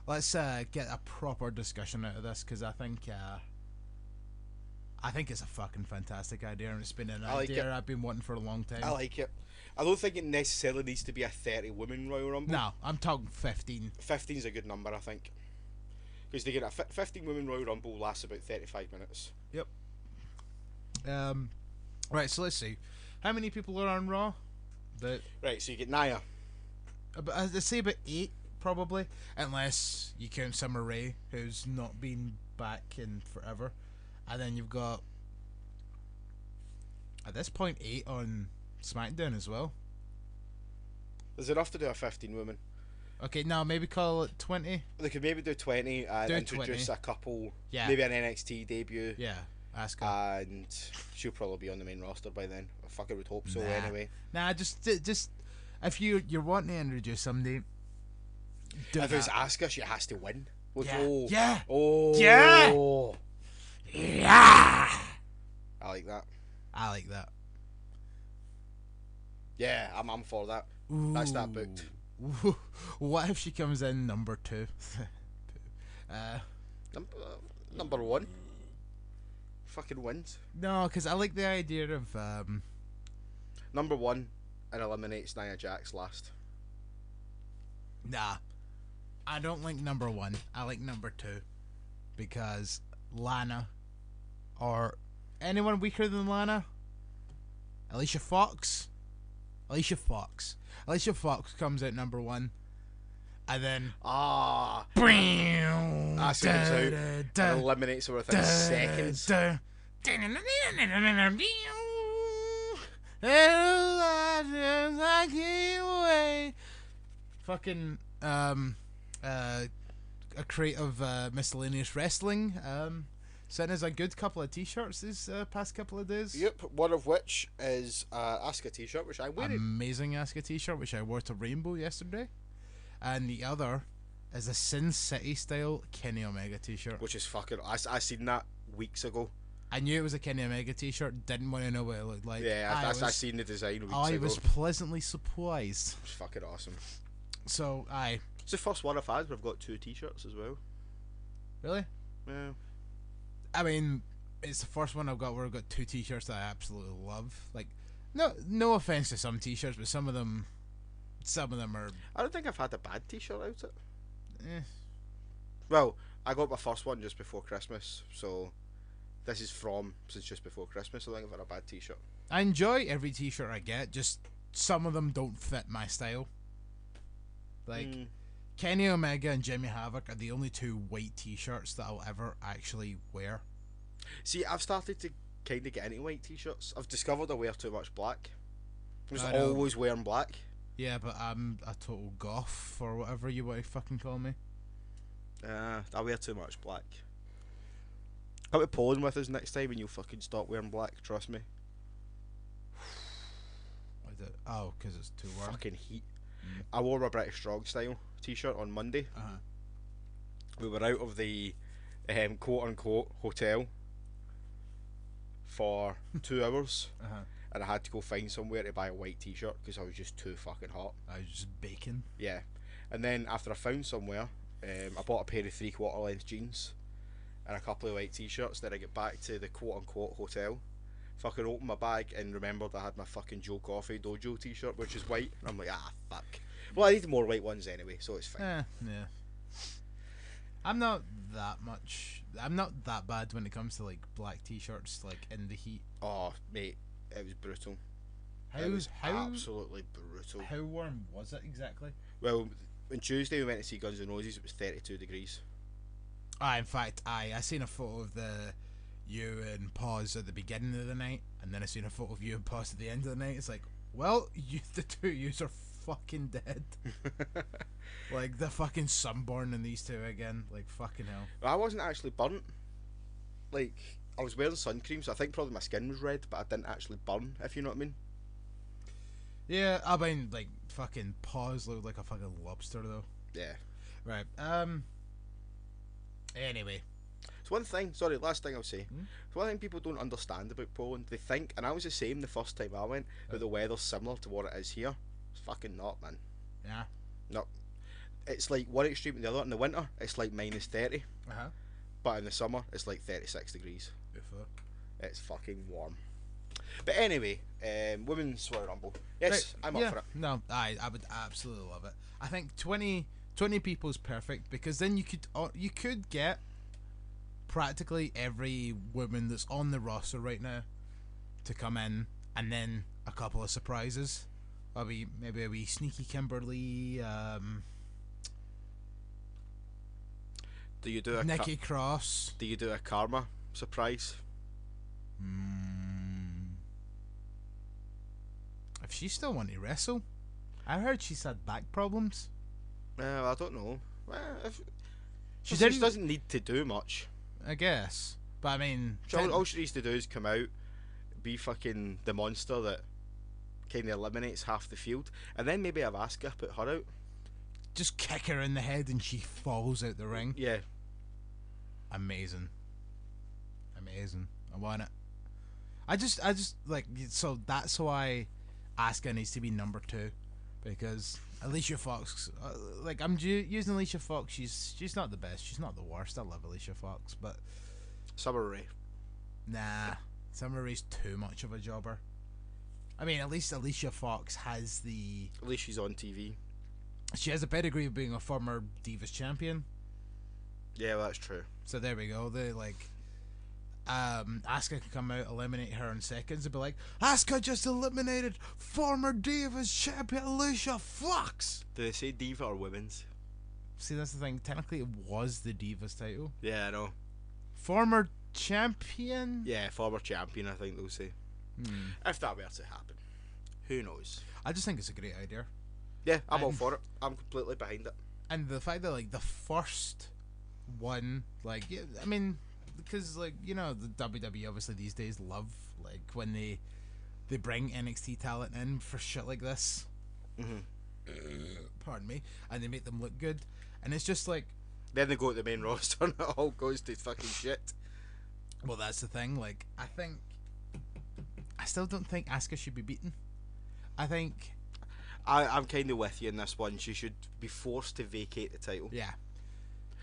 Let's get a proper discussion out of this, because I think it's a fucking fantastic idea, and it's been an idea I've been wanting for a long time. I like it. I don't think it necessarily needs to be a 30-woman Royal Rumble. No, I'm talking 15. 15 is a good number, I think. Because they get a 15-woman Royal Rumble lasts about 35 minutes. Yep. Right, so let's see. How many people are on Raw? Right, so you get Nia. I'd say about 8, probably. Unless you count Summer Rae, who's not been back in forever. And then you've got, at this point, 8 on SmackDown as well. There's enough to do a 15-woman. Okay, now maybe call it 20. They could maybe do 20 and Do introduce 20. a couple, Yeah. maybe an NXT debut. Yeah, ask her. And she'll probably be on the main roster by then. I fucking would hope so, anyway. Nah, just if you're wanting to introduce somebody, do if that. it's Asuka, she has to win. Yeah. Oh. Yeah. Yeah. I like that. I like that. Yeah, I'm for that. That's that booked. Ooh. What if she comes in number 2? Number 1. Fucking wins. No, because I like the idea of Number 1 and eliminates Nia Jax last. Nah, I don't like number 1. I like number 2 because Lana or anyone weaker than Lana. Alicia Fox comes out number 1, and then Asuka comes out and eliminates her within seconds. Fucking a crate of miscellaneous wrestling sent us a good couple of t-shirts this past couple of days. Yep, one of which is Asuka t-shirt, which I'm wearing. Amazing Asuka t-shirt, which I wore to Rainbow yesterday. And the other is a Sin City style Kenny Omega t-shirt. Which is fucking... I seen that weeks ago. I knew it was a Kenny Omega t-shirt, didn't want to know what it looked like. Yeah, I seen the design weeks ago. I was pleasantly surprised. It's fucking awesome. So, It's the first one I've had where I've got 2 t-shirts as well. Really? Yeah. I mean, it's the first one I've got where I've got 2 t-shirts that I absolutely love. Like, no offense to some t-shirts, but some of them are... I don't think I've had a bad t-shirt out it. Eh. Well, I got my first one just before Christmas, so this is since just before Christmas. I think I've had a bad t-shirt. I enjoy every t-shirt I get, just some of them don't fit my style. Like, Kenny Omega and Jimmy Havoc are the only 2 white t-shirts that I'll ever actually wear. See, I've started to kind of get into white t-shirts. I've discovered I wear too much black. I was always wearing black. Yeah, but I'm a total goth, or whatever you want to fucking call me. I wear too much black. Come to Poland with us next time and you'll fucking stop wearing black, trust me. Oh, because it's too warm. Fucking heat. I wore my British Strong Style t-shirt on Monday. We were out of the quote-unquote hotel for 2 hours. And I had to go find somewhere to buy a white t-shirt because I was just too fucking hot. I was just baking. Yeah. And then after I found somewhere, I bought a pair of 3/4 length jeans and a couple of white t-shirts. Then I get back to the quote-unquote hotel, fucking opened my bag and remembered I had my fucking Joe Coffey Dojo t-shirt, which is white. And I'm like, fuck. Well, I need more white ones anyway, so it's fine. Yeah. I'm not that bad when it comes to like black t-shirts, like in the heat. Oh, mate. It was brutal. Absolutely brutal. How warm was it exactly? Well, on Tuesday we went to see Guns N' Roses. It was 32 degrees. In fact, I seen a photo of you and Pause at the beginning of the night, and then I seen a photo of you and Pause at the end of the night. It's like, well, the 2 of yous are fucking dead. Like the fucking sunburn in these 2 again. Like fucking hell. I wasn't actually burnt. Like, I was wearing sun cream, so I think probably my skin was red, but I didn't actually burn, if you know what I mean. Yeah, I mean, like, fucking Pause looked like a fucking lobster, though. Yeah. Right, anyway. It's one thing, sorry, last thing I'll say. It's one thing people don't understand about Poland. They think, and I was the same the first time I went, that the weather's similar to what it is here. It's fucking not, man. Yeah? No. It's like one extreme and the other. In the winter, it's like -30. But in the summer, it's like 36 degrees. It's fucking warm. But anyway, Women's Royal Rumble. Yes, right, I'm up for it. No, I would absolutely love it. I think 20 people is perfect, because then you could get practically every woman that's on the roster right now to come in, and then a couple of surprises. Maybe a wee sneaky Kimberly. Do you do a Nikki Cross? Do you do a Karma surprise? If she still want to wrestle, I heard she's had back problems. I don't know. Well, She just doesn't need to do much. I guess, but I mean, all she needs to do is come out, be fucking the monster that kind of eliminates half the field, and then maybe have Asuka put her out. Just kick her in the head and she falls out the ring. Yeah. Amazing. I want it. I just like, so that's why Asuka needs to be number 2, because Alicia Fox, like, I'm using Alicia Fox. She's not the best. She's not the worst. I love Alicia Fox, but Summer Rae. Nah, Summer Rae's too much of a jobber. I mean, at least Alicia Fox has the. At least she's on TV. She has a pedigree of being a former Divas champion. Yeah, well, that's true. So there we go. They like, Asuka could come out, eliminate her in seconds, and be like, Asuka just eliminated former Divas champion Alicia Fox. Do they say Diva or Women's? See, that's the thing. Technically, it was the Divas title. Yeah, I know. Former champion. Yeah, former champion. I think they'll say. If that were to happen, who knows? I just think it's a great idea. Yeah, I'm all for it. I'm completely behind it. And the fact that, like, the first one, like, I mean, because like you know the WWE obviously these days love like when they bring NXT talent in for shit like this. Pardon me, and they make them look good, and it's just like then they go to the main roster and it all goes to fucking shit. Well, that's the thing. Like I still don't think Asuka should be beaten. I think I'm kind of with you in this one. She should be forced to vacate the title. Yeah.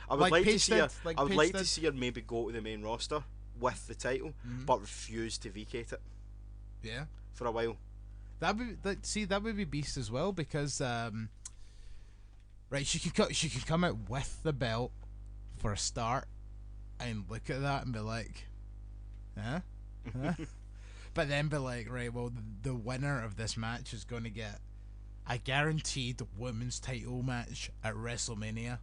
I would like to see her. I would like to see her maybe go to the main roster with the title, but refuse to vacate it. Yeah. For a while. That would be beast as well because right, she could come out with the belt for a start and look at that and be like, huh? But then be like, right, well the winner of this match is going to get a guaranteed women's title match at WrestleMania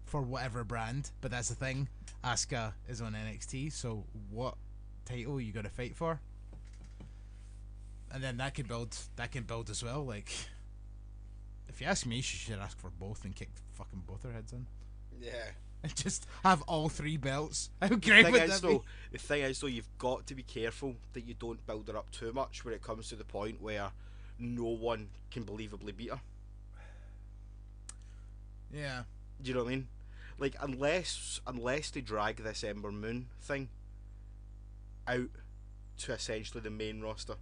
for whatever brand. But that's the thing, Asuka is on NXT, so what title are you going to fight for? And then that can build as well. Like, if you ask me, she should ask for both and kick fucking both her heads in. Yeah. And just have all 3 belts. How great would that be? The thing is, though, you've got to be careful that you don't build her up too much when it comes to the point where no one can believably beat her. Yeah. Do you know what I mean? Like, unless they drag this Ember Moon thing out to essentially the main roster,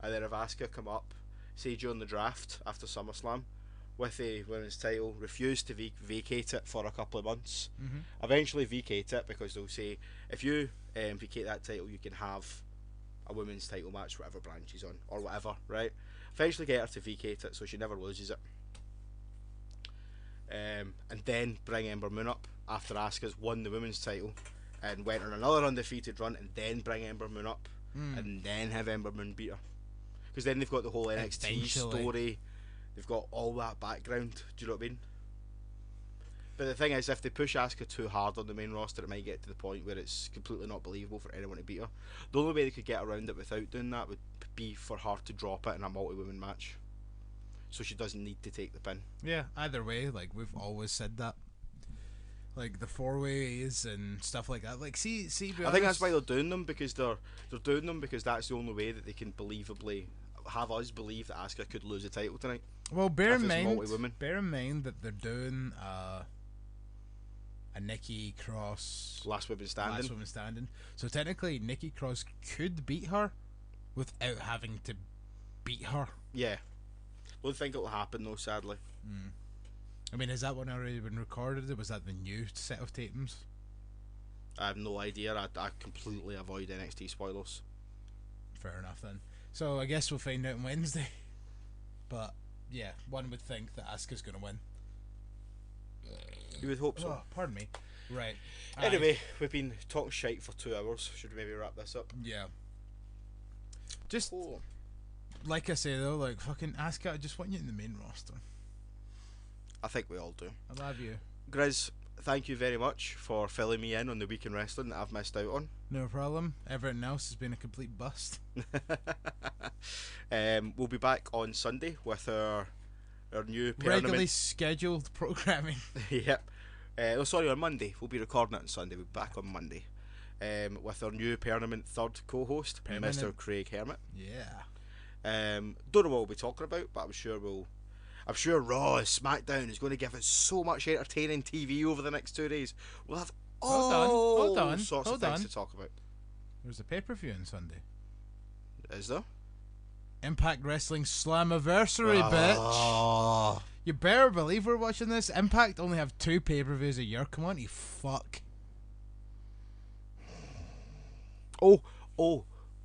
and then if Asuka come up, say during the draft after SummerSlam, with a women's title, refuse to vacate it for a couple of months, eventually vacate it because they'll say, if you vacate that title, you can have a women's title match, whatever brand she's on, or whatever, right? Eventually get her to vacate it so she never loses it. And then bring Ember Moon up after Asuka's won the women's title and went on another undefeated run, and then bring Ember Moon up and then have Ember Moon beat her. Because then they've got the whole NXT story, they've got all that background, do you know what I mean? But the thing is, if they push Asuka too hard on the main roster, it might get to the point where it's completely not believable for anyone to beat her. The only way they could get around it without doing that would be for her to drop it in a multi-woman match, so she doesn't need to take the pin. Yeah, either way, like we've always said that. Like the 4-ways and stuff like that. Like see. I think that's why they're doing them, because they're doing them because that's the only way that they can believably have us believe that Asuka could lose the title tonight. Well, bear in mind that they're doing a Nikki Cross last woman standing. So technically, Nikki Cross could beat her without having to beat her. Yeah, I don't think it'll happen though, sadly. I mean, has that one already been recorded, or was that the new set of tapings? I have no idea. I completely avoid NXT spoilers. Fair enough then. So I guess we'll find out on Wednesday. But yeah, one would think that Asuka's going to win. You would hope so. Oh, pardon me. Right. Anyway, we've been talking shite for 2 hours. Should we maybe wrap this up? Yeah. Just like I say though, like fucking Asuka, I just want you in the main roster. I think we all do. I love you. Grizz, thank you very much for filling me in on the week in wrestling that I've missed out on. No problem. Everything else has been a complete bust. We'll be back on Sunday with our new regularly scheduled programming. Yep. On Monday. We'll be recording it on Sunday. We'll be back on Monday with our new permanent third co-host, Mr. Craig Hermit. Yeah. Don't know what we'll be talking about, but I'm sure Raw and SmackDown is going to give us so much entertaining TV over the next 2 days. We'll have all sorts of things to talk about. There's a pay-per-view on Sunday. Is there? Impact Wrestling Slammiversary, bitch. You better believe we're watching this. Impact only have 2 pay-per-views a year. Come on, you fuck. Oh.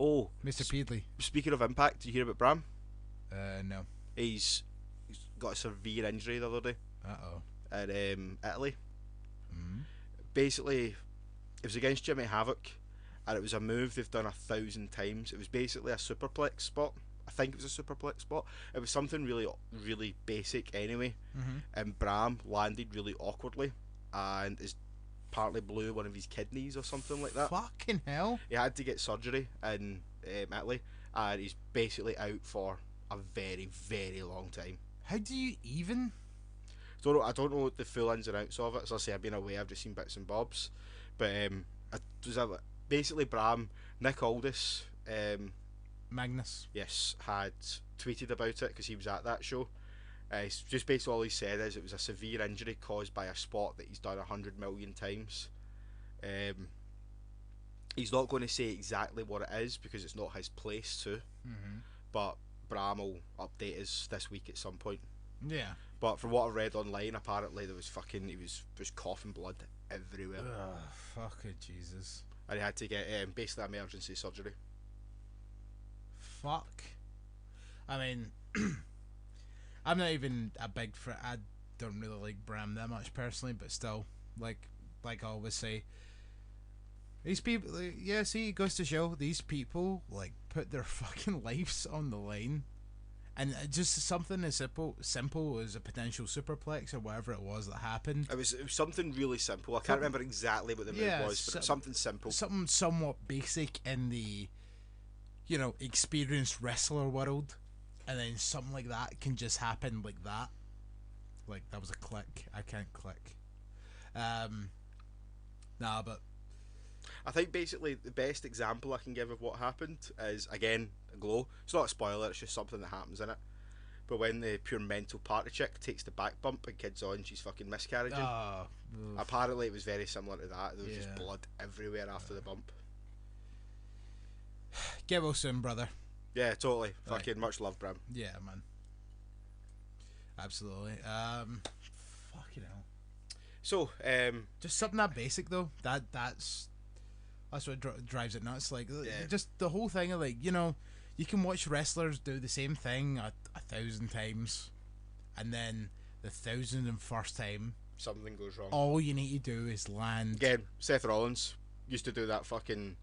Mr. Peedley. Speaking of Impact, did you hear about Bram? No. He's got a severe injury the other day. In Italy. Basically, it was against Jimmy Havoc, and it was a move they've done 1,000 times. It was basically a superplex spot. I think it was a superplex spot. It was something really, really basic anyway. And Bram landed really awkwardly, and is partly blew one of his kidneys or something like that. Fucking hell! He had to get surgery in Italy, and he's basically out for a very, very long time. How do you even? I don't know the full ins and outs of it. As I say, I've been away. I've just seen bits and bobs, but basically Bram, Nick Aldis, Magnus. yes, had tweeted about it because he was at that show. He's just basically all he said is it was a severe injury caused by a sport that he's done 100 million times. He's not going to say exactly what it is because it's not his place to. But Bram will update us this week at some point. Yeah. But from what I read online, apparently there was he was coughing blood everywhere. Ugh, fuck it, Jesus. And he had to get basically emergency surgery. Fuck. I mean, I'm not even a big I don't really like Bram that much personally, but still, like I always say, these people, yeah, see, it goes to show these people like put their fucking lives on the line, and just something as simple as a potential superplex or whatever it was that happened. It was something really simple. I can't remember exactly what the move was, but it was something simple. Something somewhat basic in the, experienced wrestler world, and then something like that can just happen like that. Like, that was a click. I can't click. Nah, but I think basically the best example I can give of what happened is, again, a Glow. It's not a spoiler, it's just something that happens in it. But when the pure mental party chick takes the back bump and Kid's on, she's fucking miscarriaging. Apparently it was very similar to that. There was just blood everywhere after the bump. Get well soon, brother. Yeah, totally. Right. Fucking much love, Bram. Yeah, man. Absolutely. Fucking hell. So, just something that basic though. That's what drives it nuts. Like, just the whole thing of, like, you can watch wrestlers do the same thing 1,000 times, and then the 1,001st time something goes wrong. All you need to do is land. Again, Seth Rollins used to do that fucking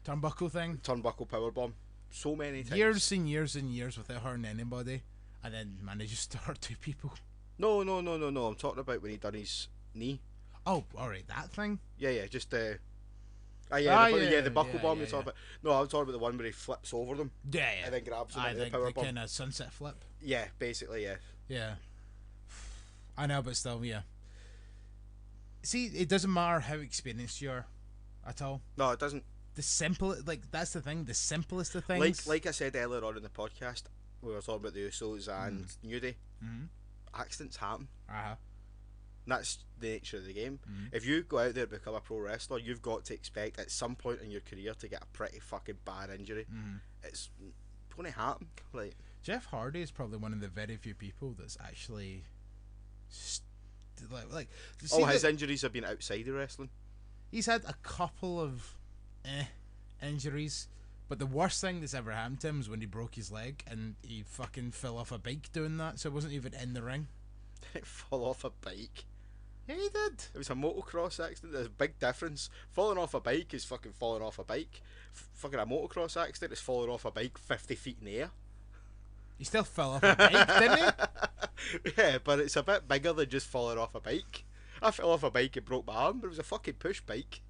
turnbuckle powerbomb so many times. Years and years and years without hurting anybody, and then manages to hurt 2 people. No. I'm talking about when he done his knee. Oh, alright, that thing? Yeah, just the buckle bomb you're talking about. No, I'm talking about the one where he flips over them. Yeah. And then grabs them into the power bomb. The kind of sunset flip. Yeah, basically, yeah. Yeah. I know, but still, yeah. See, it doesn't matter how experienced you are at all. No, it doesn't. That's the thing, the simplest of things. Like I said earlier on in the podcast, we were talking about the Usos and New Day. Accidents happen. That's the nature of the game. If you go out there and become a pro wrestler, you've got to expect at some point in your career to get a pretty fucking bad injury. It's going to happen. Like, Jeff Hardy is probably one of the very few people that's actually his injuries have been outside of wrestling. He's had a couple of injuries, but the worst thing that's ever happened to him is when he broke his leg and he fucking fell off a bike doing that, so it wasn't even in the ring. Didn't fall off a bike. Yeah, he did. It was a motocross accident. There's a big difference. Falling off a bike is fucking falling off a bike. Fucking a motocross accident is falling off a bike 50 feet in the air. He still fell off a bike, didn't he? Yeah, but it's a bit bigger than just falling off a bike. I fell off a bike and broke my arm, but it was a fucking push bike.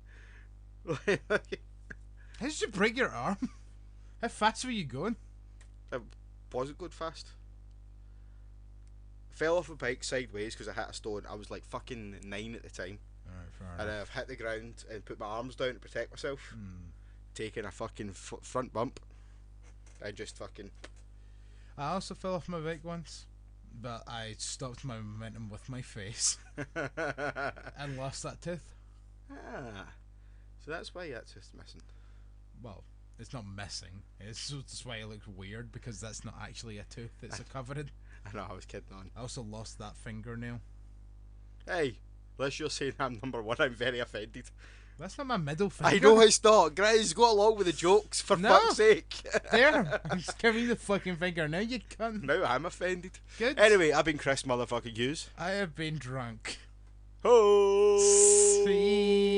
How did you break your arm? How fast were you going? It wasn't going fast. Fell off a bike sideways because I hit a stone. I was like fucking 9 at the time. Alright, and I've hit the ground and put my arms down to protect myself. Taking a fucking front bump. I just fucking... I also fell off my bike once, but I stopped my momentum with my face and lost that tooth. So that's why that tooth's missing. Well, it's not missing. It's just why it looks weird, because that's not actually a tooth. It's a covering. I know, I was kidding on. I also lost that fingernail. Hey, unless you're saying I'm number 1, I'm very offended. That's not my middle finger. I know it's not. Guys, go along with the jokes, for fuck's sake. There, I'm just giving you the fucking finger. Now you cunt. Now I'm offended. Good. Anyway, I've been Chris motherfucking Hughes. I have been drunk. Oh. See